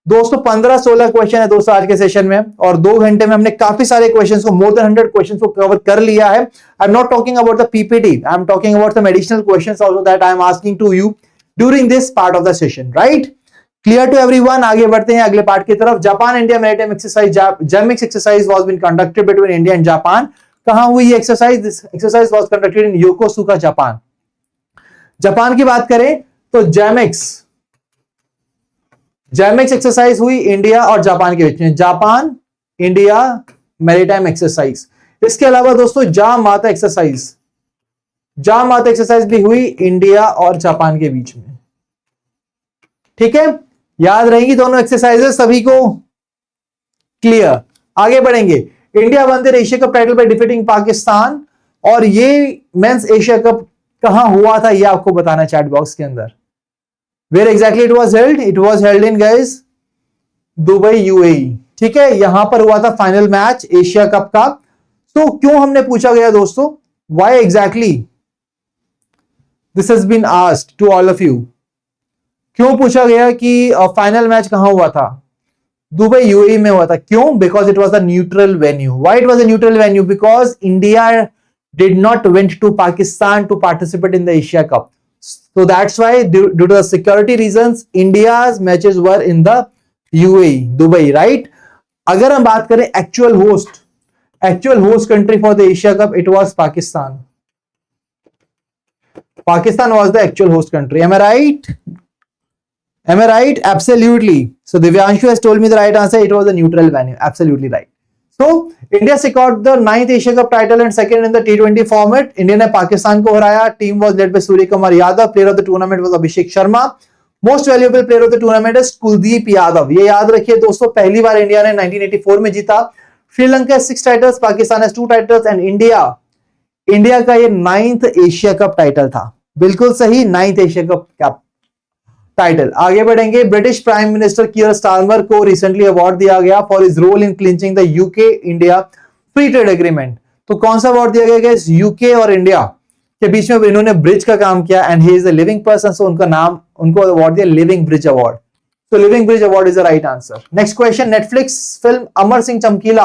[SPEAKER 1] 215-16 question है दोस्तों आज के session में, और 2 घंटे में हमने काफी सारे क्वेश्चंस को, मोर देन 100 क्वेश्चंस को कवर कर लिया है। I am not talking about the PPT, I am talking about some additional questions also that I am asking to you during this part of the session, right? Clear to everyone? आगे बढ़ते हैं अगले part की तरफ। Japan India maritime exercise, JIMEX exercise was been conducted between India and Japan. कहां हुई ये exercise? This exercise was conducted in Yokosuka, Japan. Japan की बात करें तो जेमिक्स एक्सरसाइज हुई इंडिया और जापान के बीच में, जापान इंडिया मैरीटाइम एक्सरसाइज। इसके अलावा दोस्तों जाम माता एक्सरसाइज भी हुई इंडिया और जापान के बीच में। ठीक है, याद रहेंगी दोनों एक्सरसाइजेस सभी को? क्लियर? आगे बढ़ेंगे। India one the Asia cup title by defeating Pakistan, और ये मेंस एशिया कप कहां हुआ था ये आपको बताना चैट बॉक्स के अंदर। Where exactly it was held? It was held in guys Dubai, UAE। ठीक है, यहां पर हुआ था फाइनल मैच एशिया कप का। तो क्यों हमने पूछा गया दोस्तों, why exactly this has been asked to all of you? क्यों पूछा गया कि फाइनल मैच कहां हुआ था? दुबई, UAE में हुआ था। क्यों? Because it was a neutral venue. Why it was a neutral venue? Because India did not went to Pakistan to participate in the Asia Cup. So that's why due to the security reasons India's matches were in the UAE, Dubai, right? अगर हम बात करें actual host country for the Asia Cup, it was Pakistan. Pakistan was the actual host country. Am I right? Absolutely. So Divyanshu has told me the right answer. It was a neutral venue. Absolutely right. So India secured the 9th Asia Cup title and second in the T20 format. India ने पाकिस्तान को हराया. Team was led by Surya Kumar Yadav. Player of the tournament was Abhishek Sharma. Most valuable player of the tournament is Kuldeep Yadav. ये याद रखिए दोस्तों, पहली बार India ने 1984 में जीता। Sri Lanka 6 titles, Pakistan 2 titles and India का ये 9th एशिया कप टाइटल था। बिल्कुल सही, 9th एशिया कप टाइटल। आगे बढ़ेंगे। British prime minister Keir Starmer को रिसेंटली अवार्ड दिया गया for his role in clinching the UK India free trade agreement. तो कौन सा अवार्ड दिया गया? यूके और इंडिया के बीच में इन्होंने ब्रिज का काम किया and he is a living person, so उनको अवार्ड दिया living bridge award. So Living Bridge Award is the right answer. Next question, Netflix film Amar Singh Chamkila,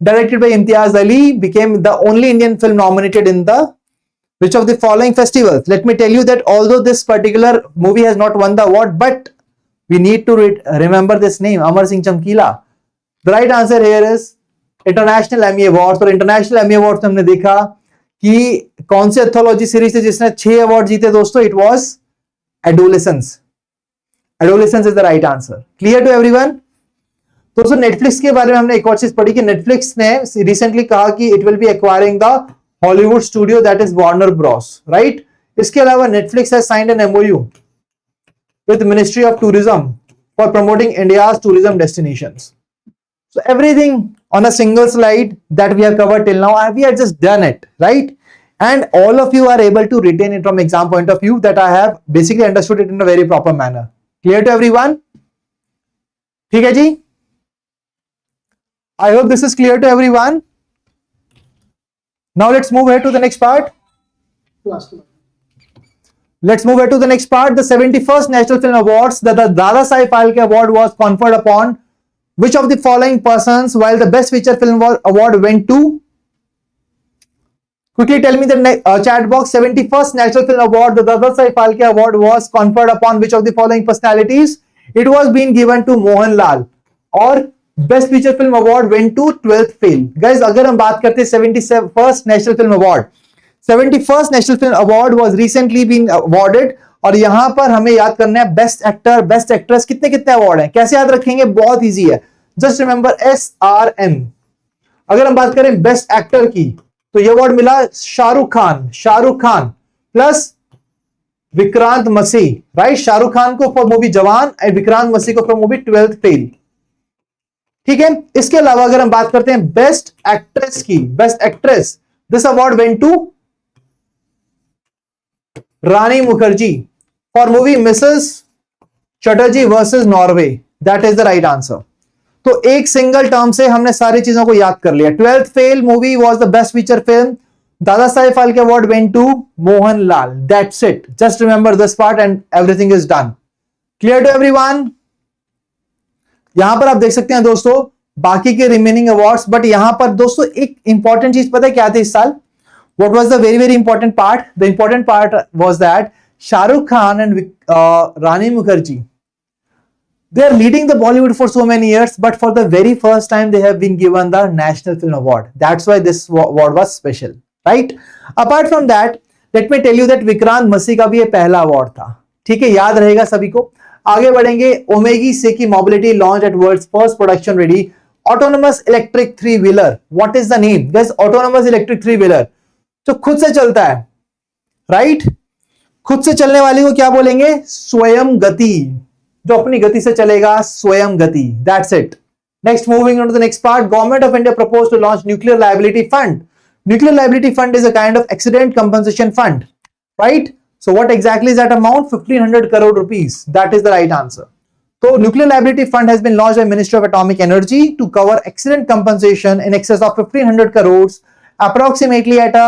[SPEAKER 1] directed by Imtiaz Ali, became the only Indian film nominated in the which of the following festivals? Let me tell you that although this particular movie has not won the award, but we need to remember this name, Amar Singh Chamkila. The right answer here is International Emmy Awards. और International Emmy Awards हमने देखा कि कौन से ethology series थे जिसने 6 award जीते दोस्तों? It was Adolescence. Adolescence is the right answer. Clear to everyone? दोस्तों नेटफ्लिक्स के बारे में हमने एक और चीज पढ़ी कि नेटफ्लिक्स ने रिसेंटली कहा कि it will B acquiring the Hollywood studio that is Warner Bros, right? इसके अलावा Netflix has signed an MOU with ministry of tourism for promoting India's tourism destinations. So everything on a single slide that we have covered till now, we have just done it, right? And all of you are able to retain it from exam point of view that I have basically understood it in a very proper manner. Clear to everyone? ठीक है जी? I hope this is clear to everyone. Now let's move ahead to the next part. Let's move ahead to the next part. The 71st National Film Awards, the Dada Sai Phalke Award was conferred upon which of the following persons, while the Best Feature Film Award went to? Quickly tell me the chat box. 71st National Film Award, the Dada Sai Phalke Award was conferred upon which of the following personalities? It was being given to Mohanlal. और Best Feature Film Award went to 12th Fail. Guys, अगर हम बात करते हैं 71st National Film Award, 71st National Film Award was recently been awarded और यहां पर हमें याद करना है बेस्ट एक्टर, बेस्ट एक्ट्रेस, कितने कितने अवार्ड हैं, कैसे याद रखेंगे? बहुत इजी है, जस्ट रिमेंबर SRM. अगर हम बात करें बेस्ट एक्टर की तो ये अवार्ड मिला शाहरुख खान प्लस विक्रांत मसीह, राइट? शाहरुख खान को फॉर मूवी जवान एंड विक्रांत मसीह को फॉर मूवी 12th फेल. ठीक है, इसके अलावा अगर हम बात करते हैं बेस्ट एक्ट्रेस की, best actress, this award went to Rani Mukerji for movie Mrs Chatterjee versus Norway. That is the right answer. तो एक सिंगल टर्म से हमने सारी चीजों को याद कर लिया. 12th fail movie was the best feature film. Dadasaheb Phalke award went to Mohanlal. That's it. Just remember this part and everything is done. Clear to everyone? यहां पर आप देख सकते हैं दोस्तों बाकी के रिमेनिंग अवार्ड्स, बट यहां पर दोस्तों एक इंपॉर्टेंट चीज पता है क्या थी इस साल? What was the very very important part? The important part was that Shah Rukh Khan and Rani Mukherjee, they are leading the Bollywood for so many years, but for the very first time they have been given the National Film Award. That's why this award was special, right? Apart from that, let me tell you that Vikrant मसीह का भी ये पहला award था. ठीक है, याद रहेगा सभी को. आगे बढ़ेंगे. Omega Seiki Mobility launch at world's first production ready autonomous electric 3-wheeler. What is the name? Guys, autonomous electric 3-wheeler जो खुद से चलता है, राइट? खुद से चलने वाली को क्या बोलेंगे? स्वयं गति. जो अपनी गति से चलेगा, Swayam Gati. That's it. Next, moving on to the next part. Government of India propose to launch nuclear liability fund. Nuclear liability fund is a kind of accident compensation fund, right? So what exactly is that amount? 1500 crore rupees. That is the right answer. So nuclear liability fund has been launched by Ministry of Atomic Energy to cover accident compensation in excess of 1500 crores, approximately at a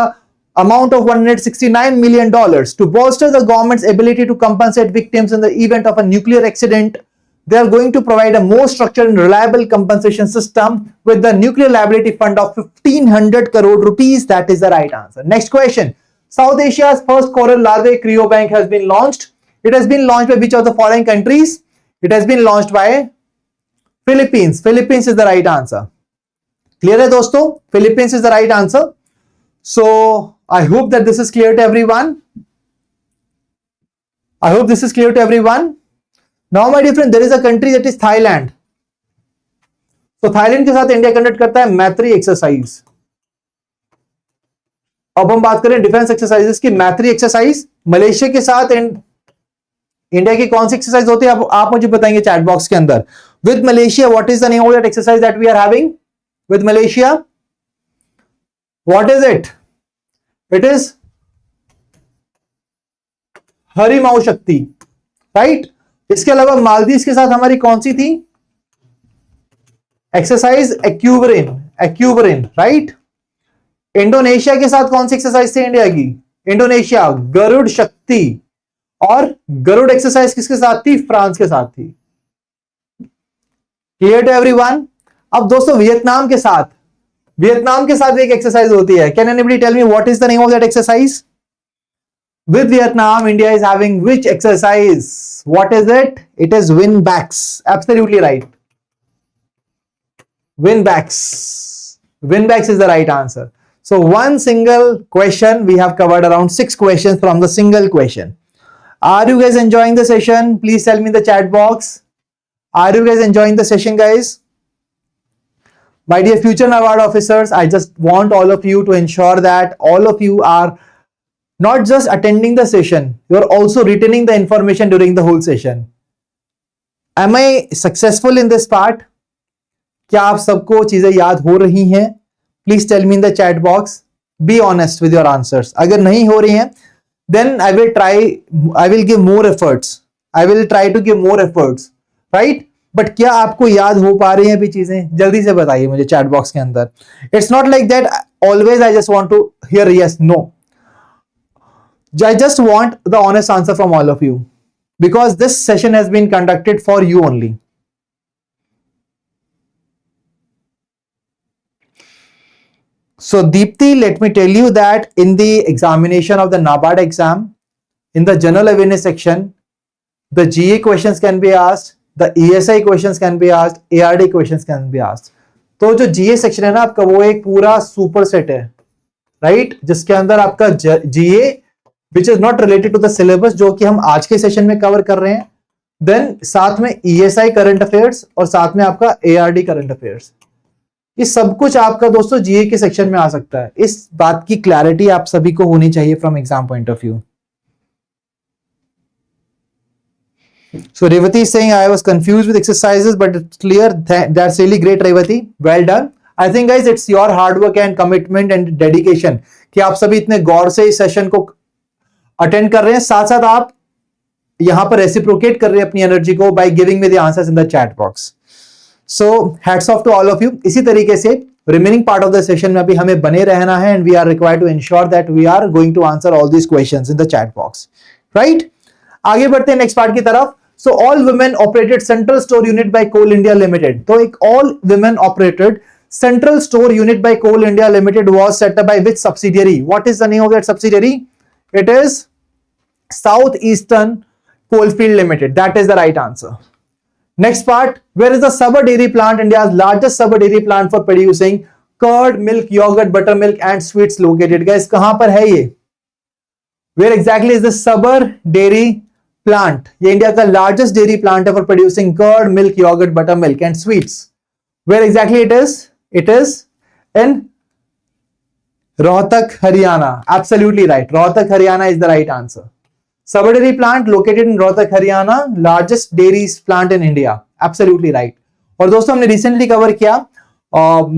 [SPEAKER 1] amount of $169 million to bolster the government's ability to compensate victims in the event of a nuclear accident. They are going to provide a more structured and reliable compensation system with the nuclear liability fund of 1500 crore rupees. That is the right answer. Next question. South Asia's first coral larvae cryobank has been launched. It has been launched by which of the following countries? It has been launched by Philippines. Philippines is the right answer. Clear hai dosto? Philippines is the right answer. So I hope that this is clear to everyone. I hope this is clear to everyone. Now my dear friend, there is a country that is Thailand. So Thailand के साथ India conduct करता है मैत्री exercise. अब हम बात करें defence exercises की. मैत्री एक्सरसाइज मलेशिया के साथ इंडिया की कौन सी एक्सरसाइज होती है आप मुझे बताएंगे चैट बॉक्स के अंदर. With Malaysia, what is the name of that exercise that we are having with Malaysia? What is it? It is Harimau Shakti, right? इसके अलावा मालदीव के साथ हमारी कौन सी थी एक्सरसाइज? एक्यूवरिन. एक्यूबरिन, राइट। इंडोनेशिया के साथ कौन सी एक्सरसाइज थी इंडिया की? इंडोनेशिया, गरुड़ शक्ति। और गरुड़ एक्सरसाइज किसके साथ थी? फ्रांस के साथ थी। Clear to everyone? अब दोस्तों वियतनाम के साथ एक एक्सरसाइज होती है। Can anybody tell me what is the name of that exercise? With Vietnam, India is having which exercise? What is it? It is win-backs. Absolutely right. Win-backs. Win-backs is the right answer. So one single question, we have covered around 6 questions from the single question. Are you guys enjoying the session? Please tell me in the chat box. Are you guys enjoying the session, guys? My dear future NABARD officers, I just want all of you to ensure that all of you are not just attending the session, you are also retaining the information during the whole session. Am I successful in this part? क्या आप सबको चीजें याद हो रही हैं? Please tell me in the chat box. Be honest with your answers. अगर नहीं हो रही हैं, then I will give more efforts. I will try to give more efforts, right? But क्या आपको याद हो पा रही हैं अभी चीजें? जल्दी से बताइए मुझे chat box के अंदर. It's not like that always I just want to hear yes, no. I just want the honest answer from all of you because this session has been conducted for you only. So Deepthi, let me tell you that in the examination of the NABARD exam, in the general awareness section, the GA questions can be asked, the ESI questions can be asked, ARD questions can be asked. तो जो GA section है ना आपका, वो एक पूरा super set है, right, जिसके अंदर आपका GA which is not related to the syllabus, जो कि हम आज के सेशन में कवर कर रहे हैं, देन साथ में ESI करंट अफेयर्स और साथ में आपका ARD करंट अफेयर्स, ये सब कुछ आपका दोस्तों GA के सेक्शन में आ सकता है। इस बात की क्लैरिटी आप सभी को होनी चाहिए from exam point of view. So Revati is saying I was confused with exercises, but it's clear. That's really great, Revati. Well done. I think guys it's your hard work and commitment and dedication कि आप सभी इतने गौर से इस session को attend कर रहे हैं, साथ साथ आप यहां पर रेसिप्रोकेट कर रहे हैं अपनी एनर्जी को by giving me the answers in the chat box. So hats off to all of you. इसी तरीके से remaining part of the session में अभी हमें बने रहना है and we are required to ensure that we are going to answer all these questions in the chat box, right. आगे बढ़ते हैं नेक्स्ट पार्ट की तरफ। So all women operated central store unit by Coal India limited. तो एक all women operated central store unit by Coal India limited was set up by which subsidiary? What is the name of that subsidiary? It is Southeastern Coalfield Limited. That is the right answer. Next part, where is the Sabur dairy plant, India's largest Sabur dairy plant for producing curd, milk, yogurt, buttermilk and sweets located? Guys, कहां पर है ये? Where exactly is the Sabur dairy plant? ये India का largest dairy plant है for producing curd, milk, yogurt, buttermilk and sweets. Where exactly it is? It is in Rohtak, Haryana. Absolutely right. Rohtak, Haryana is the right answer. Sabur dairy plant located in Rohtak, Haryana, largest dairy plant in India. Absolutely right. और दोस्तों हमने recently cover किया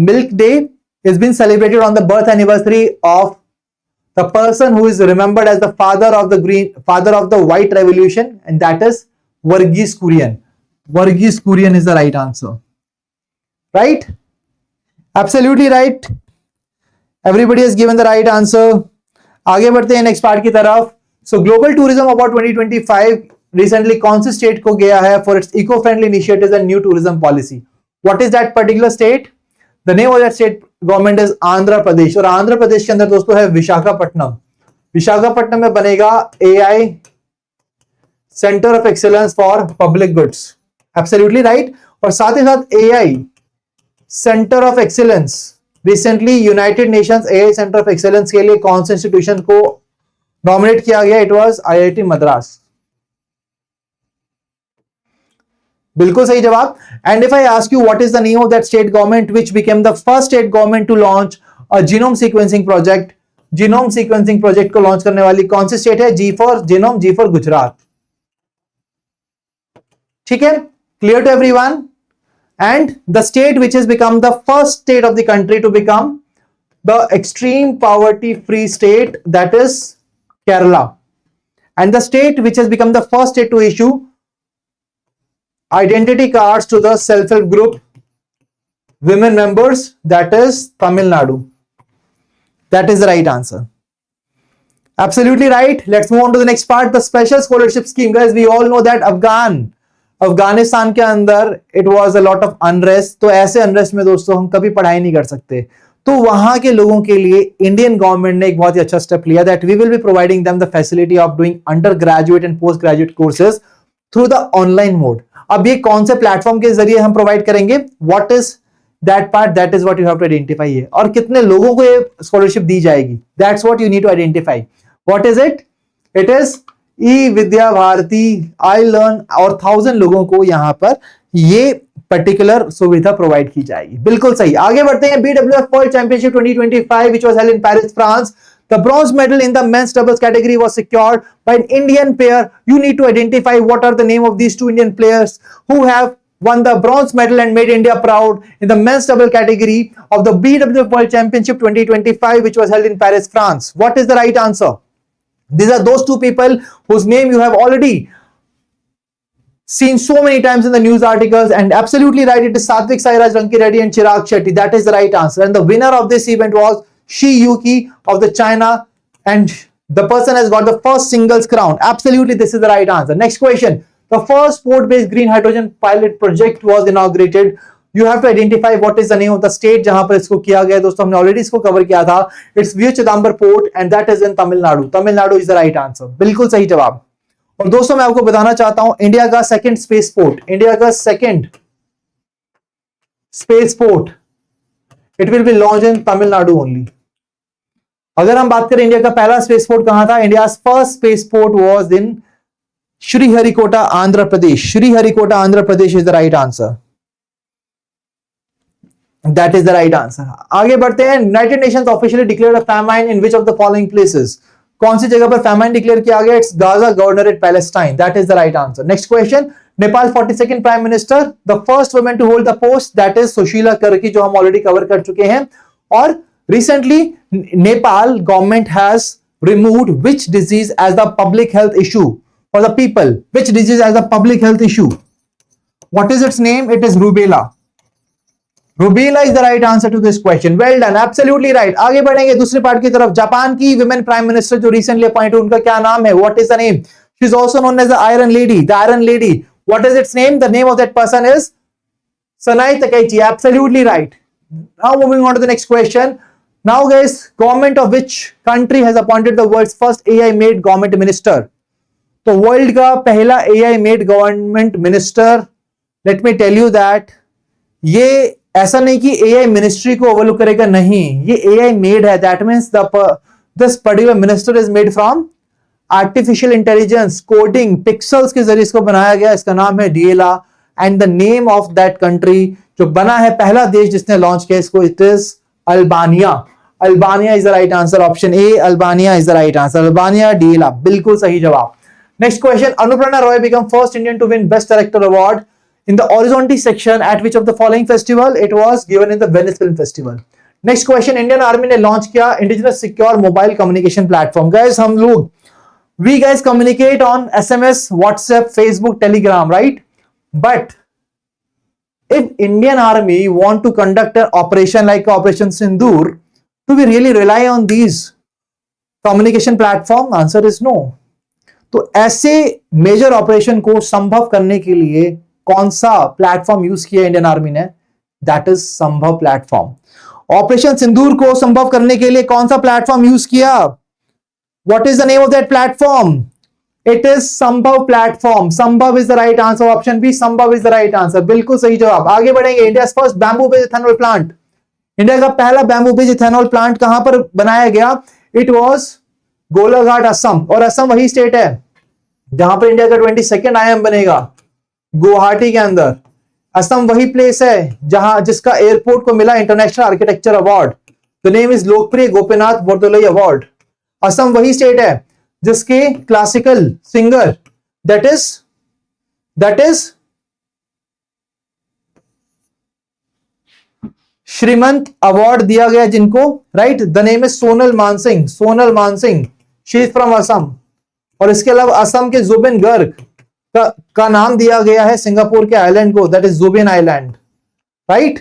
[SPEAKER 1] Milk Day has been celebrated on the birth anniversary of the person who is remembered as the father of the white revolution, and that is Varghese Kurian. Varghese Kurian is the right answer. Right? Absolutely right. Everybody has given the right answer. आगे बढ़ते हैं next part की तरफ। So global tourism award 2025 recently कौन सी state को गया है for its eco friendly initiatives and new tourism policy? What is that particular state? The name of that state government is Andhra Pradesh. और आंध्र प्रदेश के अंदर दोस्तों है विशाखापट्टनम। विशाखापट्टनम में बनेगा AI centre of excellence for public goods. Absolutely right. और साथ ही साथ AI centre of excellence, recently United Nations AI centre of excellence के लिए कौन से इंस्टीट्यूशन को नॉमिनेट किया गया? It was IIT Madras. बिल्कुल सही जवाब। And if I ask you what is the name of that state government which became the first state government to launch a genome sequencing project? Genome sequencing project को launch करने वाली कौन सी state है? G for genome, G for Gujarat. ठीक है, clear to everyone? And the state which has become the first state of the country to become the extreme poverty free state, that is Kerala. And the state which has become the first state to issue identity cards to the self-help group, women members, that is Tamil Nadu. That is the right answer. Absolutely right. Let's move on to the next part, the special scholarship scheme. Guys, we all know that Afghanistan के अंदर it was a lot of unrest. तो ऐसे unrest में दोस्तों हम कभी पढ़ाई नहीं कर सकते. तो वहां के लोगों के लिए इंडियन गवर्नमेंट ने एक बहुत ही अच्छा स्टेप लिया, that we will be providing them the facility of doing undergraduate and postgraduate courses through the online mode. अब ये कौन से प्लेटफॉर्म के जरिए हम प्रोवाइड करेंगे, what is that part, that is what you have to identify है. और कितने लोगों को ये स्कॉलरशिप दी जाएगी, that's what you need to identify. What is it? It is e Vidya Bharati I learn, और 1000 लोगों को यहां पर ये पर्टिकुलर सुविधा प्रोवाइड की जाएगी. बिल्कुल सही. आगे बढ़ते हैं. BWF world championship 2025 which was held in Paris, France. The bronze medal in the men's doubles category was secured by an Indian pair. You need to identify what are the name of these two Indian players who have won the bronze medal and made India proud in the men's double category of the BWF World Championship 2025 which was held in Paris, France. What is the right answer? These are those two people whose name you have already seen so many times in the news articles, and absolutely right, it is Satvik Sairaj, Ranki Reddy and Chirag Shetty. That is the right answer. And the winner of this event was Shi Yuki of the China, and the person has got the first singles crown. Absolutely, this is the right answer. Next question. The first port-based green hydrogen pilot project was inaugurated. You have to identify what is the name of the state जहां पर इसको किया गया. दोस्तों हमने already इसको cover किया था. It's Veer Chidambaram port and that is in Tamil Nadu. Tamil Nadu is the right answer. बिल्कुल सही जवाब. और दोस्तों मैं आपको बताना चाहता हूं इंडिया का सेकंड स्पेस पोर्ट, इंडिया का second space port, it will B launch in Tamil Nadu only. अगर हम बात करें इंडिया का पहला स्पेस पोर्ट कहां था, India first space port was in Sriharikota Andhra Pradesh. Sriharikota Andhra Pradesh is the right answer. That is the right answer. आगे बढ़ते हैं. United Nations officially declared a famine in which of the following places. कौन सी जगह पर फैमाइन डिक्लेयर किया गया? It's Gaza governorate Palestine. That is the right answer. Next question. Nepal 42nd prime minister, the first women to hold the post, that is Sushila Karki, जो हम already cover कर चुके हैं. और recently Nepal government has removed which disease as the public health issue for the people. Which disease as the public health issue? What is its name? It is rubella. Rubella is the right answer to this question. Well done, absolutely right. आगे बढ़ेंगे दूसरे part की तरफ. Japan की women prime minister जो recently appoint हुई, उनका क्या नाम है? What is the name? She is also known as the iron lady. The iron lady, what is its name? The name of that person is Sanae Takaichi. Absolutely right. Now moving on to the next question. Now guys, government of which country has appointed the world's first AI made government minister? तो world का पहला AI made government minister, let me tell you that, ये ऐसा नहीं कि AI ministry को overlook करेगा, नहीं, ये एआई मेड है. That means this particular minister is made from artificial intelligence, coding, pixels के जरिए इसको बनाया गया. इसका नाम है Diella, and the name of that country जो बना है, पहला देश जिसने लॉन्च किया इसको, it is Albania. Albania is the right answer. Option A, Albania is the right answer. Albania, Diella, बिल्कुल सही जवाब. Next question. Anuprerna Roy become first Indian to win best director award in the horizontal section at which of the following festival? It was given in the Venice Film Festival. Next question. Indian Army ने launch किया indigenous secure mobile communication platform. Guys, हम लोग we guys communicate on SMS, WhatsApp, Facebook, Telegram, right? But if Indian Army want to conduct an operation like Operation Sindoor, do we really rely on these communication platform? Answer is no. तो ऐसे major operation को संभव करने के लिए कौन सा platform use किया इंडियन आर्मी ने? That is Sambhav platform. Operation Sindoor को संभव करने के लिए कौन सा प्लेटफॉर्म यूज किया? What is the name of that platform? It is Sambhav platform. Sambhav is the right answer. Option B, Sambhav is the right answer. बिल्कुल सही जवाब. आगे बढ़ेंगे. India first bamboo based ethanol plant, India का पहला बैम्बू बेस्ड इथेनॉल प्लांट कहां पर बनाया गया? It was Golaghat, Assam. और असम वही स्टेट है जहां पर इंडिया का 22nd आईएम बनेगा, गुवाहाटी के अंदर. असम वही प्लेस है जहां जिसका एयरपोर्ट को मिला international architecture award. The name is Lokpriya Gopinath बोरदोलई award. Assam वही स्टेट है जिसके classical singer that is Shrimant award दिया गया जिनको, right? The name is Sonal Mansingh. Sonal Mansingh, she is from Assam. और इसके अलावा असम के जुबिन गर्ग का नाम दिया गया है सिंगापुर के आइलैंड को, that is Zubeen island, right?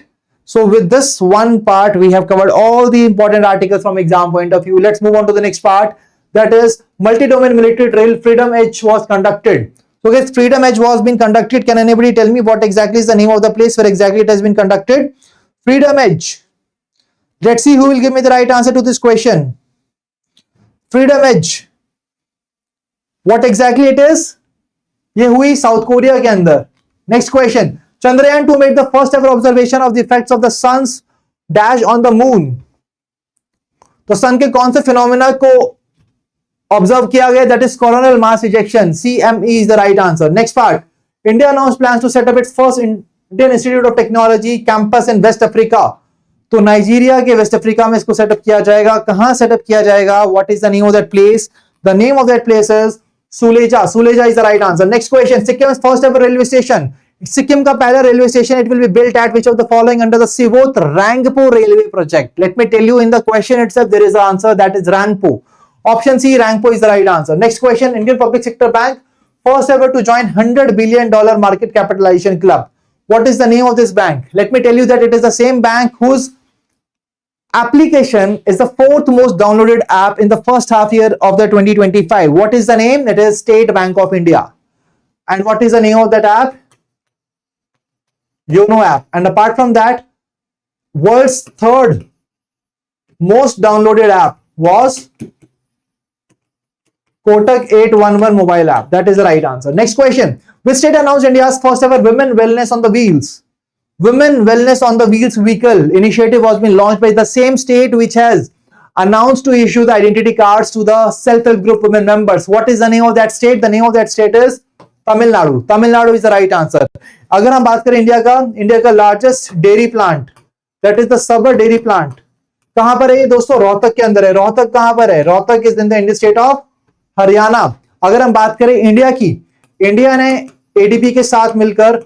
[SPEAKER 1] So with this one part, we have covered all the important articles from exam point of view. Let's move on to the next part. That is multi-domain military drill Freedom Edge was conducted. So guys, Freedom Edge was being conducted. Can anybody tell me what exactly is the name of the place where exactly it has been conducted? Freedom Edge. Let's see who will give me the right answer to this question. Freedom Edge. What exactly it is? ये हुई south Korea के अंदर. Next question. Chandrayaan 2 made the first ever observation of the effects of the sun's dash on the moon. तो सन के कौन से phenomena को observe किया गया? That is coronal mass ejection. CME is the right answer. Next part. India announced plans to set up its first Indian Institute of Technology campus in West Africa. तो Nigeria के waste Africa में इसको setup किया जाएगा. कहां setup किया जाएगा? What is the name of that place? The name of that place is Suleja. Suleja is the right answer. Next question. Sikkim's first ever railway station. Sikkim का पहला railway station, it will be built at which of the following under the Sivok Rangpo railway project? Let me tell you in the question itself there is a answer, that is Rangpo. Option C Rangpo is the right answer. Next question. Indian public sector bank first ever to join $100 billion market capitalisation club. What is the name of this bank? Let me tell you that it is the same bank whose application is the fourth most downloaded app in the first half year of the 2025. What is the name? It is State Bank of India. And what is the name of that app? YONO app. And apart from that, world's third most downloaded app was Kotak 811 mobile app. That is the right answer. Next question. Which state announced India's first ever Women Wellness on the Wheels? Women Wellness on the Wheels vehicle initiative was being launched by the same state which has announced to issue the identity cards to the self-help group women members. What is the name of that state? The name of that state is Tamil Nadu. Tamil Nadu is the right answer. अगर हम बात करें India का largest dairy plant, that is the Sabar dairy plant, कहां पर है ये दोस्तों? रोहतक के अंदर है. रोहतक कहां पर है? Rohtak is in the Indian state of Haryana. अगर हम बात करें इंडिया की, इंडिया ने एडीबी के साथ मिलकर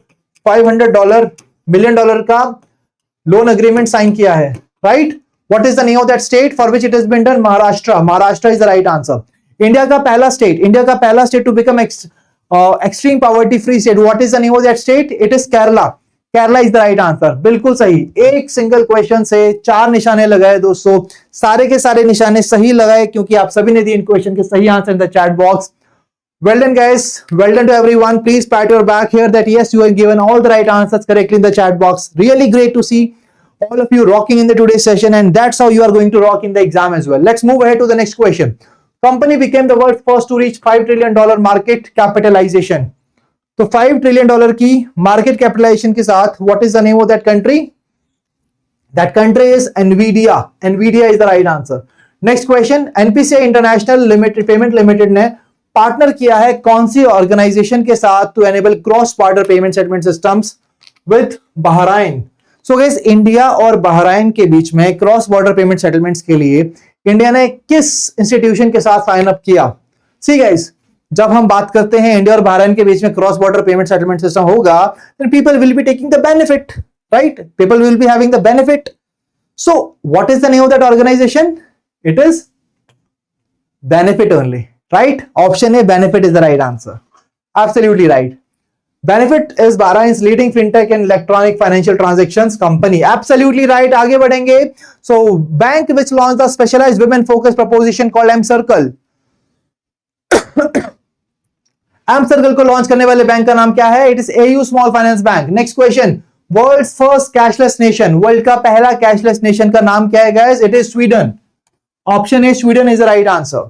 [SPEAKER 1] $500 मिलियन का लोन एग्रीमेंट साइन किया है, right? What is the name of that state for which it is been done? Maharashtra. Maharashtra is the right answer. India का पहला state to become extreme poverty free state. What is the name of that state? It is Kerala. Kerala is the right answer. बिल्कुल सही. एक single question से 4 निशाने लगाए दोस्तों. सारे के सारे निशाने सही लगाए क्योंकि आप सभी ने दिए इन क्वेश्चन के सही answer in the chat box. Well done guys, well done to everyone. Please pat your back here that yes, you have given all the right answers correctly in the chat box. Really great to see all of you rocking in the today's session, and that's how you are going to rock in the exam as well. Let's move ahead to the next question. Company became the world's first to reach $5 trillion market capitalization. तो $5 trillion की market capitalization के साथ what is the name of that country? That country is NVIDIA. NVIDIA is the right answer. Next question. NPCI International Payment Limited ने partner किया है कौन सी organisation के साथ to enable cross border payment settlement systems with Bahrain? So guys, India और Bahrain के बीच में क्रॉस बॉर्डर पेमेंट सेटलमेंट्स के लिए इंडिया ने किस इंस्टीट्यूशन के साथ साइन अप किया? सी गाइस, जब हम बात करते हैं इंडिया और बहराइन के बीच में cross border payment settlement system होगा, then people will be taking the benefit, right? People will be having the benefit. So what is the name of that organisation? It is benefit only. Right? Option A, Benefit is the right answer. Absolutely right. Benefit is Bahrain's leading fintech and electronic financial transactions company. Absolutely right. आगे बढ़ेंगे. So, bank which launched the specialized women focused proposition called M Circle. M Circle को launch करने वाले bank का नाम क्या है? It is AU Small Finance Bank. Next question. World's first cashless nation. World का पहला cashless nation का नाम क्या है guys? It is Sweden. Option A, Sweden is the right answer.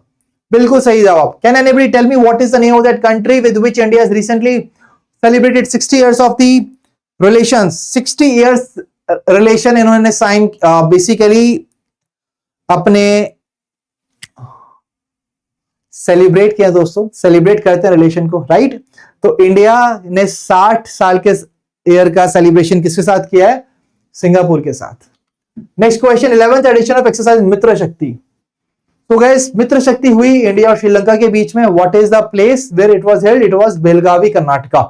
[SPEAKER 1] बिल्कुल सही जवाब. Can anybody tell me what is the name of that country with which India has recently celebrated 60 years of the relations? 60 years relation इन्होंने sign basically अपने celebrate किया दोस्तों. Celebrate करते हैं relation को, राइट? तो इंडिया ने 60 साल के ईयर का सेलिब्रेशन किसके साथ किया है? सिंगापुर के साथ. Next question. 11th edition of exercise Mitra Shakti. तो गाइस, मित्र शक्ति हुई इंडिया और श्रीलंका के बीच में. What is the place where it was held? It was Belagavi Karnataka.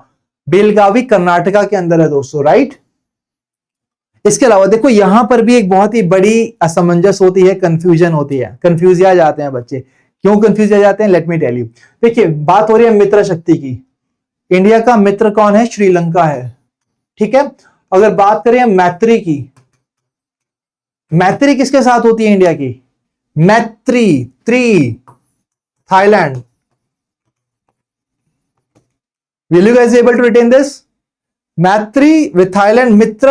[SPEAKER 1] Belagavi Karnataka के अंदर है दोस्तों, राइट? इसके अलावा देखो यहां पर भी एक बहुत ही बड़ी असमंजस होती है, कंफ्यूजन होती है, कंफ्यूज आ जाते हैं बच्चे. क्यों कंफ्यूज आ जाते हैं? Let me tell you. देखिए, बात हो रही है मित्र शक्ति की. इंडिया का मित्र कौन है? श्रीलंका है, ठीक है? अगर बात करें मैत्री की, मैत्री किसके साथ होती है इंडिया की? मैत्री, त्री, Thailand. Will you guys be able to retain this? मैत्री with Thailand, मित्र,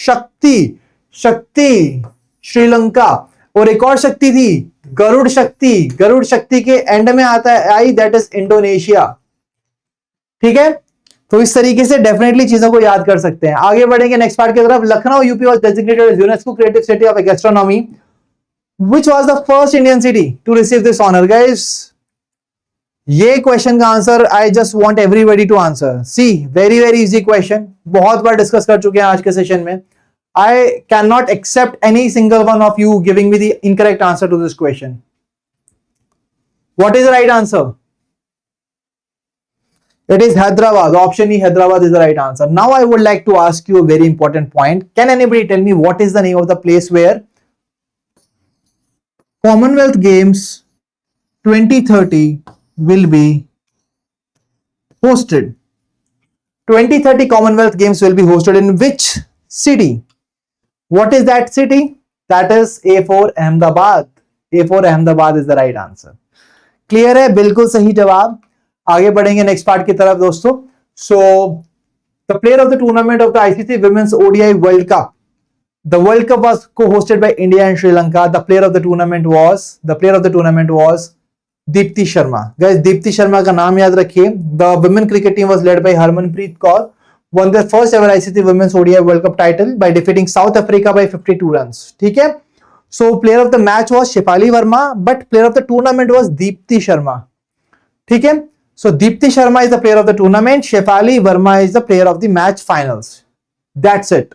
[SPEAKER 1] शक्ति, शक्ति श्रीलंका, और एक और शक्ति थी गरुड़ शक्ति. गरुड़ शक्ति के एंड में आता है आई, दैट इज इंडोनेशिया. ठीक है, तो इस तरीके से डेफिनेटली चीजों को याद कर सकते हैं. आगे बढ़ेंगे नेक्स्ट पार्ट की तरफ. Lucknow UP was designated as UNESCO creative city of gastronomy. Which was the first Indian city to receive this honour? Guys, ये क्वेश्चन का answer I just want everybody to answer. See, very very easy question, बहुत बार discuss कर चुके हैं आज के session में. I cannot accept any single one of you giving me the incorrect answer to this question. What is the right answer? It is Hyderabad. Option E, Hyderabad is the right answer. Now I would like to ask you a very important point. Can anybody tell me what is the name of the place where Commonwealth Games 2030 will be hosted? 2030 Commonwealth Games will be hosted in which city? What is that city? That is A for Ahmedabad. A for Ahmedabad is the right answer. Clear है? बिल्कुल सही जवाब. आगे बढ़ेंगे next part की तरफ दोस्तों. So the player of the tournament of the ICC Women's ODI World Cup. The World Cup was co-hosted by India and Sri Lanka. The player of the tournament was Deepti Sharma. Guys, Deepti Sharma का नाम याद रखिए. The women cricket team was led by Harmanpreet Kaur. Won their first ever ICC Women's ODI World Cup title by defeating South Africa by 52 runs. ठीक है? So player of the match was Shefali Verma, but player of the tournament was Deepti Sharma. ठीक है? So Deepti Sharma is the player of the tournament. Shefali Verma is the player of the match finals. That's it.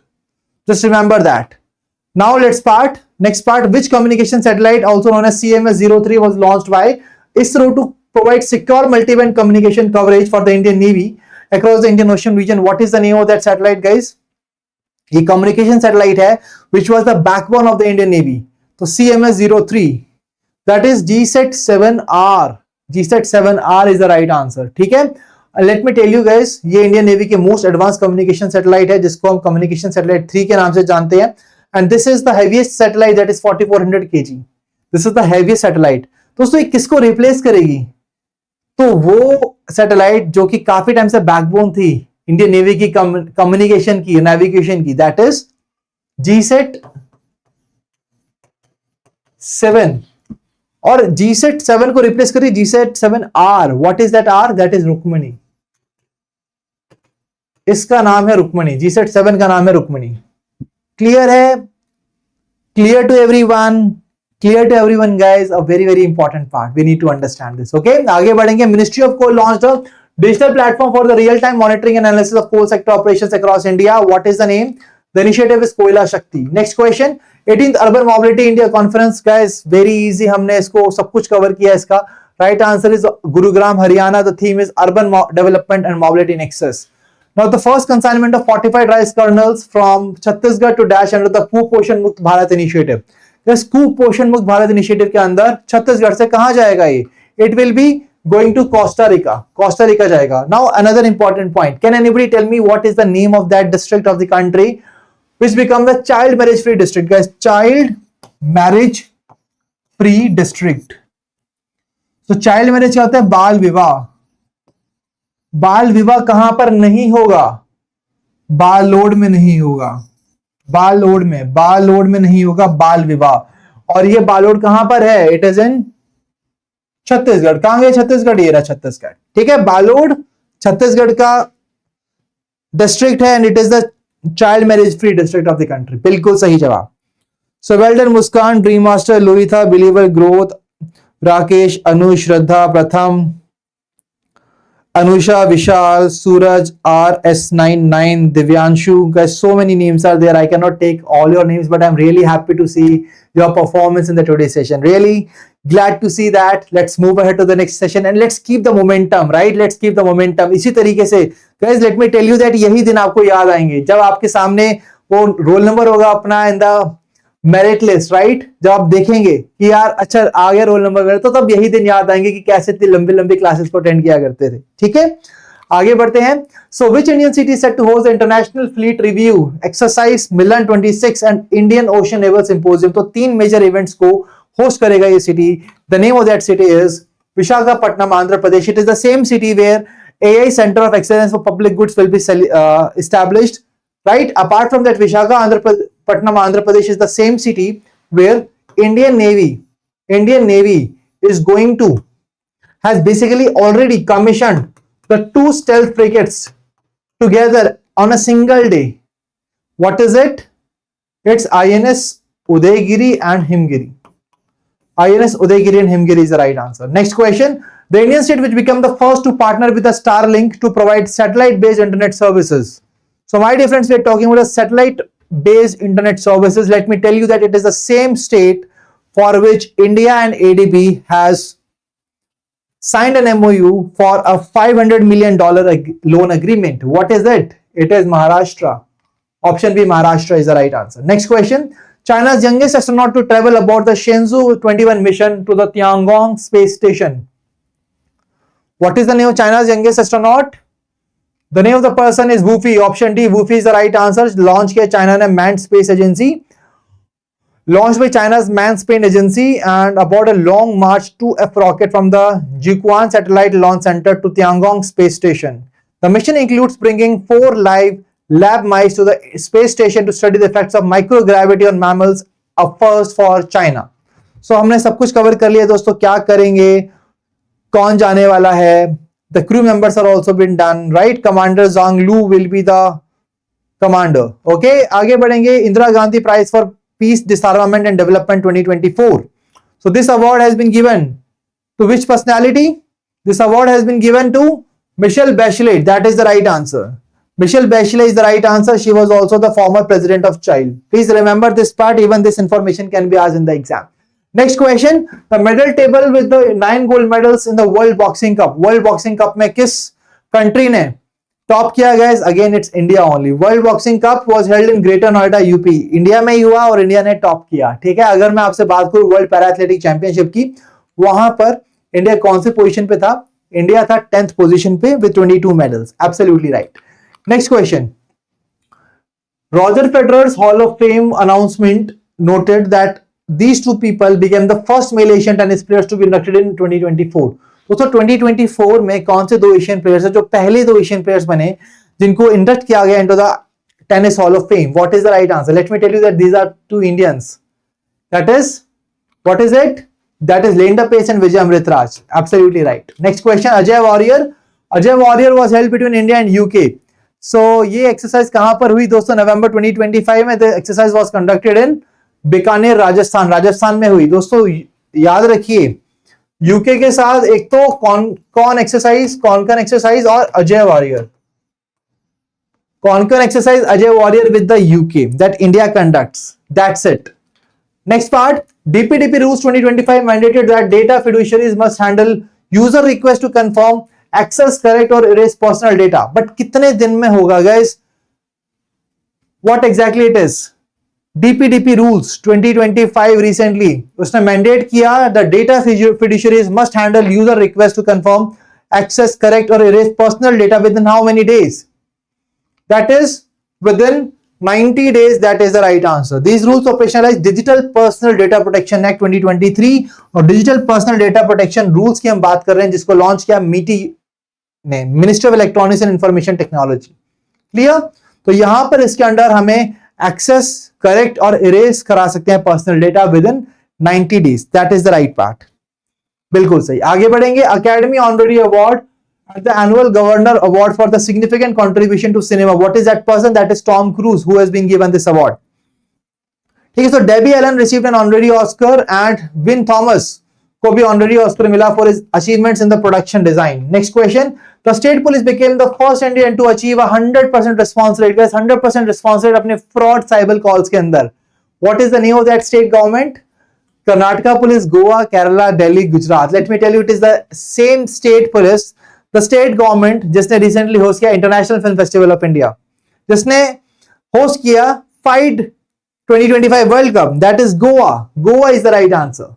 [SPEAKER 1] Just remember that. Now let's start. Next part. Which communication satellite, also known as CMS-03, was launched by ISRO to provide secure multi-band communication coverage for the Indian Navy across the Indian Ocean region? What is the name of that satellite, guys? ये communication satellite है which was the backbone of the Indian Navy. तो CMS-03, that is GSAT-7R. GSAT-7R is the right answer. ठीक है? Let me tell you guys, ये Indian Navy के most advanced communication satellite है जिसको हम communication satellite 3 के नाम से जानते हैं. And this is the heaviest satellite, that is 4400 kg. This is the heaviest satellite. दोस्तों ये किसको रिप्लेस करेगी? तो वो सैटेलाइट जो कि काफी टाइम से बैकबोन थी इंडियन नेवी की कम्युनिकेशन की, नेविगेशन की, दैट इज GSAT-7. और GSAT-7 को रिप्लेस करिए GSAT-7R. What is that R? That is Rukmani. इसका नाम है रुक्मणी. GSAT-7 का नाम है रुक्मणी. क्लियर है? Clear to everyone? Clear to everyone, guys. A very very important part. We need to understand this. Okay. आगे बढ़ेंगे. Ministry of Coal launched a digital platform for the real-time monitoring and analysis of coal sector operations across India. What is the name? The initiative is Koila Shakti. Next question. 18th Urban Mobility India Conference, guys. Very easy. हमने इसको सब कुछ cover किया इसका. Right answer is Gurugram, Haryana. The theme is Urban Development and Mobility Nexus. Now, the first consignment of fortified rice kernels from Chhattisgarh to dash under the कुपोषण मुक्त Bharat initiative. कुपोषण मुक्त भारत इनिशिएटिव के अंदर छत्तीसगढ़ से कहां जाएगा ये? It will be going to Costa Rica. Costa Rica जाएगा. Now another important point. Can anybody tell me what is the name of that district of the country which become the child marriage free district? Guys, child marriage free district. तो child marriage क्या होता है? बाल विवाह. बाल विवाह कहां पर नहीं होगा? बालोड में नहीं होगा. बालोड में नहीं होगा बाल विवाह. और ये बालोड कहां पर है? इट इज इन छत्तीसगढ़. कहां गए छत्तीसगढ़? ये रहा छत्तीसगढ़. ठीक है, बालोड छत्तीसगढ़ का डिस्ट्रिक्ट है and it is the child marriage free district of the country. बिल्कुल सही जवाब. So well done Muskan, Dream Master, Lohita, Believer, Growth, Rakesh, Anu, Shraddha, Pratham, Anusha, Vishal, Suraj, RS99, Divyanshu. Guys, so many names are there. I cannot take all your names, but I'm really happy to see your performance in the today's session. Really glad to see that. Let's move ahead to the next session and let's keep the momentum, right? Let's keep the momentum. इसी तरीके से, guys, let me tell you that यही दिन आपको याद आएंगे जब आपके सामने वो रोल नंबर होगा अपना in the merit list, right? जब आप देखेंगे कि यार अच्छा आ गया रोल नंबर मेरा, तो तब यही दिन याद आएंगे कि कैसे इतनी लंबी लंबी क्लासेस को अटेंड किया करते थे. ठीक है, आगे बढ़ते हैं. So which Indian city is set to host the International Fleet Review Exercise Milan 26 and Indian Ocean Naval Symposium? तो 3 मेजर इवेंट्स को होस्ट करेगा ये city. The name of that city is Visakhapatnam, Andhra Pradesh. It is the same city where AI Center of Excellence for Public Goods will be established. Right? Apart from that, Visakhapatnam, Andhra Pradesh is the same city where Indian Navy is going to has basically already commissioned the 2 stealth frigates together on a single day. What is it? It's INS Udaygiri and Himgiri. INS Udaygiri and Himgiri is the right answer. Next question. The Indian state which became the first to partner with the Starlink to provide satellite-based internet services. So my dear friends, we are talking about a satellite-based internet services. Let me tell you that it is the same state for which India and ADB has signed an MOU for a $500 million loan agreement. What is it? It is Maharashtra. Option B, Maharashtra is the right answer. Next question. China's youngest astronaut to travel aboard the Shenzhou 21 mission to the Tiangong space station. What is the name of China's youngest astronaut? The name of the person is Wu Fi. Option D, Wu Fi is the right answer. Launch किया China ने manned space agency. Launched by China's manned space agency and aboard a long March 2F rocket from the Jiuquan Satellite Launch Center to Tiangong space station. The mission includes bringing 4 live lab mice to the space station to study the effects of microgravity on mammals, a first for China. So हमने सब कुछ cover कर लिया दोस्तों. क्या करेंगे, कौन जाने वाला है, the crew members are also been done, right? Commander Zhang Lu will be the commander. Okay, आगे बढ़ेंगे. Indira Gandhi Prize for Peace, Disarmament and Development 2024. So this award has been given to which personality? This award has been given to Michelle Bachelet. That is the right answer. Michelle Bachelet is the right answer. She was also the former president of Chile. Please remember this part. Even this information can be asked in the exam. Next question. The medal table with the 9 gold medals in the World Boxing Cup. World Boxing Cup में किस country ने top किया guys? Again it's India only. World Boxing Cup was held in Greater Noida, UP. India में ही हुआ और India ने top किया. ठीक है, अगर मैं आपसे बात करूं वर्ल्ड पैरा एथलेटिक चैंपियनशिप की, वहां पर इंडिया कौन से पोजीशन पे था? इंडिया था 10th पोजीशन पे with 22 medals. Absolutely right. Next question. Roger Federer's Hall of Fame announcement noted that these 2 people became the first male Asian tennis players to be inducted in 2024. दोस्तों 2024 में कौन से 2 Asian players हैं जो पहले 2 Asian players बने जिनको induct किया गया into the tennis hall of fame? What is the right answer? Let me tell you that these are 2 Indians. That is, what is it? That is Linda Pace and Vijay Amritraj. Absolutely right. Next question. Ajay Warrior was held between India and UK. So ये exercise कहां पर हुई दोस्तों? नवंबर 2025 में. The exercise was conducted इन बीकानेर, राजस्थान में हुई. दोस्तों याद रखिए यूके के साथ एक तो कॉन्कन एक्सरसाइज और Ajeya Warrior. Konkan exercise Ajeya Warrior with the UK that India conducts. That's it. Next part. DPDP rules 2025 mandated that data fiduciaries must handle user request to confirm access, correct or erase personal data. But कितने दिन में होगा guys? What exactly it is? DPDP rules 2025 recently उसने mandate किया the data fiduciaries must handle user request to confirm access, correct or erase personal data within how many days? That is within 90 days. That is the right answer. These rules operationalize Digital Personal Data Protection Act 2023 और Digital Personal Data Protection Rules की हम बात कर रहे हैं जिसको launch किया MITI ने, ministry of electronics and information technology. Clear? तो यहां पर इसके अंडर हमें एक्सेस, करेक्ट और इरेज करा सकते हैं personal data within 90 days. That is the right part. बिल्कुल सही. आगे बढ़ेंगे. Academy honorary award at the annual governor award for the significant contribution to cinema. What is that person? That is Tom Cruise who has been given this award. ठीक है. So Debbie Allen received an honorary Oscar and Wynn Thomas को भी honorary Oscar मिला for his achievements in the production design. Next question. The state police became the first Indian to achieve a 100% response rate. Guys, 100% response rate अपने fraud cyber calls के अंदर. What is the name of that state government? Karnataka police, Goa, Kerala, Delhi, Gujarat. Let me tell you, it is the same state police, the state government जिसने recently host किया International Film Festival of India, जिसने host किया FIDE 2025 World Cup. That is Goa. Goa is the right answer.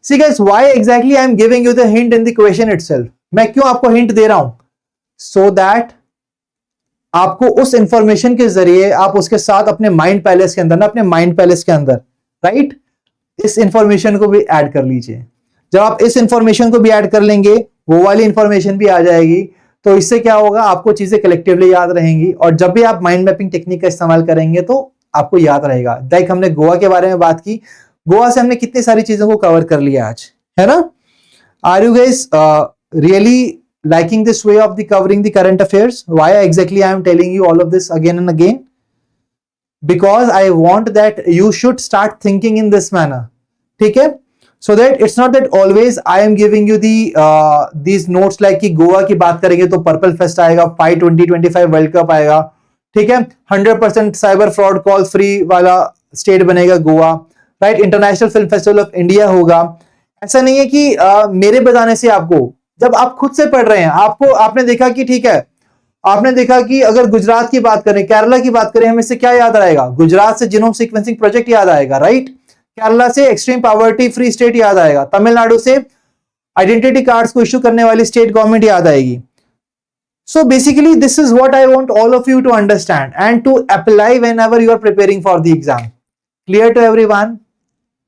[SPEAKER 1] See guys, why exactly I am giving you the hint in the question itself? मैं क्यों आपको hint दे रहा हूं? so that आपको उस information के जरिए आप उसके साथ अपने माइंड पैलेस के अंदर राइट, इस इंफॉर्मेशन को भी ऐड कर लीजिए। जब आप इस इंफॉर्मेशन को भी ऐड कर लेंगे, वो वाली इंफॉर्मेशन भी आ जाएगी, तो इससे क्या होगा, आपको चीजें कलेक्टिवली याद रहेंगी, और जब भी आप माइंड मैपिंग टेक्निक का इस्तेमाल करेंगे तो आपको याद रहेगा। लाइक हमने गोवा के बारे में बात की, गोवा से हमने कितनी सारी चीजों को कवर कर लिया आज, है ना। Are you guys really liking this way of the covering the current affairs? Why exactly I am telling you all of this again and again? Because I want that you should start thinking in this manner, ठीक है, so that it's not that always I am giving you the these notes like कि गोवा की बात करेंगे तो purple fest आएगा, 2025 world cup आएगा, ठीक है, 100% साइबर फ्रॉड कॉल फ्री वाला स्टेट बनेगा Goa, right, international film festival of India होगा। ऐसा नहीं है कि मेरे बताने से आपको, जब आप खुद से पढ़ रहे हैं, आपने देखा कि ठीक है, आपने देखा कि अगर गुजरात की बात करें, केरला की बात करें, हमें इससे क्या याद आएगा, गुजरात से जीनोम सीक्वेंसिंग प्रोजेक्ट याद आएगा, राइट, केरला से एक्सट्रीम पॉवर्टी फ्री स्टेट याद आएगा, तमिलनाडु से आइडेंटिटी कार्ड्स को इश्यू करने वाली स्टेट गवर्नमेंट याद आएगी। So basically this is what I want all of you to understand and to apply whenever you are preparing for the exam. Clear to everyone?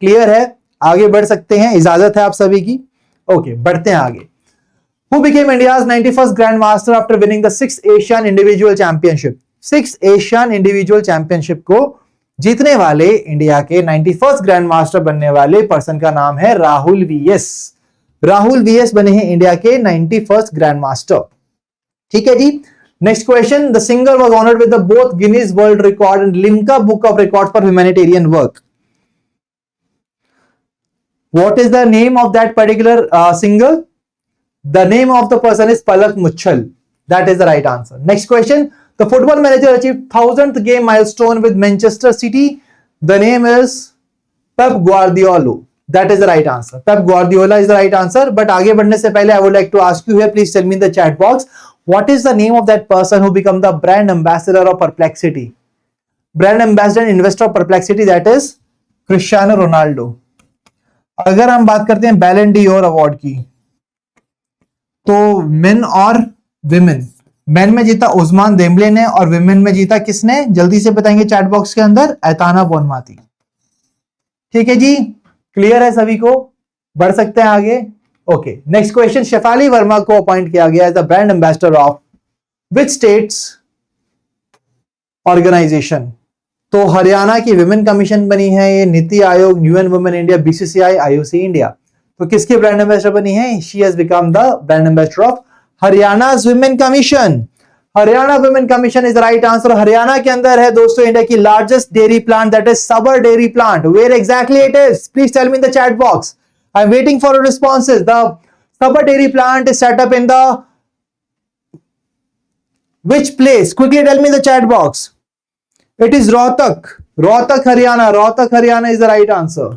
[SPEAKER 1] Clear है? आगे बढ़ सकते हैं, इजाजत है आप सभी की। ओके, बढ़ते हैं आगे। Who became India's 91st Grandmaster after winning the 6th Asian Individual Championship? 6th Asian Individual Championship को जीतने वाले इंडिया के 91st Grandmaster बनने वाले पर्सन का नाम है राहुल वीएस। राहुल वीएस बने हैं इंडिया के 91st Grandmaster। ठीक है जी। Next question, the singer was honoured with both Guinness world record and Limca book of record for humanitarian work. What is the name of that particular singer? The name of the person is Palak Muchal. That is the right answer. Next question. The football manager achieved 1000th game milestone with Manchester City. The name is Pep Guardiola. That is the right answer. Pep Guardiola is the right answer. But आगे बढ़ने से पहले I would like to ask you here, please tell me in the chat box, what is the name of that person who become the brand ambassador of Perplexity? Brand ambassador and investor of Perplexity, that is Cristiano Ronaldo. अगर हम बात करते हैं बैलन D ओर award की, तो main और women, main में जीता उस्मान देम्बले ने और विमेन में जीता किसने, जल्दी से बताएंगे चैट बॉक्स के अंदर, ऐताना बोनमाती। ठीक है जी, क्लियर है सभी को? बढ़ सकते हैं आगे। Okay, next question, Shefali Verma को अपॉइंट किया गया as the brand ambassador of which states organisation? तो हरियाणा की विमेन कमीशन बनी है ये, NITI Aayog, UN women India, BCCI, IOC India. तो किसके ब्रांड एम्बेसडर बनी है? She has become the brand ambassador of Haryana's women commission. Haryana women commission is the right answer. Haryana के अंदर है दोस्तों इंडिया की largest dairy plant, that is Sabar dairy plant. Where exactly it is? Please tell me in the chat box, I am waiting for responses. The Sabar dairy plant is set up in the which place? Quickly tell me in the chat box. It is Rohtak. Rohtak, Haryana. Rohtak, Haryana is the right answer.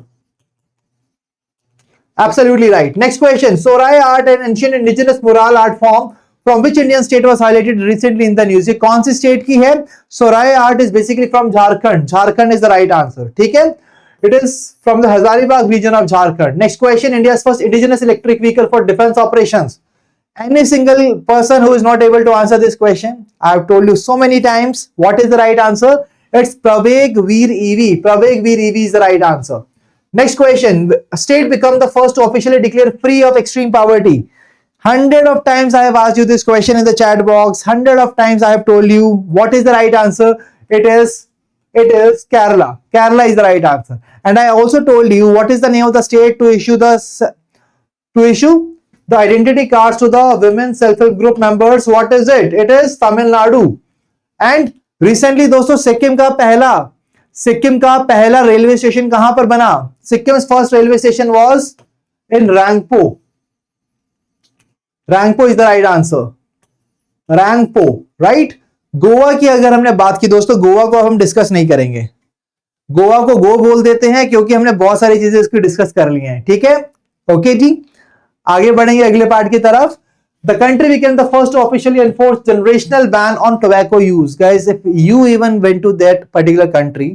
[SPEAKER 1] Absolutely right. Next question. Sorai art, an ancient indigenous mural art form from which Indian state was highlighted recently in the news? ये कौन सी state की है? Sorai art is basically from Jharkhand. Jharkhand is the right answer. ठीक है? It is from the Hazaribagh region of Jharkhand. Next question. India's first indigenous electric vehicle for defense operations. Any single person who is not able to answer this question, I have told you so many times. What is the right answer? It's Praveg Veer EV. Praveg Veer EV is the right answer. Next question. State become the first to officially declare free of extreme poverty. 100 of times I have asked you this question in the chat box. 100 of times I have told you what is the right answer. It is Kerala. Kerala is the right answer. And I also told you what is the name of the state to issue the identity cards to the women self-help group members. What is it? It is Tamil Nadu. And recently दोस्तों सिक्किम का पहला railway station कहां पर बना? Sikkim's first railway station was in Rangpo. Rangpo is the right answer. Rangpo, right? Goa की अगर हमने बात की दोस्तों, गोवा को हम डिस्कस नहीं करेंगे, गोवा को गो बोल देते हैं क्योंकि हमने बहुत सारी चीजें इसकी डिस्कस कर ली हैं। ठीक है, ओके जी, आगे बढ़ेंगे अगले पार्ट की तरफ। The country became the first to officially enforce generational ban on tobacco use. Guys, if you even went to that particular country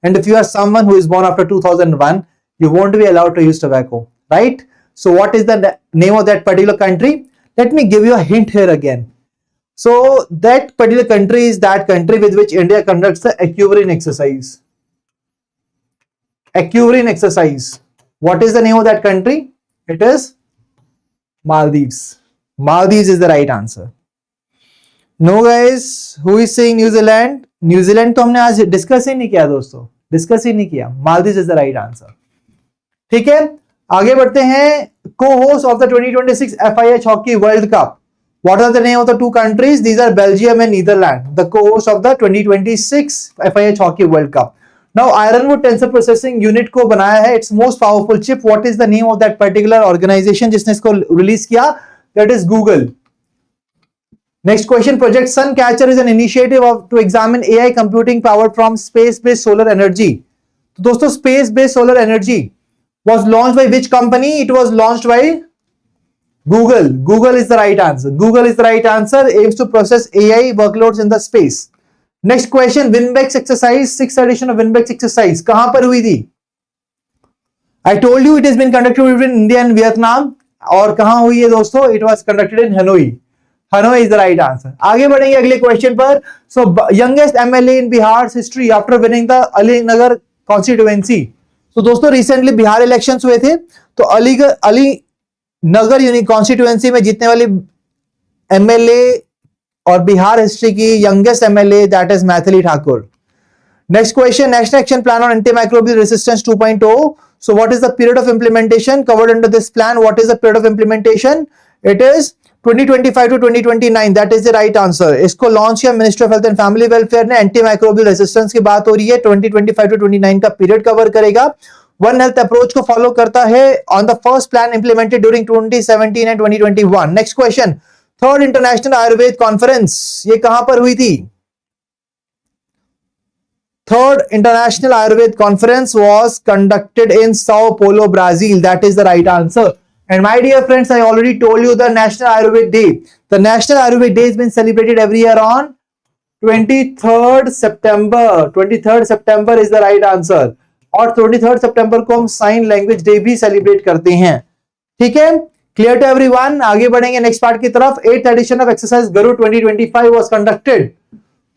[SPEAKER 1] and if you are someone who is born after 2001, you won't be allowed to use tobacco, right? So what is the name of that particular country? Let me give you a hint here again. So that particular country is that country with which India conducts the equivalent exercise. Equivalent exercise. What is the name of that country? It is Maldives. Maldives is the right answer. No guys, who is saying New Zealand? New Zealand तो हमने आज discuss ही नहीं किया दोस्तों, discuss ही नहीं किया. Maldives is the right answer. ठीक है, आगे बढ़ते हैं. Co-host of the 2026 FIH Hockey World Cup. What are the name of the two countries? These are Belgium and Netherlands, the co-host of the 2026 FIH Hockey World Cup. Now, Ironwood Tensor Processing Unit को बनाया है its most powerful chip. What is the name of that particular organization जिसने इसको release किया? That is Google. Next question. Project Suncatcher is an initiative to examine AI computing powered from space-based solar energy. तो दोस्तों space-based solar energy was launched by which company? It was launched by Google. Google is the right answer. Google is the right answer. Aims to process AI workloads in the space. Next question. Winbex exercise, 6th edition of Winbex exercise. कहां पर हुई थी? I told you it has been conducted between India and Vietnam. और कहां हुई है दोस्तों? It was conducted in Hanoi. Hanoi is the right answer. आगे बढ़ेंगे अगले क्वेश्चन पर. So youngest MLA in Bihar's history after winning the Alinagar constituency. तो दोस्तों रिसेंटली बिहार इलेक्शंस हुए थे, तो अली नगर यूनिक कॉन्स्टिट्यूएंसी में जीतने वाली एमएलए और बिहार हिस्ट्री की youngest MLA that is Maithili Thakur. Next question. National action plan on antimicrobial resistance 2.0. So what is the period of implementation covered under this plan? What is the period of implementation? It is 2025 to 2029. That is the right answer. इसको launch किया Ministry of health and family welfare ने. Antimicrobial resistance की बात हो रही है. 2025 to 29 का period cover करेगा. वन हेल्थ अप्रोच को फॉलो करता है on the first plan implemented during 2017 and 2021. Next question. Third international Ayurveda conference, ये कहां पर हुई थी? Third international Ayurveda conference was conducted in Sao Paulo, Brazil. That is the right answer. And my dear friends, I already told you the National Ayurved Day. The National Ayurved Day has been celebrated every year on 23rd September. 23rd September is the right answer. और 23rd September को हम sign language day भी celebrate करते हैं. ठीक है, clear to everyone. आगे बढ़ेंगे नेक्स्ट पार्ट की तरफ. 8th edition of exercise Garuda 2025 was conducted.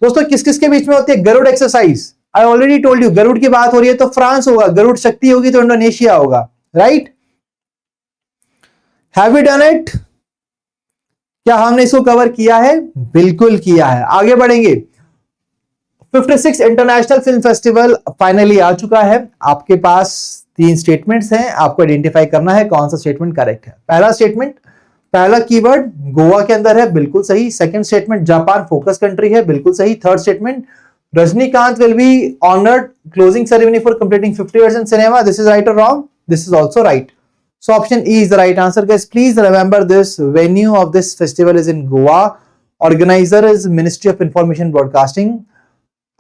[SPEAKER 1] दोस्तों किस किस के बीच में होती है Garuda exercise? I already told you, Garuda की बात हो रही है तो फ्रांस होगा, गरुड़ शक्ति होगी तो इंडोनेशिया होगा. Right? Have we done it? क्या हमने इसको कवर किया है? बिल्कुल किया है. आगे बढ़ेंगे. 56 इंटरनेशनल फिल्म फेस्टिवल फाइनली आ चुका है. आपके पास 3 स्टेटमेंट्स हैं, आपको आइडेंटिफाई करना है कौन सा स्टेटमेंट करेक्ट है. पहला स्टेटमेंट, पहला कीवर्ड गोवा के अंदर है, बिल्कुल सही. Second statement Japan focus country है, बिल्कुल सही. Third statement Rajinikanth will be honoured closing ceremony for completing 50 years in cinema. This is right or wrong? This is also right. So option E is the right answer, guys. Please remember this. Venue of this festival is in Goa. Organizer is Ministry of Information Broadcasting.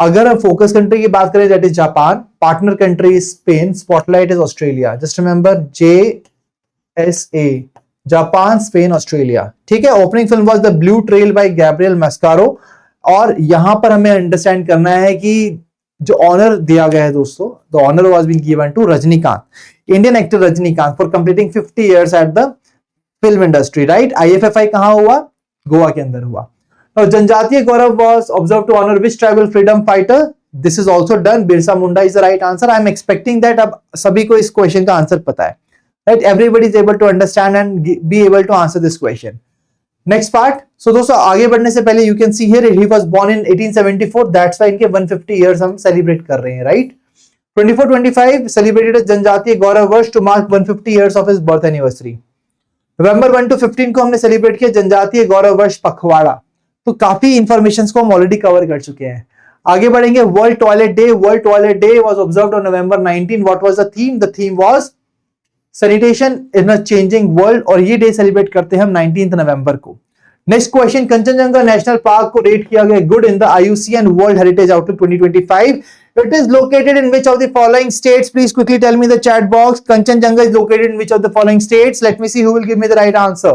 [SPEAKER 1] अगर हम focus country की बात करें that is Japan, partner country is Spain, spotlight is Australia. Just remember JSA, Japan, Spain, Australia. ठीक है. Opening film was the Blue Trail by Gabriel Mascaro. और यहां पर हमें अंडरस्टैंड करना है कि जो ऑनर दिया गया है दोस्तों, the honour was been given to Rajinikanth, Indian actor Rajinikanth, for completing 50 years at the film industry. Right? IFFI कहां हुआ? गोवा के अंदर हुआ. Now, जनजातीय गौरव was observed to honor which tribal freedom fighter? This is also done. Birsa Munda is the right answer. I am expecting that अब सभी को इस क्वेश्चन का आंसर पता है. Right? Everybody is able to understand and be able to answer this question. Next part. So दोस्तों आगे बढ़ने से पहले you can see here he was born in 1874. That's why इनके 150 years हम celebrate कर रहे हैं. Right? 24-25 celebrated as जनजातीय गौरव वर्ष to mark 150 years of his birth anniversary. November 1 to 15 को हमने सेलिब्रेट किया जनजातीय गौरव वर्ष पखवाड़ा. तो काफी इंफॉर्मेशन को हम ऑलरेडी कवर कर चुके हैं. आगे बढ़ेंगे. World toilet day. World toilet day was observed on November 19. What was the theme? The theme was sanitation in a changing world. और ये डे सेलिब्रेट करते हैं हम 19 नवंबर को. Next question. Kanchenjunga national park को रेट किया गया good in the IUCN world heritage outlook 2025. It is located in which of the following states? Please quickly tell me in the chat box. Kanchenjunga is located in which of the following states? Let me see who will give me the right answer.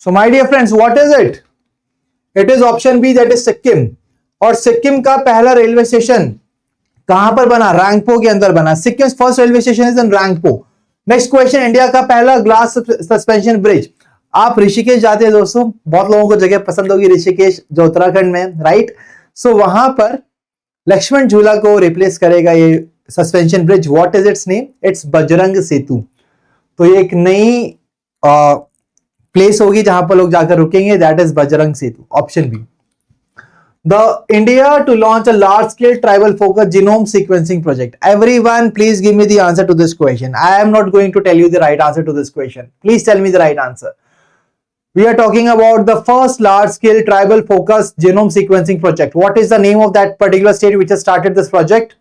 [SPEAKER 1] So my dear friends, what is it? It is option B, that is Sikkim. और सिक्किम का पहला railway station कहां पर बना? रैंगपो के अंदर बना। Sikkim first railway station is in Rangpo. Next question, India का पहला ग्लास सस्पेंशन ब्रिज। आप ऋषिकेश जाते हैं दोस्तों, बहुत लोगों को जगह पसंद होगी ऋषिकेश जो उत्तराखंड में, राइट? सो वहां पर लक्ष्मण झूला को रिप्लेस करेगा ये suspension bridge. What is its name? It's Bajrang Setu. तो ये एक नई प्लेस होगी जहां पर लोग जाकर रुकेंगे, that is Bajrang Setu, option B. The India to launch a large-scale tribal-focused genome sequencing project. Everyone, please give me the answer to this question. I am not going to tell you the right answer to this question. Please tell me the right answer. We are talking about the first large-scale tribal-focused genome sequencing project. What is the name of that particular state which has started this project?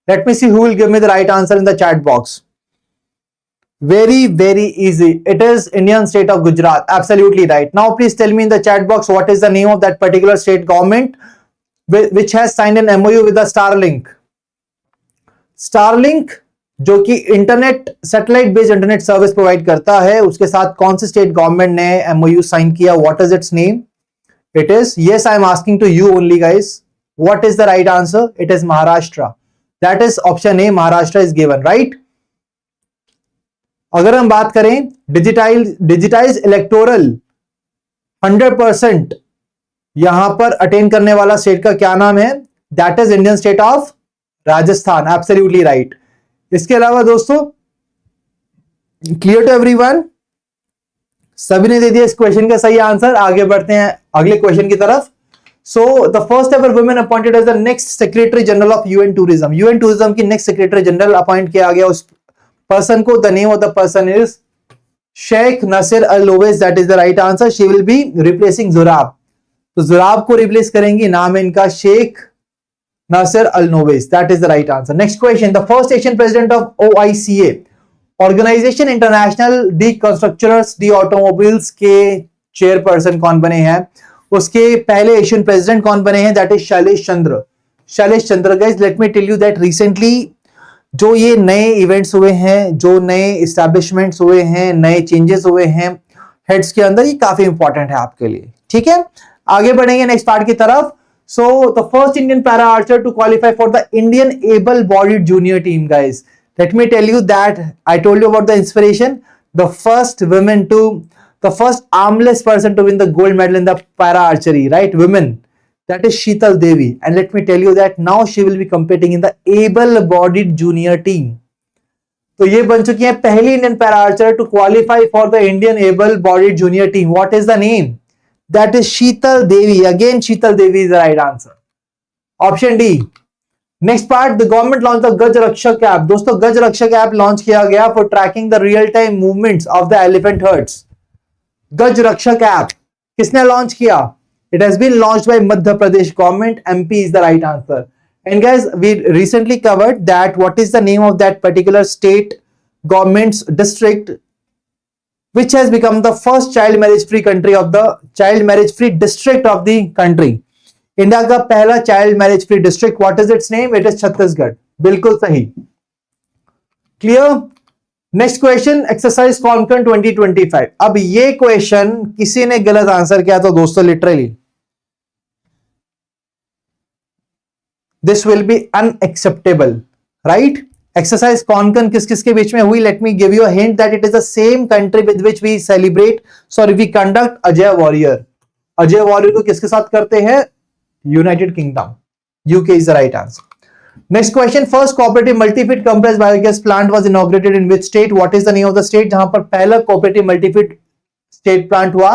[SPEAKER 1] Let me see who will give me the right answer in the chat box. Very, very easy. It is Indian state of Gujarat. Absolutely right. Now, please tell me in the chat box what is the name of that particular state government which has signed an MOU with the Starlink. Starlink जो कि internet satellite based internet service provide करता है, उसके साथ कौन सी state government ने MOU sign किया? What is its name? It is, yes, I am asking to you only guys. What is the right answer? It is Maharashtra. That is option A. Maharashtra is given, right? अगर हम बात करें digitise electoral 100% यहां पर attain करने वाला state का क्या नाम है? That is Indian state of Rajasthan. Absolutely right. इसके अलावा दोस्तों, क्लियर टू एवरीवन? सभी ने दे दिया इस क्वेश्चन का सही आंसर। आगे बढ़ते हैं अगले क्वेश्चन की तरफ। So the first ever women appointed as the next secretary general of UN tourism. UN tourism की नेक्स्ट सेक्रेटरी जनरल अपॉइंट किया गया उस पर्सन को। The name of the person is Sheikh Nasser Al Nowais. That is the right answer. She will be replacing Zurab. तो Zurab को replace करेंगी। नाम है इनका Sheikh Nasser Al Nowais. That is the right answer. Next question, the first Asian president of OICA organisation internationale de constructeurs de automobiles के chairperson कौन बने हैं? उसके पहले एशियन प्रेसिडेंट कौन बने हैं? That is Shailesh Chandra. Shailesh Chandra. Guys, let me tell you that recently जो ये नए इवेंट्स हुए हैं, जो नए इस्टेब्लिशमेंट्स हुए हैं, नए चेंजेस हुए हैं हेड्स के अंदर, ये काफी इंपॉर्टेंट है आपके लिए। ठीक है, आगे बढ़ेंगे नेक्स्ट पार्ट की तरफ। So the first Indian para archer to qualify for the Indian able bodied junior team. Guys, let me tell you that I told you about the inspiration. The first armless person to win the gold medal in the para archery, right? Women. That is Sheetal Devi, and let me tell you that now she will be competing in the able-bodied junior team. तो ये बन चुकी है पहली Indian para archer to qualify for the Indian able-bodied junior team. What is the name? That is Sheetal Devi. Again, Sheetal Devi is the right answer. Option D. Next part, the government launched the Gaj Rakshak app. दोस्तों, गज रक्षक app launch किया गया for tracking the real-time movements of the elephant herds. गज रक्षक app किसने launch किया? It has been launched by Madhya Pradesh government. MP is the right answer. And guys, we recently covered that what is the name of that particular state government's district which has become the first child marriage free country of the child marriage free district of the country. India का पहला child marriage free district, what is its name? It is Chhattisgarh. बिल्कुल सही। Clear? Next question, exercise Konkan 2025। अब ये question किसी ने गलत answer किया तो दोस्तों literally this will be unacceptable, right? Exercise Konkan किस किस के बीच में हुई? Let me give you a hint that it is the same country with which we celebrate we conduct Ajeya Warrior. Ajeya Warrior को किसके साथ करते हैं? United Kingdom. UK is the right answer. Next question, first cooperative multifeed compressed biogas plant was inaugurated in which state? What is the name of the state जहां पर पहला cooperative मल्टीफीड state plant हुआ?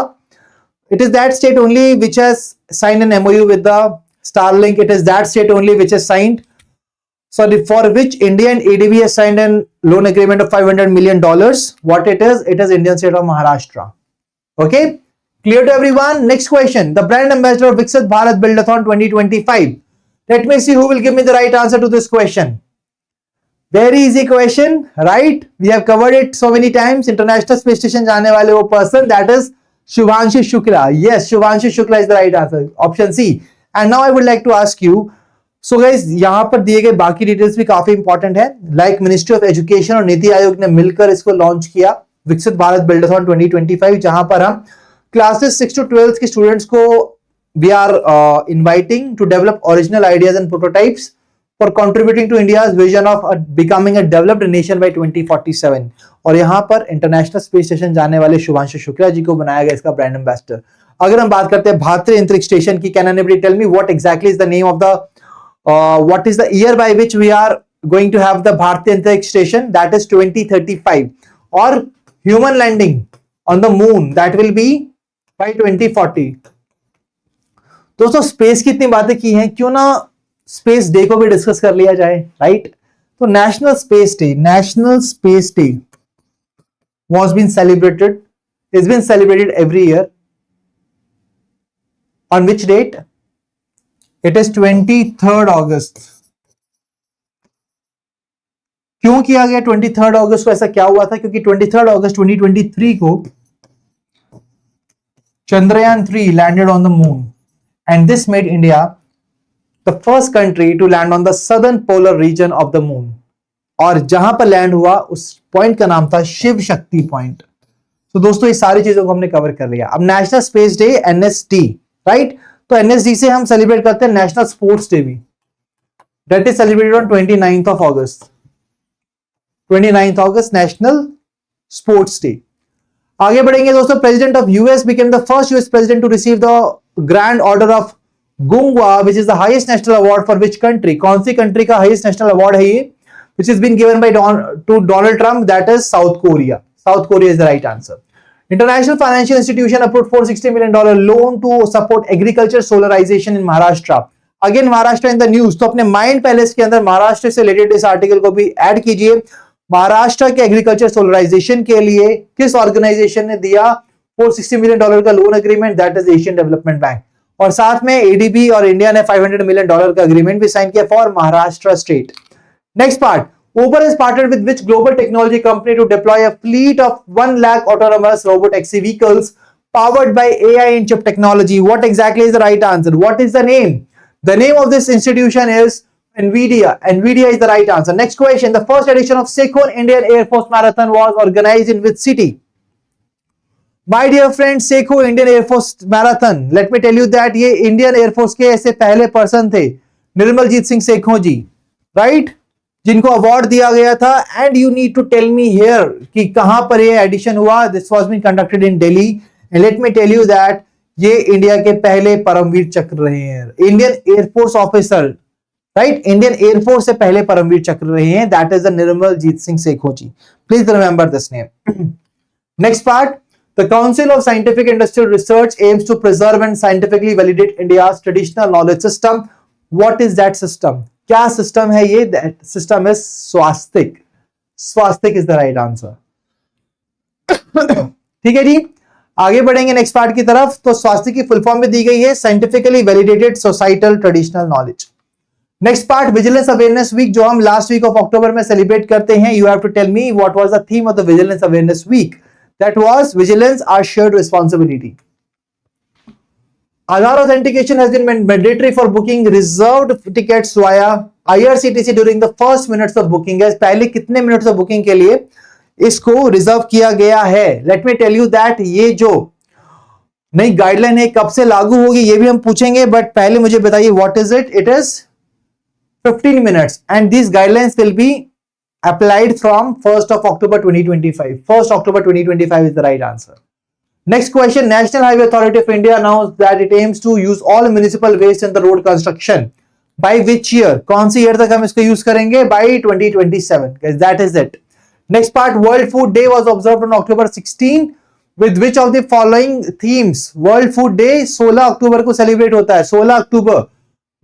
[SPEAKER 1] It is that state only which has signed an MOU with the Starlink. It is that state only which has signed, for which India and ADB has signed a loan agreement of $500 million. What it is? It is Indian state of Maharashtra. Okay, clear to everyone? Next question, the brand ambassador of Viksit Bharat Buildathon 2025. Let me see who will give me the right answer to this question. Very easy question, right? We have covered it so many times. International Space Station जाने वाले वो person, that is Shubhanshu Shukla. Yes, Shubhanshu Shukla is the right answer. Option C. And now I would like to ask you, so guys, यहाँ पर दिए गए बाकी details भी काफी इंपॉर्टेंट है। लाइक मिनिस्ट्री ऑफ एजुकेशन और नीति आयोग ने मिलकर इसको लॉन्च किया, विकसित भारत बिल्डाथॉन 2025, जहां पर हम क्लासेस 6 to 12 के स्टूडेंट्स को we are inviting to develop original ideas and prototypes for contributing to India's vision of becoming a developed nation by 2047. और यहाँ पर इंटरनेशनल स्पेस स्टेशन जाने वाले शुभांशु शुक्ला जी को बनाया गया इसका ब्रांड एम्बेसडर। अगर हम बात करते हैं भारतीय अंतरिक्ष स्टेशन की, can anybody tell me what exactly is the name of the what is the year by which we are going to have the Bharatiya Antariksh Station? That is 2035. Or human landing on the moon, that will be by 2040. दोस्तों space की इतनी बातें की हैं, क्यों ना space day को भी डिस्कस कर लिया जाए, राइट? तो national space day was been celebrated, is been celebrated every year. On which date? It is 23rd August. क्यों किया गया 23rd अगस्त को? ऐसा क्या हुआ था? क्योंकि 23rd अगस्त 2023 को Chandrayaan 3 landed on the moon and this made India the first country to land on the southern polar region of the moon. और जहां पर लैंड हुआ उस पॉइंट का नाम था शिव शक्ति पॉइंट। तो दोस्तों ये सारी चीजों को हमने कवर कर लिया। अब national space day NSD, right? तो एनएसडी से हम सेलिब्रेट करते हैं नेशनल स्पोर्ट्स डे भी, that is celebrated on 29th of August। 29th August national sports day. आगे बढ़ेंगे दोस्तों। President of US became the first US president to receive the grand order of गुंगवा which is the highest national award for which country? कौन सी country का highest national award है ये? Which is been given by to Donald Trump, that is South Korea. South Korea is the right answer. International financial institution approved $460 million loan to support agriculture solarisation in Maharashtra. Again Maharashtra in the news, तो अपने mind palace के अंदर महाराष्ट्र से related इस article को भी add कीजिए। महाराष्ट्र के एग्रीकल्चर सोलराइजेशन के लिए किस ऑर्गेनाइजेशन ने दिया $460 million का loan agreement? That is Asian development bank. और साथ में एडीबी और इंडिया ने $500 million का एग्रीमेंट भी साइन किया for Maharashtra state. Next part, Uber has partnered with which global technology company to deploy a fleet of 1 lakh autonomous robotaxi vehicles powered by AI and chip technology? What exactly is the right answer? What is the name? The name of this institution is NVIDIA. NVIDIA is the right answer. Next question. The first edition of Sekhon Indian Air Force Marathon was organized in which city? My dear friends, Sekhon Indian Air Force Marathon. Let me tell you that ये Indian Air Force के ऐसे पहले person थे, Nirmaljit Singh Sekhon ji, right? जिनको award दिया गया था। And you need to tell me here कि कहां पर ये एडिशन हुआ। This was been conducted in Delhi and let me tell you that ये इंडिया के पहले परमवीर चक्र रहे हैं, Indian air force officer, right? Indian air force से पहले परमवीर चक्र रहे हैं, that is the Nirmaljit Singh Sekhon ji. Please remember this name. Next part, the council of scientific industrial research aims to preserve and scientifically validate India's traditional knowledge system. What is that system? क्या system है ये? That system is Swastik. Swastik is the right answer. ठीक है जी, आगे बढ़ेंगे next part की तरफ। तो स्वास्तिक की फुल फॉर्म में दी गई है scientifically validated societal traditional knowledge. Next part, vigilance awareness week जो हम लास्ट वीक ऑफ अक्टूबर में सेलिब्रेट करते हैं। You have to tell me what was the theme of the vigilance awareness week? That was vigilance our shared responsibility. Aadhaar authentication has been mandatory for booking reserved tickets via IRCTC during the first minutes of booking. Guys, पहले कितने minutes of booking के लिए इसको reserve किया गया है? Let me tell you that ये जो नई गाइडलाइन है कब से लागू होगी ये भी हम पूछेंगे, बट पहले मुझे बताइए what is it? It is 15 minutes and these guidelines will be applied from 1st of October 2025. 1st October 2025 is the right answer. Next question, National Highway Authority of India announced that it aims to use all municipal waste in the road construction. By which year? कौन सी year तक हम इसको use करेंगे? By 2027. Guys, that is it. Next part, World Food Day was observed on October 16 with which of the following themes? World Food Day 16 अक्टूबर को celebrate होता है, 16 अक्टूबर।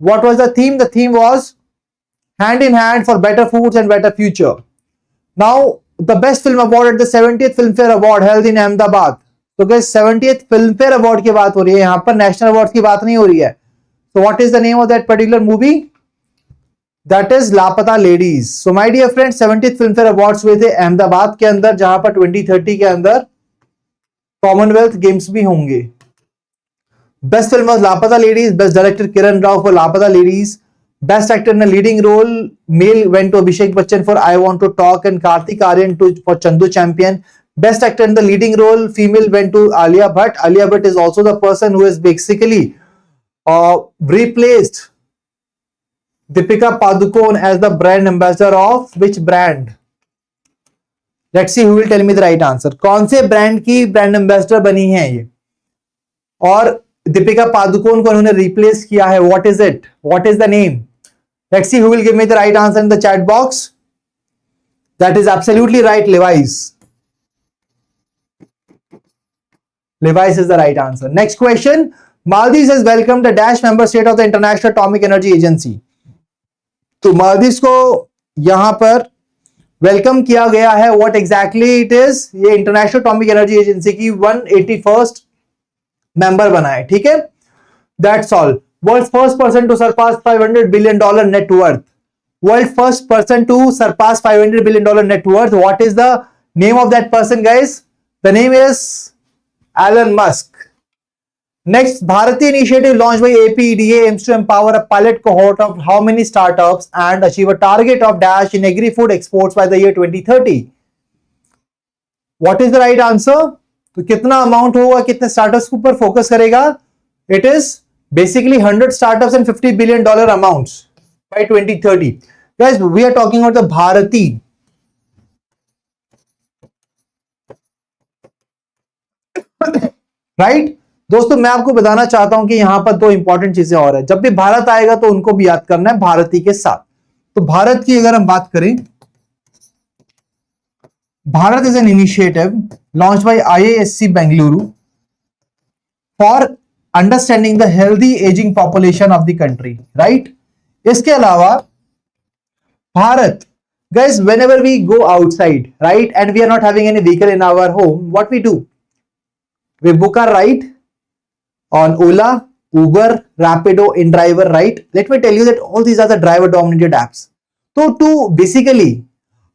[SPEAKER 1] What was the theme? The theme was Hand in Hand for Better Foods and Better Future. Now, the Best Film Award at the 70th Filmfare Award held in Ahmedabad. तो guys 70th Filmfare award की बात हो रही है, यहां पर national award की बात नहीं हो रही है। तो what is the name of that particular movie? That is Laapataa Ladies. So my dear friends, 70th Filmfare awards हुए थे अहमदाबाद के अंदर, जहां पर 2030 के अंदर कॉमनवेल्थ गेम्स भी होंगे। Best film was Laapataa Ladies. Best director Kiran Rao for Laapataa Ladies. Best actor in leading role male went to Abhishek Bachchan for I want to talk and Kartik Aaryan for Chandu Champion. Best actor in the leading role female went to Alia Bhatt. Alia Bhatt is also the person who has basically replaced Deepika Padukone as the brand ambassador of which brand? Let's see who will tell me the right answer. कौन से brand की brand ambassador बनी है ये, और दीपिका पादुकोण को उन्होंने replace किया है. What is it? What is the name? Let's see who will give me the right answer in the chat box. That is absolutely right, Levi's. Levi's is the right answer. Next question. Maldives has welcomed the Dash member state of the International Atomic Energy Agency. तो मालदीव्स को यहां पर welcome किया गया है. What exactly it is? ये international atomic energy agency की 181st member बना है. ठीक है, that's all. World first person to surpass $500 billion net worth. World first person to surpass $500 billion net worth. What is the name of that person, guys? The name is Elon Musk. Next, Bharati initiative launched by APEDA aims to empower a pilot cohort of how many startups and achieve a target of dash in agri-food exports by the year 2030. What is the right answer? तो कितना amount होगा, कितने startups के ऊपर focus करेगा? It is basically 100 startups and $50 billion amounts by 2030. Guys, we are talking about the Bharati. Right? दोस्तों मैं आपको बताना चाहता हूं कि यहां पर दो इंपॉर्टेंट चीजें और है. जब भी भारत आएगा तो उनको भी याद करना है भारती के साथ. तो भारत की अगर हम बात करें, Bharat is an initiative launch by IISc Bengaluru for understanding the healthy ageing population of the country. Right? इसके अलावा Bharat, guys, whenever we go outside, right, and we are not having any vehicle in our home, what we do? We book a ride on Ola, Uber, Rapido, InDriver, right? Let me tell you that all these are the driver dominated apps. तो to basically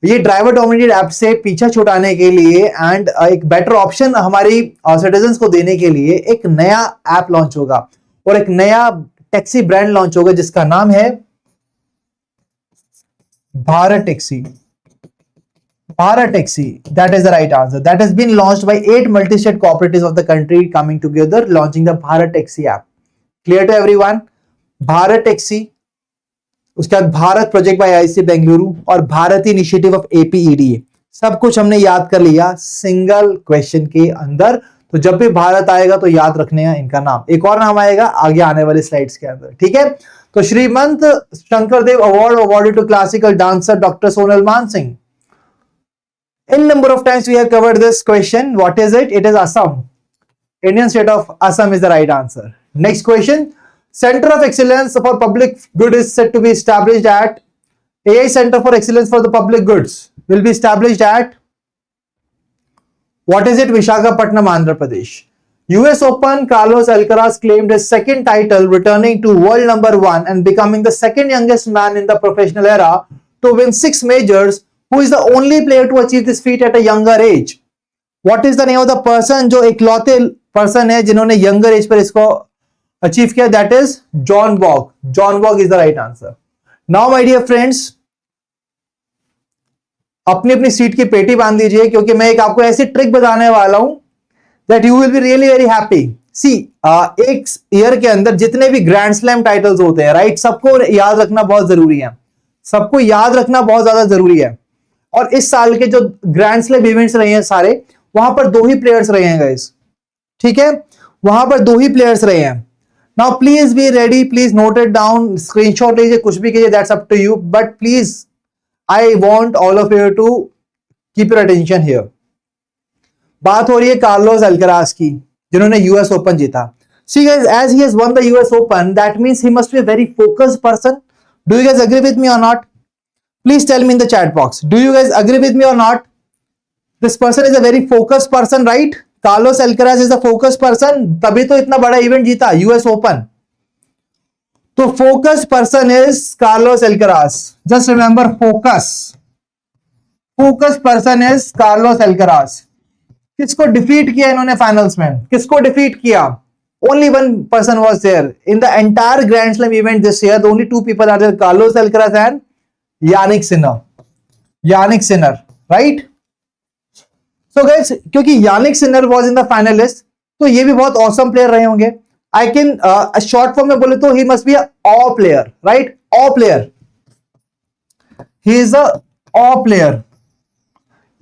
[SPEAKER 1] ये driver dominated app से पीछा छुड़ाने के लिए and एक better option हमारी citizens को देने के लिए एक नया ऐप लॉन्च होगा और एक नया टैक्सी ब्रांड लॉन्च होगा जिसका नाम है Bharat taxi. Bharat Taxi, that is the right answer. That has been launched by 8 multi-state cooperatives of the country coming together, launching the Bharat Taxi app. Clear to everyone? Bharat Taxi, उसके बाद Bharat project by IISc Bengaluru और Bharat initiative of APEDA. सब कुछ हमने याद कर लिया single question के अंदर. तो जब भी भारत आएगा तो याद रखने हैं इनका नाम. एक और नाम आएगा आगे आने वाले स्लाइड्स के अंदर. ठीक है? तो Srimanta Sankardev award awarded to classical dancer doctor Sonal Mansingh. In number of times we have covered this question. What is it? It is Assam. Indian state of Assam is the right answer. Next question. Center of Excellence for Public Good is set to be established at AI Center for Excellence for the Public Goods will be established at what is it? Visakhapatnam, Andhra Pradesh. US Open, Carlos Alcaraz claimed his second title, returning to world number 1 and becoming the second youngest man in the professional era to win 6 majors. Who is the only player to achieve this feat at a younger age? What is the name of the person जो इकलौते person है जिन्होंने younger as per इसको achieve किया? That is John Bogle. John Bogle is the right answer. Now my dear friends, अपनी अपनी seat की पेटी बांध लीजिए क्योंकि मैं एक आपको ऐसी ट्रिक बताने वाला हूं that you will be really very happy. See, एक ईयर के अंदर जितने भी ग्रैंड स्लैम टाइटल्स होते हैं, राइट, सबको याद रखना बहुत जरूरी है. सबको याद रखना बहुत ज्यादा जरूरी है. और इस साल के जो ग्रैंड स्लैम इवेंट्स रहे हैं सारे, वहां पर 2 ही प्लेयर्स रहे हैं गाइस. ठीक है? वहां पर 2 ही प्लेयर्स रहे हैं. Now please be ready, please note it down, screenshot लीजिए, कुछ भी कीजिए, that's up to you, but please I want all of you to keep your attention here. बात हो रही है कार्लोस अल्कराज की जिन्होंने यूएस ओपन जीता. See guys, as he has won the US open, that means he must be a very focused person. Do you guys agree with me और not? Please tell me in the chat box. Do you guys agree with me or not? This person is a very focused person, right? Carlos Alcaraz is a focused person. तभी तो इतना बड़ा event जीता US Open. तो focused person is Carlos Alcaraz. Just remember focus. Focused person is Carlos Alcaraz. किसको defeat किया इन्होंने finals में? किसको डिफीट किया? Only one person was there in the entire Grand Slam event this year. The only 2 people are there: Carlos Alcaraz and Jannik Sinner, right? So guys, क्योंकि Jannik Sinner was in the finalist, तो ये भी बहुत awesome player रहे होंगे. I can short form में बोले तो ही must be a player, right? A player, he is a player.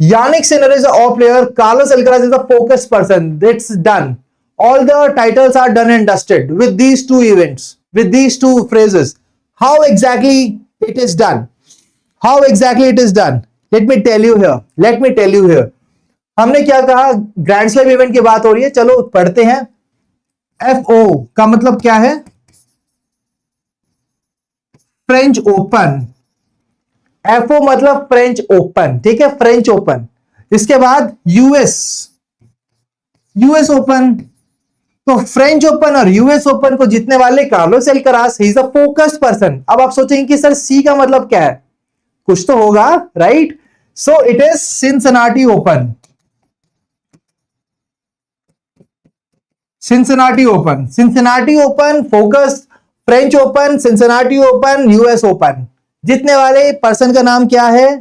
[SPEAKER 1] Yannick Sinner is a all player. Carlos Alcaraz is a focused person. It's done. All the titles are done and dusted with these two events, with these two phrases. How exactly it is done? How exactly it is done? Let me tell you here. Let me tell you here. हमने क्या कहा? Grand slam event की बात हो रही है. चलो पढ़ते हैं. FO का मतलब क्या है? French Open. FO मतलब फ्रेंच ओपन, ठीक है? French Open. इसके बाद यूएस ओपन. तो फ्रेंच ओपन और यूएस ओपन को जीतने वाले Carlos Alcaraz, he is a focused person. अब आप सोचेंगे कि सर सी का मतलब क्या है? कुछ तो होगा, right? So it is Cincinnati Open. Cincinnati Open, Cincinnati Open, focused, French Open, Cincinnati Open, US Open. जीतने वाले पर्सन का नाम क्या है?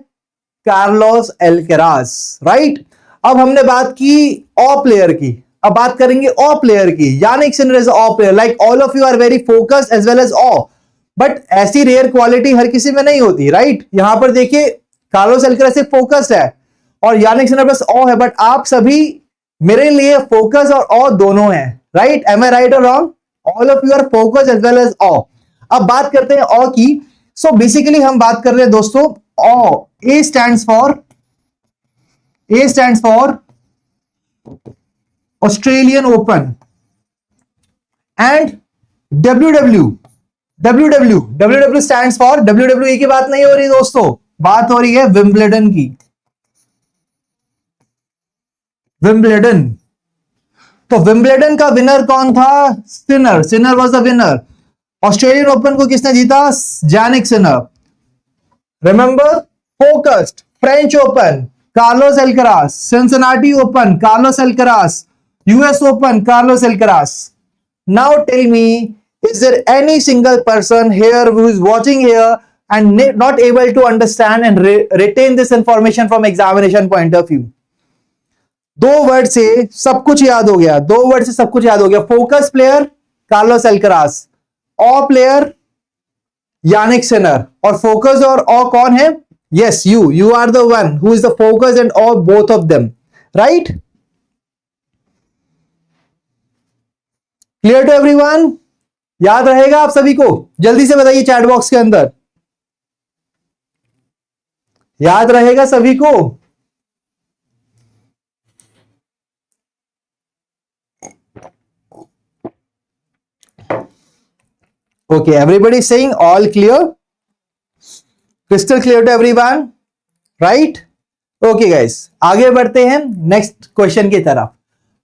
[SPEAKER 1] Carlos Alcaraz, right? अब हमने बात की ऑ प्लेयर की, अब बात करेंगे ऑ प्लेयर की. Jannik Sinner is awe player. Like all of you are very focused as well as awe, but ऐसी रेयर क्वालिटी हर किसी में नहीं होती, राइट? यहां पर देखिए कार्लोस एल्कराज सिर्फ फोकस्ड है और यानिक सिनर बस ऑ है, बट आप सभी मेरे लिए फोकस और ऑ दोनों हैं, राइट? एम आई राइट और wrong? All of you are focused as well as O. अब बात करते हैं ऑ की. सो बेसिकली हम बात कर रहे हैं दोस्तों O. A stands for Australian Open and WW stands for, WWE की बात नहीं हो रही दोस्तों, बात हो रही है विंबलडन की. विंबलडन. तो विंबलडन का विनर कौन था? Sinner was the winner. Australian Open को किसने जीता? Jannik Sinner. Remember, focused, French Open Carlos Alcaraz, Cincinnati Open Carlos Alcaraz, US Open Carlos Alcaraz. Now tell me, is there any single person here who is watching here and not able to understand and retain this information from examination point of view? दो word से सब कुछ याद हो गया, दो word से सब कुछ याद हो गया. Focus player Carlos Alcaraz, awe player Jannik Sinner. और फोकस और ऑ कौन है? Yes, you are the one who is the focus and awe, both of them, right? Clear to everyone? याद रहेगा आप सभी को? जल्दी से बताइए चैट बॉक्स के अंदर. याद रहेगा सभी को? Okay, everybody is saying all clear, crystal clear to everyone, right? Okay guys, आगे बढ़ते हैं नेक्स्ट क्वेश्चन की तरफ.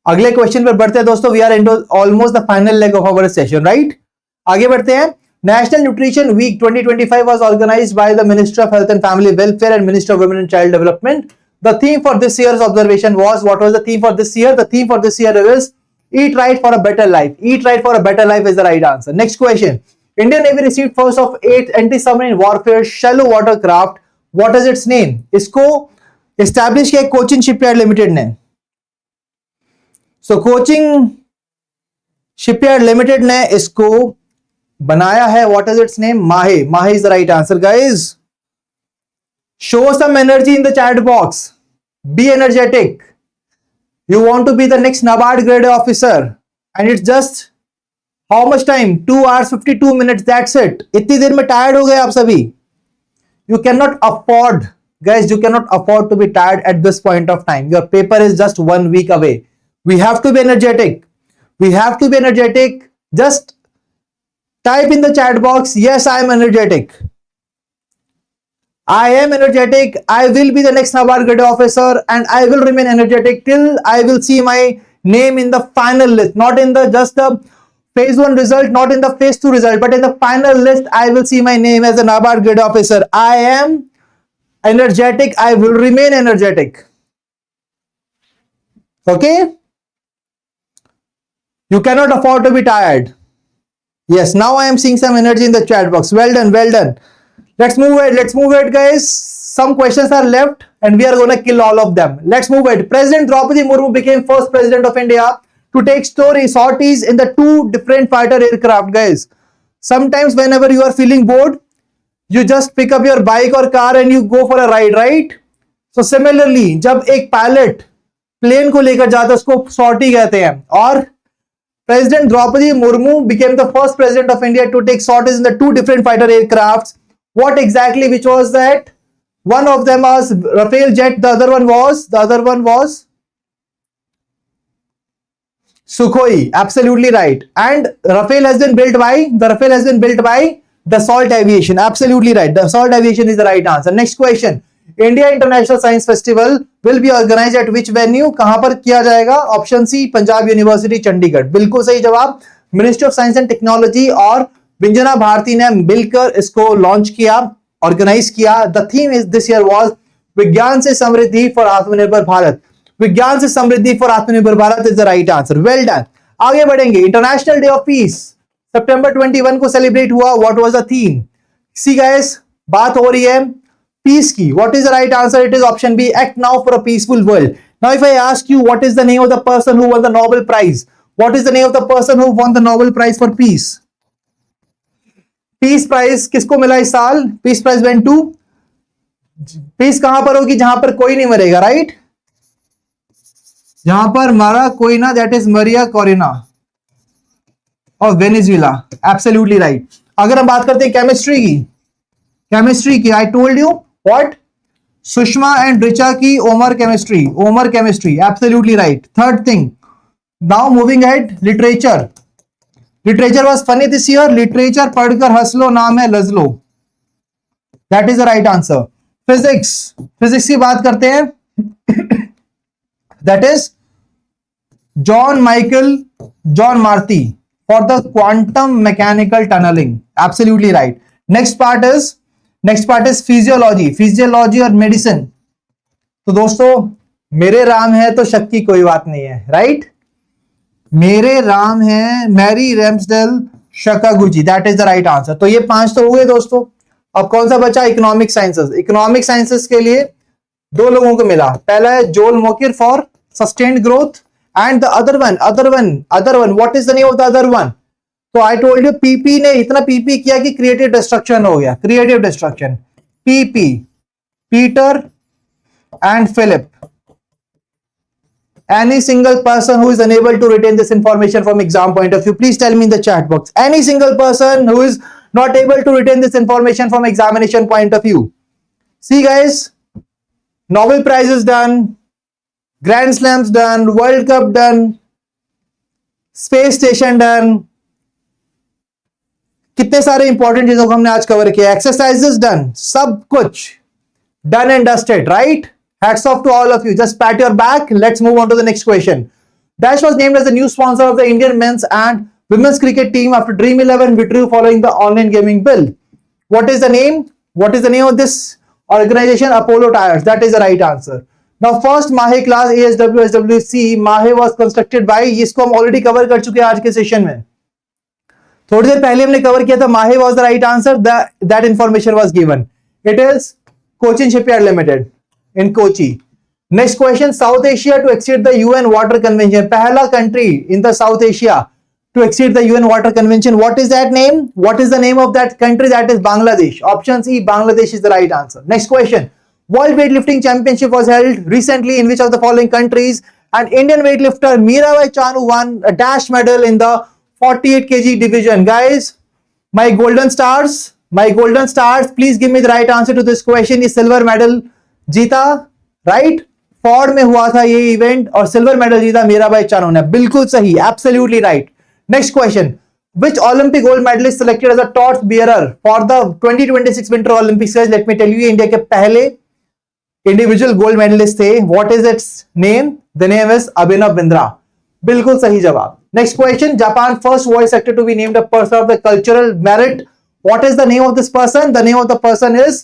[SPEAKER 1] अगले क्वेश्चन पर बढ़ते हैं दोस्तों. We are into almost the final leg of our session, right? आगे बढ़ते हैं. National nutrition week 2025 was organised by the minister of health and family welfare and minister of women and child development. The theme for this year's observation was, what was the theme for this year? The theme for this year is eat right for a better life. Eat right for a better life is the right answer. Next question. Indian Navy received first of 8 anti-submarine warfare shallow water craft. What is its name? इसको establish किया Cochin shipyard limited ने. So Cochin shipyard limited ने इसको बनाया है. What is its name? माहे. माहे is the right answer, guys. Show some energy in the chat box. Be energetic. You want to be the next NABARD Grade A officer, and it's just how much time? 2 hours 52 minutes. That's it. इतनी देर में tired हो गए आप सभी. You cannot afford, guys. You cannot afford to be tired at this point of time. Your paper is just 1 week away. We have to be energetic. We have to be energetic. Just type in the chat box. Yes, I am energetic. I am energetic. I will be the next NABARD Grade A officer and I will remain energetic till I will see my name in the final list. Not in the just the phase 1 result, not in the phase 2 result, but in the final list I will see my name as a NABARD Grade A officer. I am energetic. I will remain energetic. Okay? You cannot afford to be tired. Yes, now I am seeing some energy in the chat box. Well done, well done. Let's move ahead, guys. Some questions are left and we are going to kill all of them. Let's move ahead. President Draupadi Murmu became first president of India to take sorties in the two different fighter aircraft, guys. Sometimes whenever you are feeling bored, you just pick up your bike or car and you go for a ride, right? So similarly, जब एक pilot plane को लेकर जाता है उसको सॉर्टी कहते हैं. और President Draupadi Murmu became the first president of India to take sorties in the two different fighter aircrafts. What exactly? Which was that? One of them was Rafale jet. The other one was Sukhoi. Absolutely right. And Rafale has been built by Dassault Aviation. Absolutely right. Dassault Aviation is the right answer. Next question. India International Science Festival will be organized at which venue? कहां पर किया जाएगा? Option C Punjab university Chandigarh. बिल्कुल सही जवाब. Ministry of science and technology और विंजना भारती ने मिलकर इसको लॉन्च किया, ऑर्गेनाइज किया. The theme is this year was विज्ञान से समृद्धि फॉर आत्मनिर्भर भारत. विज्ञान से समृद्धि फॉर आत्मनिर्भर Bharat is the right answer. Well done. आगे बढ़ेंगे. इंटरनेशनल डे ऑफ पीस सितंबर 21 को सेलिब्रेट हुआ. What was the theme? See guys, बात हो रही है peace की. What is the right answer? It is option B, act now for a peaceful world. Now if I ask you what is the name of the person who won the Nobel Prize, what is the name of the person who won the Nobel Prize for peace? Peace Prize किसको मिला इस साल? Peace Prize went to, peace कहां पर होगी? जहां पर कोई नहीं मरेगा, राइट? जहां पर मरा कोई ना, that is Maria Corina of Venezuela. Absolutely right. अगर हम बात करते हैं केमिस्ट्री की, I told you what? Sushma and Richa की Omar chemistry. Absolutely right. Third thing. Now moving ahead, literature was funny this year. Literature पढ़कर हंस लो, नाम है लजलो. That is the right answer. Physics की बात करते हैं. That is John Marty for the quantum mechanical tunneling. Absolutely right. Next part is physiology और मेडिसिन. तो दोस्तों, मेरे राम है तो शक की कोई बात नहीं है, राइट? मेरे राम है Mary Ramsdell Sakaguchi. That is the right answer. तो ये 5 तो हुए दोस्तों. अब कौन सा बचा? इकोनॉमिक साइंसेस के लिए 2 लोगों को मिला. पहला है जोल Mokyr for sustained growth and the other one what is the name of the other one? तो आई टोल्ड यू पीपी ने इतना पीपी किया कि क्रिएटिव डिस्ट्रक्शन हो गया. P P, Peter and Philip. Any single person who is unable to retain this information from exam point of view, please tell me in the chat box. Any single person who is not able to retain this information from examination point of view. See guys, Nobel Prize is done, Grand Slams done, World Cup done, Space Station done. कितने सारे important चीजों को हमने आज cover किया. Exercises done, सब कुछ done and dusted, right? Hats off to all of you. Just pat your back. Let's move on to the next question. Dash was named as the new sponsor of the Indian men's and women's cricket team after Dream 11 withdrew following the online gaming bill. What is the name? What is the name of this organization? Apollo Tyres. That is the right answer. Now, first Mahe class ASW SWC Mahe was constructed by. इसको हम already cover कर चुके हैं आज के session में. थोड़ी देर पहले हमने कवर किया था. Mahe was the right answer. That information was given. It is Cochin Shipyard Limited in Kochi. Next question, South Asia to exceed the UN Water Convention. पहला country in the South Asia to exceed the UN Water Convention. What is that name? What is the name of that country? That is Bangladesh. Option C, Bangladesh is the right answer. Next question, World Weightlifting Championship was held recently in which of the following countries? And Indian weightlifter Mirabai Chanu won a dash medal in the 48 kg division. Guys, my golden stars, please give me the right answer to this question. Is silver medal जीता, right? Ford में हुआ था ये event और silver medal जीता मीराबाई चानू ने. बिल्कुल सही, absolutely right. Next question, which Olympic gold medalist selected as a torch bearer for the 2026 Winter Olympics? Let me tell you, India के पहले इंडिविजुअल गोल्ड मेडलिस्ट थे. What is its name? The name is Abhinav Bindra. बिल्कुल सही जवाब. Next question, Japan first voice actor to be named a person of the cultural merit. What is the name of this person? The name of the person is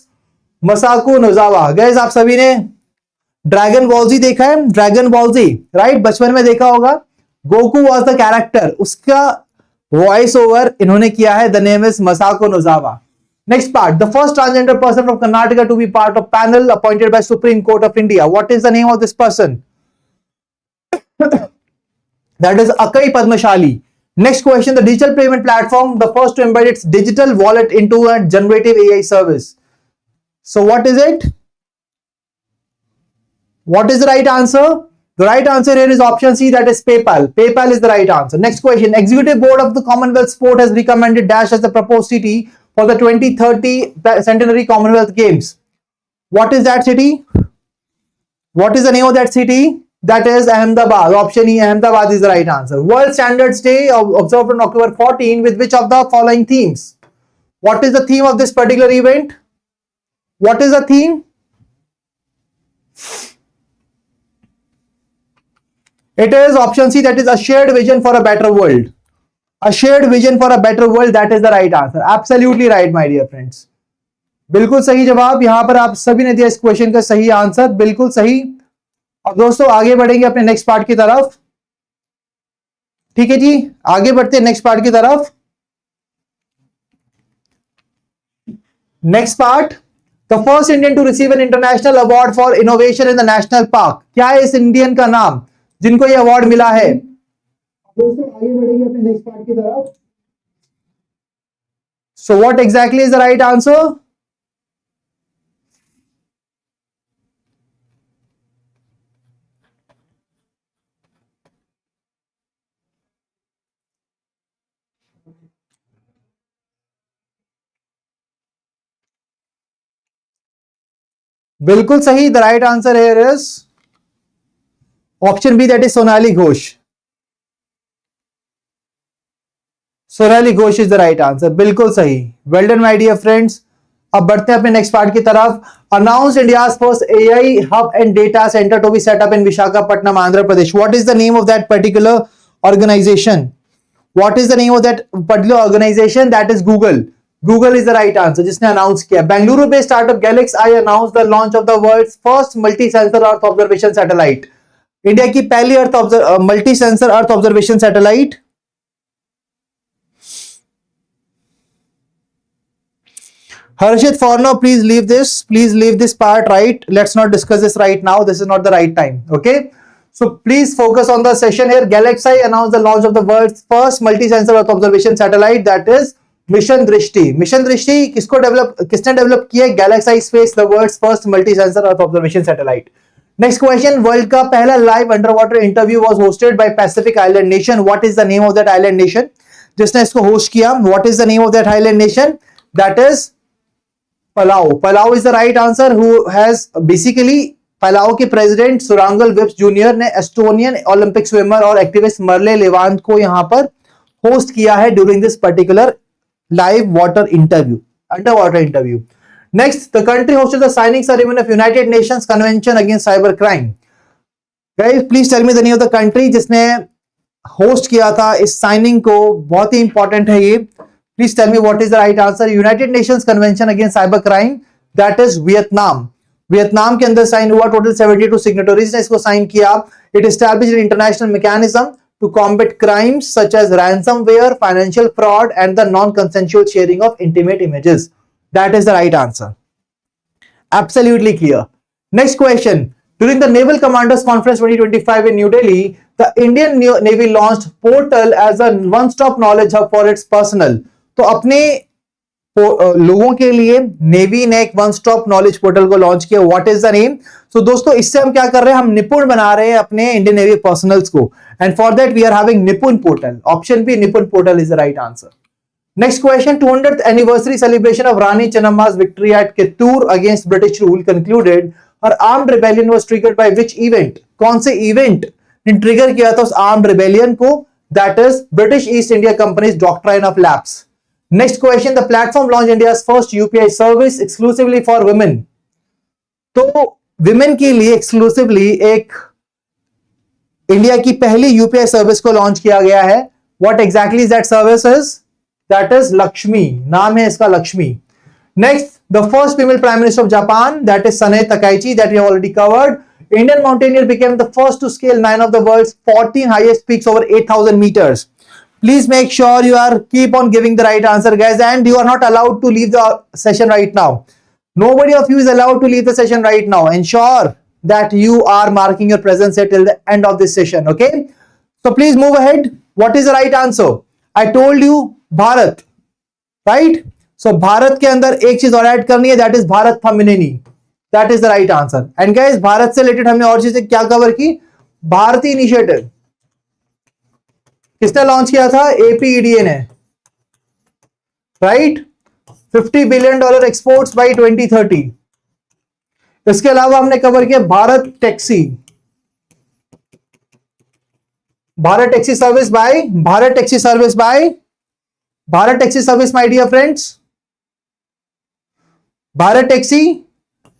[SPEAKER 1] Masako Nozawa. Guys, आप सभी ने Dragon Ball Z देखा है? Dragon Ball Z, right? बचपन में देखा होगा. Goku was the character, उसका वॉइस ओवर इन्होंने किया है. The name is Masako Nozawa. Next part, the first transgender person from Karnataka to be part of panel appointed by supreme court of India. What is the name of this person? That is Akai Padmashali. Next question, the digital payment platform, the first to embed its digital wallet into a generative AI service. So what is it? What is the right answer? The right answer here is option C, that is PayPal. PayPal is the right answer. Next question, Executive Board of the Commonwealth Sport has recommended Dash as the proposed city for the 2030 Centenary Commonwealth Games. What is that city? What is the name of that city? That is Ahmedabad. Option E, Ahmedabad is the right answer. World Standards Day observed on October 14 with which of the following themes? What is the theme of this particular event? What is the theme? It is option C, that is a shared vision for a better world. A shared vision for a better world, that is the right answer. Absolutely right, my dear friends. बिल्कुल सही जवाब यहां पर आप सभी ने दिया इस क्वेश्चन का सही आंसर, बिल्कुल सही। अब दोस्तों आगे बढ़ेंगे अपने नेक्स्ट पार्ट की तरफ। ठीक है जी, आगे बढ़ते हैं नेक्स्ट पार्ट की तरफ। Next part, the first Indian to receive an international award for innovation in the national park. क्या है इस इंडियन का नाम जिनको ये अवार्ड मिला है? दोस्तों आगे बढ़ेंगे अपने नेक्स्ट पार्ट की तरफ। So what exactly is the right answer? बिल्कुल सही, the right answer here is option B, that is Sonali Ghosh. Sonali Ghosh is the right answer, बिल्कुल सही। Well done my dear friends. अब बढ़ते हैं अपने नेक्स्ट पार्ट की तरफ। Announce India's first AI hub and data centre to be set up in Visakhapatnam, Andhra Pradesh. What is the name of that particular organisation? What is the name of that particular organisation? That is Google. Google is the right answer, जिसने announce किया। Bengaluru based startup GalaxEye announce the launch of the world's first multi sensor earth observation satellite. India की पहली multi sensor earth observation satellite. Harshit Forno, please leave this part, right? Let's not discuss this right now. This is not the right time. Okay. So please focus on the session here. Galaxy announced the launch of the world's first multi-sensor Earth observation satellite, that is mission Drishti. Mission Drishti किसने develop किया? GalaxEye Space, the world's first multi sensor earth observation satellite. Next question, world का पहला live under water interview was hosted by Pacific island nation. What is the name of that island nation जिसने इसको host किया? What is the name of that island nation? That is Palau. Palau is the right answer. Who has basically, Palau के president सुरांगल विप्स junior ने Estonian Olympic swimmer और activist मरले Levant को यहां पर होस्ट किया है during this particular live water interview, underwater interview. Next, the country hosted the signing ceremony of United Nations Convention against Cybercrime. Guys, please tell me the name of the country जिसने host किया था इस signing को। बहुत ही important है ये। Please tell me what is the right answer. United Nations Convention against Cybercrime, that is Vietnam. Vietnam के अंदर साइन हुआ। टोटल 72 सिग्नेटरीज ने इसको साइन किया। It established an international mechanism to combat crimes such as ransomware, financial fraud, and the non-consensual sharing of intimate images. That is the right answer. Absolutely clear. Next question. During the Naval Commanders Conference 2025 in New Delhi, the Indian Navy launched Portal as a one-stop knowledge hub for its personnel. तो अपने लोगों के लिए navy ने एक one stop knowledge portal को launch किया। What is the name? So दोस्तों, इससे हम क्या कर रहे हैं? हम निपुण बना रहे हैं अपने इंडियन नेवी पर्सनल्स को, and for that we are having Nipun portal. Option B, Nipun portal is the right answer. Next question, 200th anniversary celebration of Rani चन्नम्मा's victory at Kittur against British rule concluded. Her armed rebellion was triggered by which event? कौन से event ने trigger किया था उस armed rebellion को? That is British East India company's doctrine of lapse. Next question, the platform launched India's first UPI service exclusively for women. तो women के लिए exclusively एक इंडिया की पहली यूपीआई सर्विस को लॉन्च किया गया है। What exactly is that service is? That is Lakshmi, नाम है इसका Lakshmi. Next, the first female prime minister of Japan, that is Sanae Takaichi, that we have already covered. Indian mountaineer became the first to scale 9 of the world's 14 highest peaks over 8,000 meters. Please make sure you are keep on giving the right answer, guys, and you are not allowed to leave the session right now. Nobody of you is allowed to leave the session right now. Ensure that you are marking your presence here till the end of this session. Okay. So please move ahead. What is the right answer? I told you Bharat, right? So Bharat के अंदर एक चीज और add करनी है, that is Bharat फमिनिनी. That is the right answer. And guys, Bharat से related हमने और चीजें क्या कवर की? भारतीय इनिशिएटिव किसने लॉन्च किया था? APEDA ने, राइट? $50 billion exports bye 2030. इसके अलावा हमने कवर किया Bharat taxi, Bharat taxi service by, Bharat taxi service by, Bharat taxi service my dear friends, Bharat taxi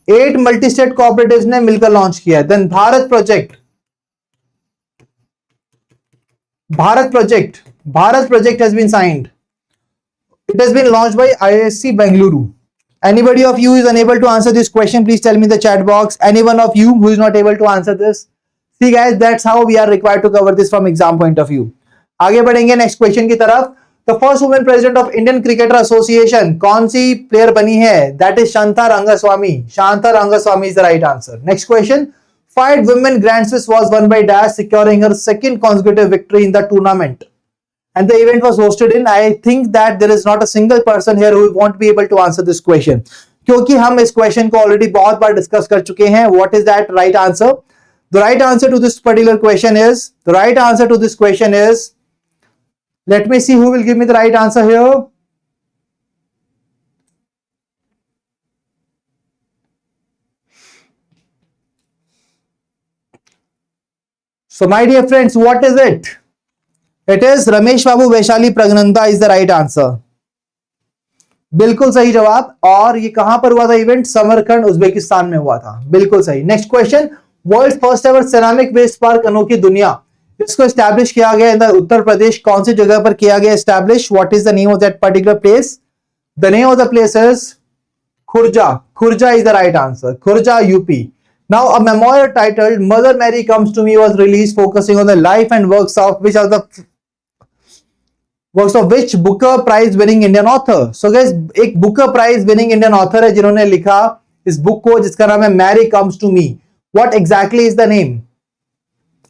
[SPEAKER 1] 8 multi state cooperatives ने मिलकर लॉन्च किया. Then Bharat project, Bharat project has been signed. It has been launched by IISc Bengaluru. Anybody of you is unable to answer this question, please tell me in the chat box. Anyone of you who is not able to answer this? See guys, that's how we are required to cover this from exam point of view. आगे बढ़ेंगे next question की तरफ. The first woman president of Indian Cricketer Association कौन सी player बनी है? That is Shanta Rangaswamy. Shanta Rangaswamy is the right answer. Next question. 5 women Grand Swiss was won by Dash, securing her second consecutive victory in the tournament. And the event was hosted in, I think that there is not a single person here who won't be able to answer this question. क्योंकि हम इस question को already बहुत बार discuss कर चुके हैं. What is that right answer? The right answer to this particular question is, let me see who will give me the right answer here. So my dear friends, what is it? It is Ramesh Babu Vaishali Praggnanandhaa is the right answer. बिल्कुल सही जवाब. और ये कहां पर हुआ था event? Samarkand Uzbekistan में हुआ था. बिल्कुल सही. Next question. World first ever ceramic waste park अनोखी दुनिया, इसको एस्टैब्लिश किया गया इन उत्तर प्रदेश. कौन सी जगह पर किया गया establish? What is the name of that particular place? The name of the place is Khurja. Khurja is the right answer. Khurja, UP. Now, a memorial titled Mother Mary Comes to Me was released, focusing on the life and works of which Booker Prize winning Indian author. So guys, एक Booker Prize winning Indian author है जिन्होंने लिखा इस book को, जिसका नाम है Mary Comes to Me. What exactly is the name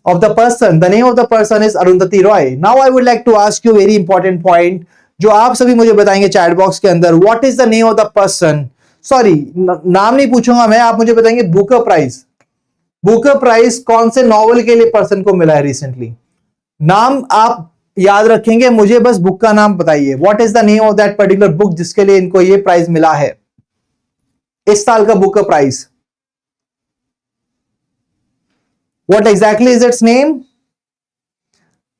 [SPEAKER 1] of the person? The name of the person is Arundhati Roy. Now I would like to ask you a very important point, जो आप सभी मुझे बताएंगे chat box के अंदर. What is the name of the person? Sorry, नाम नहीं पूछूंगा मैं, आप मुझे बताएंगे बुकर प्राइज. बुकर प्राइज कौन से नॉवल के लिए पर्सन को मिला है रिसेंटली? नाम आप याद रखेंगे, मुझे बस बुक का नाम बताइए. What is the name of that particular book जिसके लिए इनको ये प्राइज मिला है, इस साल का Booker prize? What exactly is its name?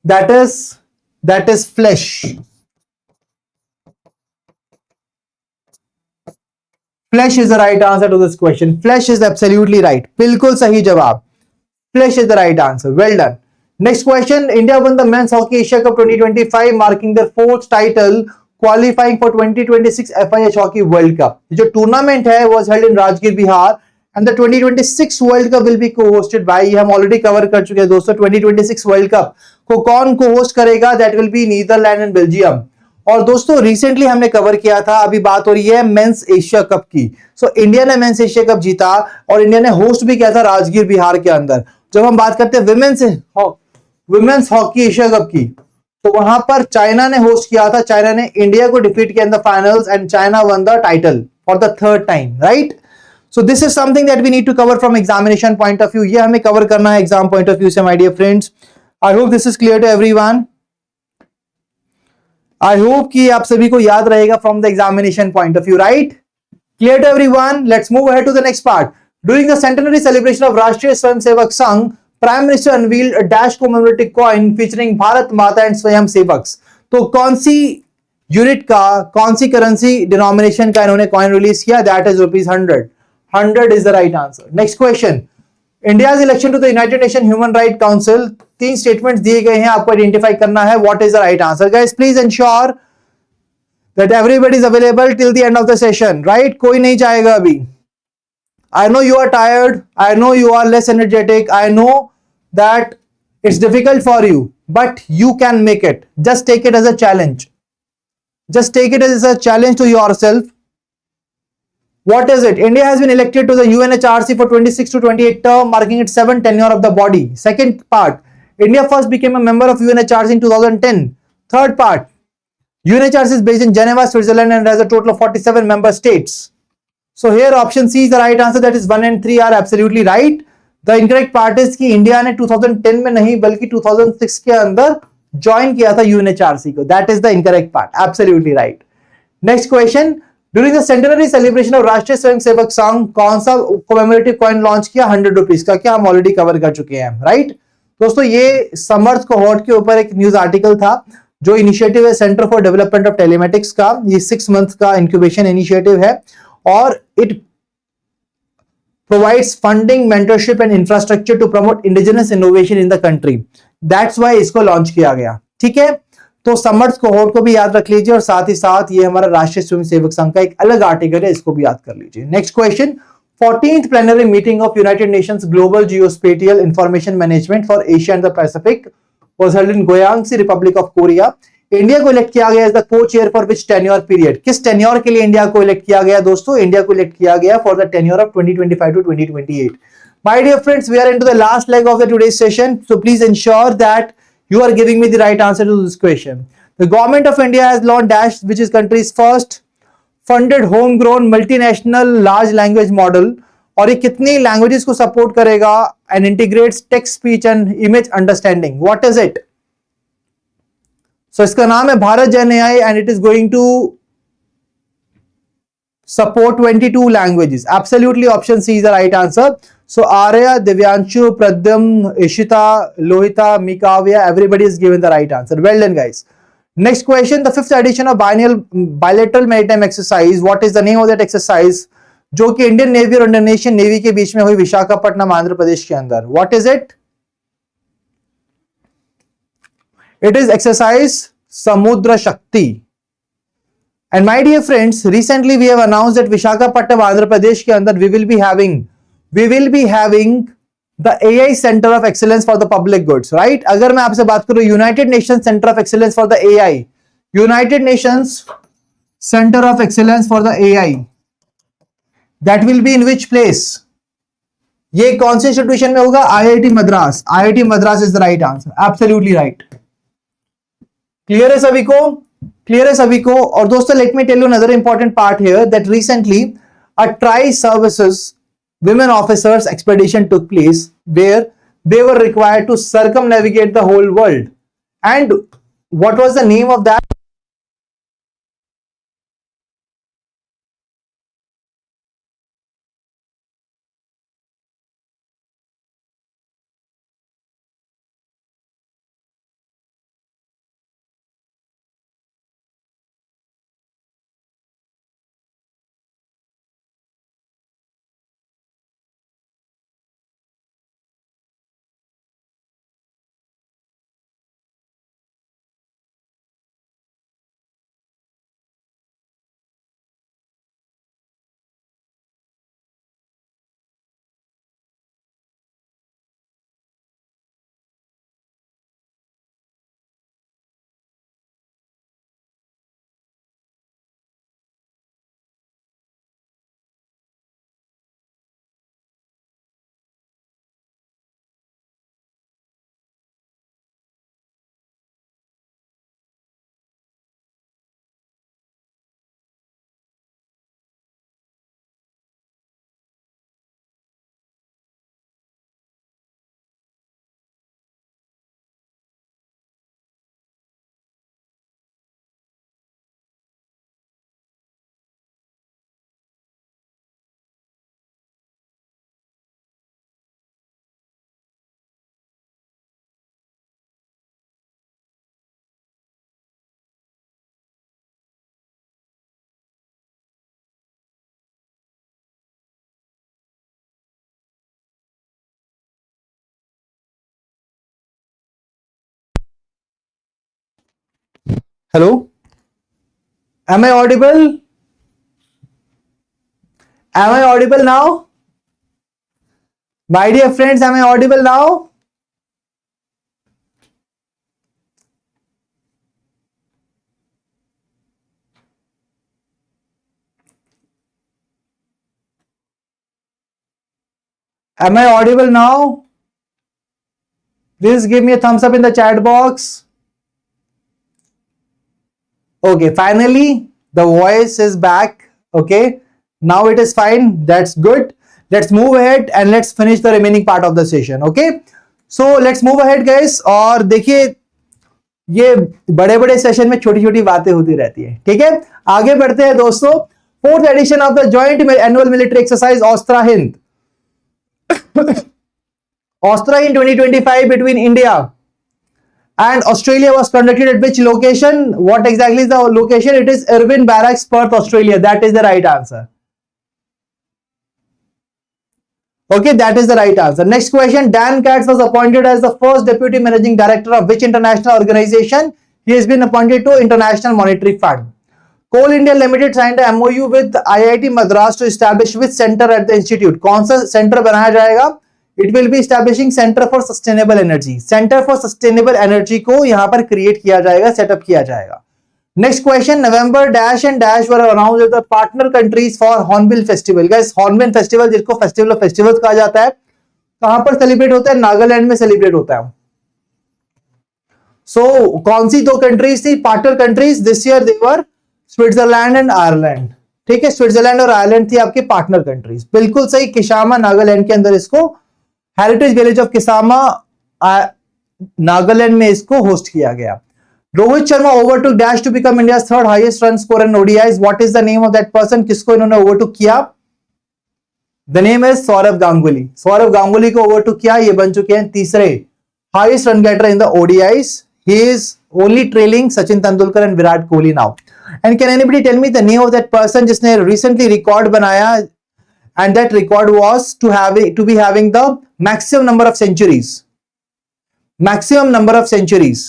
[SPEAKER 1] That is Flesh. Flesh is the right answer to this question. Flesh is absolutely right. बिल्कुल सही जवाब. Flesh is the right answer. Well done. Next question. India won the Men's Hockey Asia Cup 2025, marking their 4th title, qualifying for 2026 FIH Hockey World Cup. जो tournament है was held in Rajgir, Bihar, and the 2026 World Cup will be co-hosted by, ये हम already cover कर चुके हैं दोस्तों. 2026 World Cup को कौन co-host करेगा? That will be Netherlands and Belgium. और दोस्तों रिसेंटली हमने कवर किया था, अभी बात हो रही है मेंस एशिया कप की. सो इंडिया ने मेंस एशिया कप जीता और इंडिया ने होस्ट भी किया था राजगीर बिहार के अंदर. जब हम बात करते हैं विमेंस हॉकी एशिया कप की, तो वहां पर चाइना ने होस्ट किया था. चाइना ने इंडिया को डिफीट किया in the finals and China won the title for the 3rd time, right? So this is something that we need to cover from examination point of view. ये हमें cover करना है exam point of view से my dear friends. I hope this is clear to everyone. I hope कि आप सभी को याद रहेगा from the examination point of view, right? Clear to everyone? Let's move ahead to the next part. During the centenary celebration of Rashtriya Swayamsevak Sangh, Prime Minister unveiled a dash commemorative coin featuring Bharat Mata and Swayamsevaks. तो कौन सी unit का, कौन सी currency denomination का इन्होंने coin release किया? That is ₹100. 100 is the right answer. Next question. India's election to the United Nation Human Right Council, 3 statements दिए गए हैं, आपको आइडेंटिफाई करना है. What is the right answer? Guys please ensure that everybody is available till the end of the session, right? कोई नहीं जाएगा अभी. I know you are tired, I know you are less energetic, I know that it's difficult for you, but you can make it. Just take it as a challenge. Just take it as a challenge to yourself. What is it? India has been elected to the UNHRC for 26 to 28 term, marking its 7th tenure of the body. Second part, India first became a member of UNHRC in 2010. Third part, UNHRC is based in Geneva, Switzerland and has a total of 47 member states. So here option C is the right answer, that is 1 and 3 are absolutely right. The incorrect part is कि India ने 2010 में नहीं बल्कि 2006 के अंदर join किया था UNHRC को. That is the incorrect part. Absolutely right. Next question. During the centenary celebration of राष्ट्रीय स्वयंसेवक संघ कौन सा कॉमेमोरेटिव कॉइन लॉन्च किया 100 रुपीज का? क्या हम ऑलरेडी कवर कर चुके हैं, राइट? दोस्तों ये समर्थ कोहॉर्ट के ऊपर एक न्यूज आर्टिकल था जो इनिशिएटिव है centre for development of telematics का. ये 6 मंथ का इंक्यूबेशन इनिशिएटिव है और it provides funding, mentorship and infrastructure to promote indigenous innovation in the country. That's why इसको लॉन्च किया गया. ठीक है, तो समर्थ कोहॉर्ट को भी याद रख लीजिए और साथ ही साथ ये हमारा राष्ट्रीय स्वयंसेवक संघ का एक अलग आर्टिकल है, इसको भी याद कर लीजिए. Next question. 14th plenary meeting of United Nations Global Geospatial Information Management for Asia and the Pacific was held in Gyeongsi, Republic of Korea. India को इलेक्ट किया गया एज द को chair for which tenure period? किस tenure के लिए India को elect किया गया दोस्तों? इंडिया को इलेक्ट किया गया for the tenure of 2025 to 2028. My dear friends, we are into the last leg of the today's session, so please ensure that you are giving me the right answer to this question. The government of India has launched Dash, which is country's first funded homegrown multinational large language model. और ये कितनी languages को support करेगा and integrates text, speech and image understanding. What is it? So इसका नाम है भारत जन AI and it is going to support 22 languages. Absolutely option C is the right answer. So Arya, Divyanshu, Pradyam, Ishita, Lohita, Mikavya, everybody is given the right answer. Well done guys. Next question, the 5th edition of bilateral maritime exercise. What is the name of that exercise? जो कि Indian navy और Indonesian navy के बीच में हुई विशाखापट्टनम आंध्र प्रदेश के अंदर. What is it? It is exercise Samudra Shakti. And my dear friends, recently we have announced that Visakhapatnam, Andhra Pradesh के अंदर we will be having the AI Center of Excellence for the Public Goods, right? अगर मैं आपसे बात करूं United Nations Center of Excellence for the AI, United Nations Center of Excellence for the AI, that will be in which place? ये कौन से institution में होगा? IIT Madras. IIT Madras is the right answer. Absolutely right. Clear है सभी को? Clear है सभी को? और दोस्तों let me tell you another important part here that recently a tri services women officers expedition took place where they were required to circumnavigate the whole world. And what was the name of that? Hello? Am I audible? Am I audible now? My dear friends, am I audible now? Am I audible now? Please give me a thumbs up in the chat box. Okay, finally the voice is back. Okay, now it is fine. That's good. Let's move ahead and let's finish the remaining part of the session. Okay, so let's move ahead guys. और देखिए ये बड़े बड़े session में छोटी छोटी बातें होती रहती है, ठीक है. आगे बढ़ते हैं दोस्तों. Fourth edition of the joint annual military exercise Austra Hind Ostra in 2025 between India and Australia was conducted at which location? What exactly is the location? It is Irvine Barracks, Perth, Australia. That is the right answer. Okay, that is the right answer. Next question. Dan Katz was appointed as the first deputy managing director of which international organization? He has been appointed to International Monetary Fund. Coal India Limited signed a MOU with IIT Madras to establish which center at the institute? कौन सा center बनाया जाएगा? It will be establishing Center for Sustainable Energy. Center for Sustainable Energy को यहाँ पर create किया जाएगा, setup किया जाएगा. Next question. November dash and dash were announced as the partner countries for Hornbill Festival. Guys, Hornbill Festival जिसको Festival of Festivals कहा जाता है, कहाँ पर celebrate होता है? नागालैंड में celebrate होता है. So कौन सी दो countries थी partner countries? This year they were Switzerland and Ireland. ठीक है, स्विट्जरलैंड और आयरलैंड थी आपके पार्टनर कंट्रीज. बिल्कुल सही. किसामा नागालैंड के अंदर इसको heritage village of Kisama Nagaland में इसको होस्ट किया गया. Rohit Sharma overtook dash to become India third highest run score in ODIs. What is the name of that person? किसको इन्होंने ओवरटुक किया? The name is Sourav Ganguly. Sourav Ganguly को ओवरटुक किया. ये बन चुके हैं तीसरे highest run getter in the ODIs. He is only trailing Sachin Tendulkar and Virat Kohli now. And can anybody tell me the name of that person जिसने recently record बनाया and that record was to be having the maximum number of centuries. Maximum number of centuries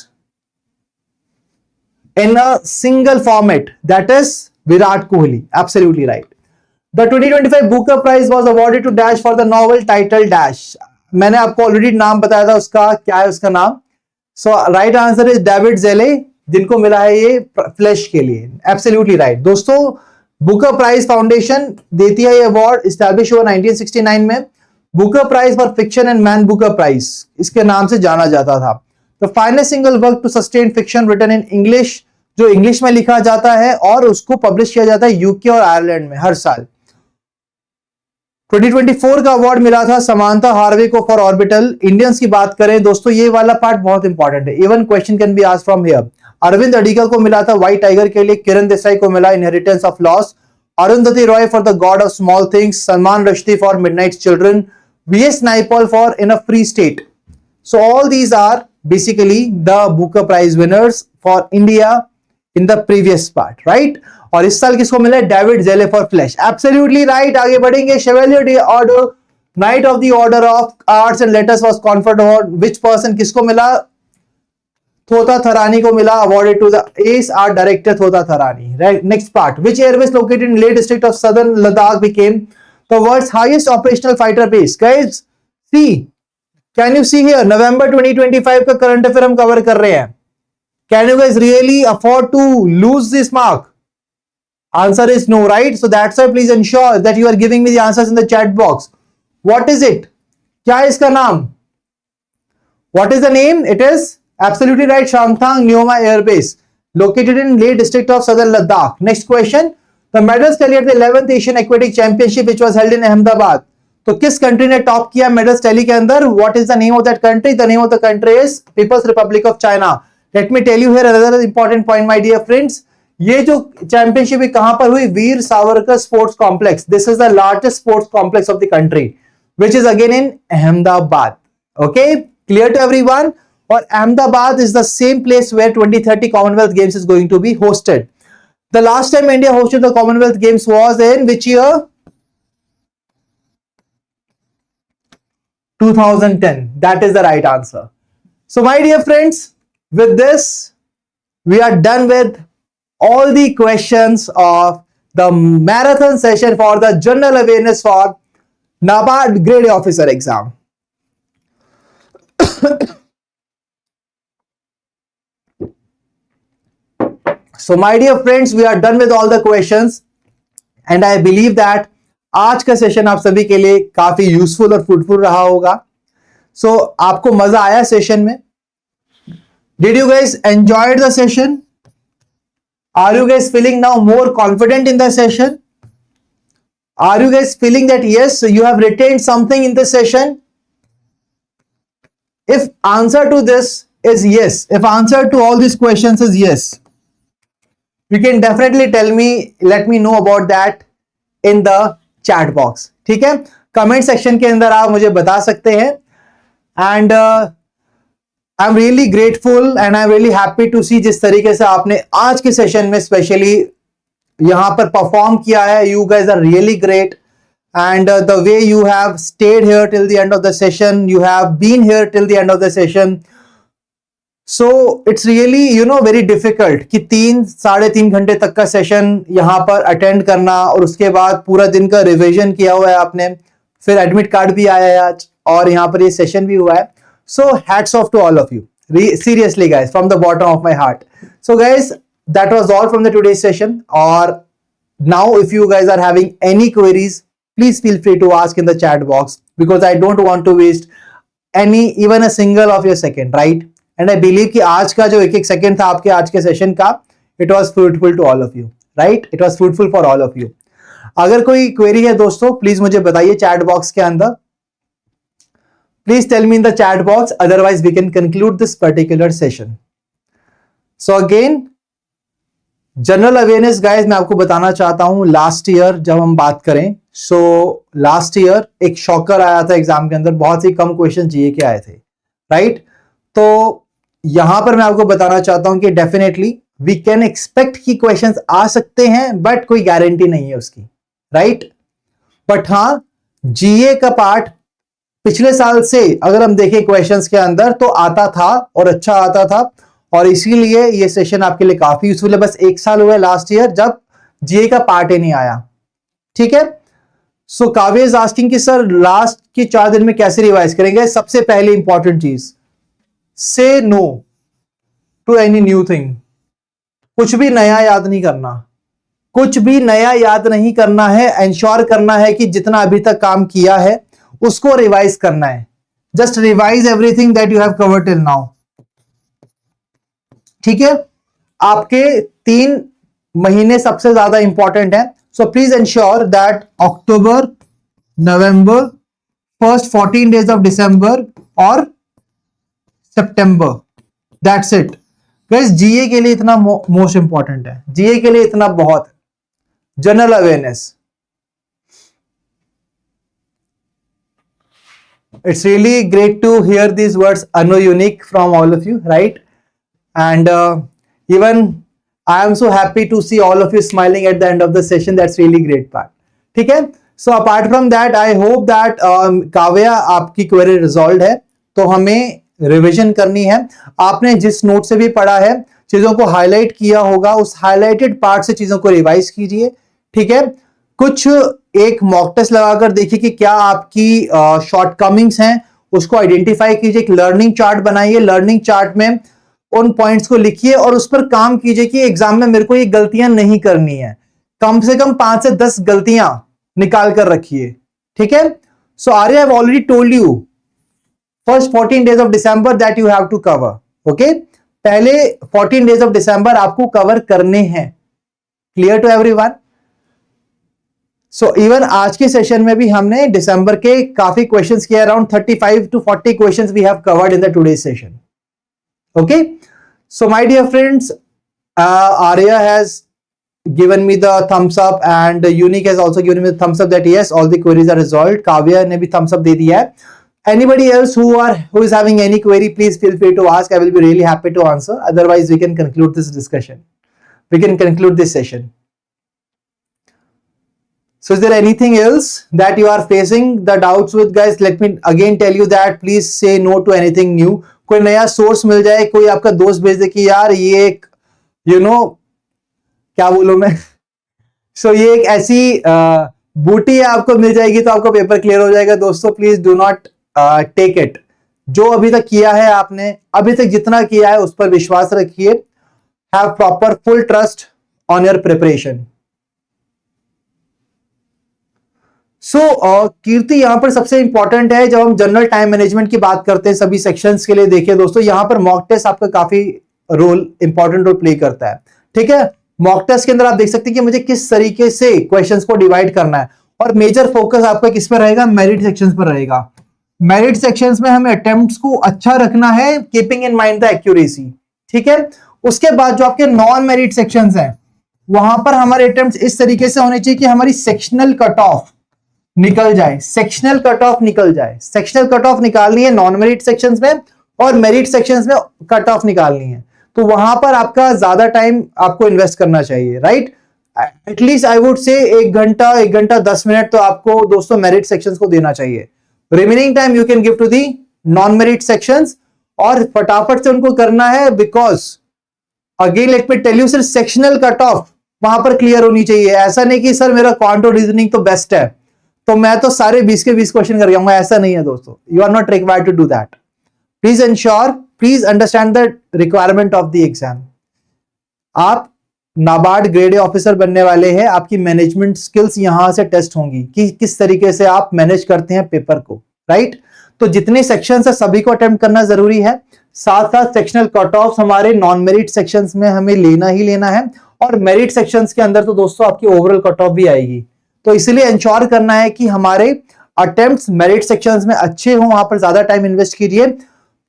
[SPEAKER 1] in a single format. That is Virat Kohli. Absolutely right. The 2025 Booker Prize was awarded to Dash for the novel title Dash. मैंने आपको already नाम बताया था उसका. क्या है उसका नाम? So right answer is David Zelle, जिनको मिला है ये फ्लैश के लिए. Absolutely right. दोस्तों बुकर प्राइज फाउंडेशन देती है ये अवार्ड. स्टैब्लिश हुआ 1969 में. Booker prize for fiction and Man Booker prize इसके नाम से जाना जाता था. The finest single work to sustain fiction written in English, जो इंग्लिश में लिखा जाता है और उसको पब्लिश किया जाता है यूके और आयरलैंड में हर साल. 2024 का अवार्ड मिला था समांथा हार्वे को फॉर ऑर्बिटल. इंडियंस की बात करें दोस्तों, ये वाला पार्ट बहुत इंपॉर्टेंट है. Even question can be asked from here. Aravind Adiga को मिला था व्हाइट टाइगर के लिए. किरण देसाई को मिला inheritance of loss. Arundhati Roy for the God of Small Things. Salman Rushdie for Midnight Children. V S Naipaul for in a free state. So all these are basically the Booker prize winners for India in the previous part, right. और इस साल किसको मिला? David जेले for flash. Absolutely right. आगे बढ़ेंगे. Chevalier de order knight of the order of arts and letters was conferred on which person? किसको मिला? थोथा थरानी को मिला. Awarded to the as art director Thota Tharani, right. Next part. Which airbase located in Leh district of southern Ladakh became the world's highest operational fighter base? Guys see, can you see here? नवंबर 2025 का current affair हम कवर कर रहे हैं. Can you guys really afford to lose this mark? Answer is no, right? So that's why please ensure that you are giving me the answers in the chat box. What is it? क्या है इसका नाम? What is the name? It is absolutely right. Shangthang Neoma Air Base, located in Leh district of Southern Ladakh. Next question. The medals tally at the 11th Asian Aquatic Championship which was held in Ahmedabad. तो किस country ने top किया medals tally के अंदर? What is the name of that country? The name of the country is People's Republic of China. Let me tell you here another important point, my dear friends. ये जो championship कहां पर हुई? Veer Savarkar sports complex. This is the largest sports complex of the country which is again in Ahmedabad. Okay, clear to everyone. और Ahmedabad is the same place where 2030 Commonwealth games is going to be hosted. The last time India hosted the Commonwealth games was in which year? 2010. That is the right answer. So my dear friends, with this we are done with all the questions of the marathon session for the general awareness for NABARD Grade A officer exam. So my dear friends, we are done with all the questions and I believe that आज का session आप सभी के लिए काफी useful और fruitful रहा होगा. सो आपको मजा आया सेशन में? Did you guys enjoyed the session? Are you guys feeling now more confident in the session? Are you guys feeling that yes you have retained something in the session? If answer to this is yes, if answer to all these questions is yes, you can definitely let me know about that in the chat box. ठीक है, comment section के अंदर आप मुझे बता सकते हैं. And I am really grateful and I am really happy to see जिस तरीके से आपने आज के सेशन में स्पेशली यहां पर परफॉर्म किया है. You guys are really great. And the way you have stayed here till the end of the session, you have been here till the end of the session. So it's really very difficult कि 3-3.5 घंटे तक का session यहाँ पर attend करना और उसके बाद पूरा दिन का रिवीजन किया हुआ है आपने, फिर एडमिट कार्ड भी आया है आज और यहाँ पर ये सेशन भी हुआ है. So hats off to all of you. Seriously guys, from the bottom of my heart. So guys, that was all from the today's session. Or now if you guys are having any queries, please feel free to ask in the chat box because I don't want to waste even a single of your second, right? And I believe कि आज का जो एक second था आपके आज के session का, it was fruitful to all of you, right? It was fruitful for all of you. अगर कोई क्वेरी है दोस्तों प्लीज मुझे बताइए चैट बॉक्स के अंदर. Please tell me in the chat box, otherwise we can conclude this particular session. So again, general awareness guys मैं आपको बताना चाहता हूं. लास्ट ईयर जब हम बात करें, सो लास्ट ईयर एक शॉकर आया था एग्जाम के अंदर, बहुत ही कम क्वेश्चन जीए के आए थे, राइट? तो यहां पर मैं आपको बताना चाहता हूं कि डेफिनेटली वी कैन एक्सपेक्ट कि क्वेश्चंस आ सकते हैं, बट कोई गारंटी नहीं है उसकी, राइट? बट हाँ, जीए का पार्ट पिछले साल से अगर हम देखें क्वेश्चंस के अंदर तो आता था और अच्छा आता था, और इसीलिए ये सेशन आपके लिए काफी यूजफुल है. बस 1 साल हुआ लास्ट ईयर जब जीए का पार्ट ही नहीं आया, ठीक है? सो काव्य इज आस्किंग कि सर लास्ट के 4 दिन में कैसे रिवाइज करेंगे. सबसे पहले इंपॉर्टेंट चीज, say no to any new thing. कुछ भी नया याद नहीं करना, कुछ भी नया याद नहीं करना है. एंश्योर करना है कि जितना अभी तक काम किया है उसको रिवाइज करना है. Just revise everything that you have covered till now, ठीक है? आपके 3 महीने सबसे ज्यादा इंपॉर्टेंट है. सो please ensure that October, November, first 14 days of दिसंबर और सितंबर, दैट्स इट गाइस. जीए के लिए इतना मोस्ट इंपॉर्टेंट है, जीए के लिए इतना बहुत. General awareness, it's really great to hear these words anno unique from all of you, right? And even I am so happy to see all of you smiling at the end of the session. That's really great part. ठीक है? So apart from that, I hope that Kavya आपकी query resolved है. तो हमें revision करनी है. आपने जिस नोट से भी पढ़ा है, चीजों को हाईलाइट किया होगा, उस हाईलाइटेड पार्ट से चीजों को रिवाइज कीजिए, ठीक है? कुछ एक मॉक टेस्ट लगाकर देखिए कि क्या आपकी शॉर्टकमिंग्स हैं, उसको आइडेंटिफाई कीजिए. एक लर्निंग चार्ट बनाइए, लर्निंग चार्ट में उन पॉइंट्स को लिखिए और उस पर काम कीजिए कि एग्जाम में मेरे को ये गलतियां नहीं करनी है. कम से कम 5 से 10 गलतियां निकाल कर रखिए, ठीक है? So Arya I have already told you first 14 days of December that you have to cover, okay? पहले 14 डेज ऑफ दिसंबर आपको कवर करने हैं. Clear to everyone? So even आज के सेशन में भी हमने दिसंबर के काफी क्वेश्चंस किए. Around 35 to 40 questions we have covered in the today session. Okay, so my dear friends, Arya has given me the thumbs up and Unique has also given me the thumbs up that yes, all the queries are resolved. Kavya ने भी thumbs up दे दिया है. Anybody else who is having any query, please feel free to ask. I will be really happy to answer. Otherwise, we can conclude this discussion. We can conclude this session. So is there anything else that you are facing the doubts with, guys? Let me again tell you that please say no to anything new. कोई नया source मिल जाए, कोई आपका दोस्त भेज दे कि यार ये एक क्या बोलूं मैं सो ये एक ऐसी बूटी है, आपको मिल जाएगी तो आपका पेपर क्लियर हो जाएगा. दोस्तों please do not take it. जो अभी तक किया है आपने, अभी तक जितना किया है उस पर विश्वास रखिए. Have proper full trust on your preparation. Kirti यहाँ पर सबसे इंपॉर्टेंट है, जब हम जनरल टाइम मैनेजमेंट की बात करते हैं सभी सेक्शंस के लिए, देखिए दोस्तों यहाँ पर मॉक टेस्ट आपका काफी इंपॉर्टेंट रोल प्ले करता है। ठीक है, मॉक टेस्ट के अंदर आप देख सकते हैं कि मुझे किस तरीके से क्वेश्चंस को डिवाइड करना है, और मेजर फोकस आपका किस पर रहेगा, मेरिट सेक्शंस पर रहेगा। मेरिट सेक्शंस में हमें अटेम्प्ट्स को अच्छा रखना है, keeping in mind the accuracy. ठीक है, उसके बाद जो आपके नॉन मेरिट सेक्शंस हैं वहां पर हमारे अटेम्प्ट्स इस तरीके से होने चाहिए कि हमारी सेक्शनल कट ऑफ निकल जाए, सेक्शनल कट ऑफ निकल जाए। सेक्शनल कट ऑफ निकालनी है नॉन मेरिट सेक्शंस में, और मेरिट सेक्शंस में कट ऑफ निकालनी है, तो वहां पर आपका ज्यादा टाइम आपको इन्वेस्ट करना चाहिए, right. At least I would say 1 घंटा 10 मिनट तो आपको दोस्तों मेरिट सेक्शंस को देना चाहिए। Remaining time you can give to the non merit sections, और फटाफट से उनको करना है, because again let me tell you, सिर्फ सेक्शनल कट ऑफ वहां पर क्लियर होनी चाहिए। ऐसा नहीं कि सर मेरा क्वांट और रीजनिंग तो बेस्ट है तो मैं तो सारे 20 के 20 क्वेश्चन कर जाऊंगा, ऐसा नहीं है दोस्तों। You are not required to do that. Please ensure, please understand the requirement of the exam. आप नाबार्ड ग्रेड ए ऑफिसर बनने वाले हैं, आपकी मैनेजमेंट स्किल्स यहां से टेस्ट होंगी कि किस तरीके से आप मैनेज करते हैं पेपर को, राइट। तो जितने सेक्शंस है सभी को अटेम्प्ट करना जरूरी है, साथ साथ सेक्शनल कट ऑफ हमारे नॉन मेरिट सेक्शंस में हमें लेना ही लेना है, और मेरिट सेक्शंस के अंदर तो दोस्तों आपकी ओवरऑल कट ऑफ भी आएगी। तो इसलिए इंश्योर करना है कि हमारे अटेम्प्ट्स मेरिट सेक्शंस में अच्छे हों, वहां पर ज्यादा टाइम इन्वेस्ट कीजिए,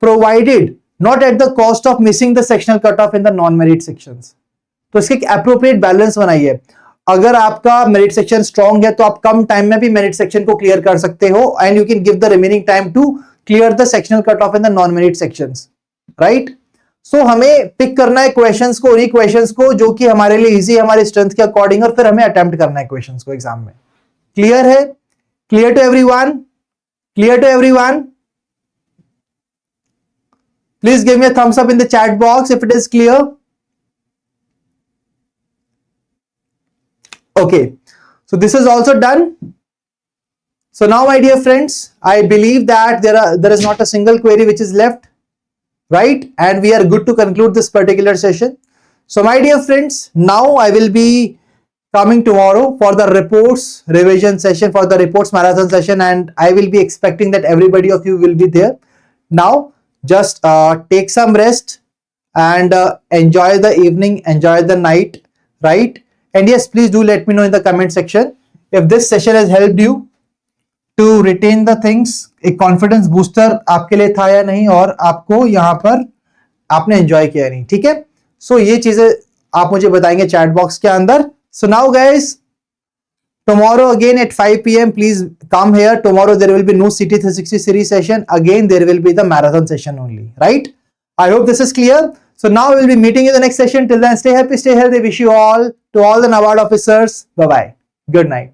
[SPEAKER 1] provided not at the cost of missing the sectional cut off in the non merit sections. तो इसके एक एप्रोप्रिएट बैलेंस बनाइए। अगर आपका मेरिट सेक्शन स्ट्रांग है तो आप कम टाइम में भी मेरिट सेक्शन को क्लियर कर सकते हो, and you can give the remaining time to clear the sectional cut off in the non merit sections, right. So हमें पिक करना है क्वेश्चंस को, उन्हीं क्वेश्चंस को जो कि हमारे लिए इजी है, हमारे स्ट्रेंथ के अकॉर्डिंग, और फिर हमें अटेम्प्ट करना है क्वेश्चंस को एग्जाम में। क्लियर है? Clear to everyone? Clear to everyone? Please give me a thumbs up in the chat box if it is clear. Okay, so this is also done. So now my dear friends, I believe that there is not a single query which is left, right, and we are good to conclude this particular session. So my dear friends, now I will be coming tomorrow for the reports revision session, for the reports marathon session, and I will be expecting that everybody of you will be there. Now just take some rest and enjoy the evening, enjoy the night, right? And yes, please do let me know in the comment section if this session has helped you to retain the things. एक confidence booster आपके लिए था या नहीं, और आपको यहाँ पर आपने enjoy किया नहीं, ठीक है। So ये चीजें आप मुझे बताएंगे chat box के अंदर। So now guys, tomorrow again at 5 PM, please come here. Tomorrow there will be no CT 360 series session. Again there will be the marathon session only, right? I hope this is clear. So now we'll be meeting you in the next session. Till then, stay happy, stay healthy. Wish you all, to all the NABARD officers, bye-bye. Good night.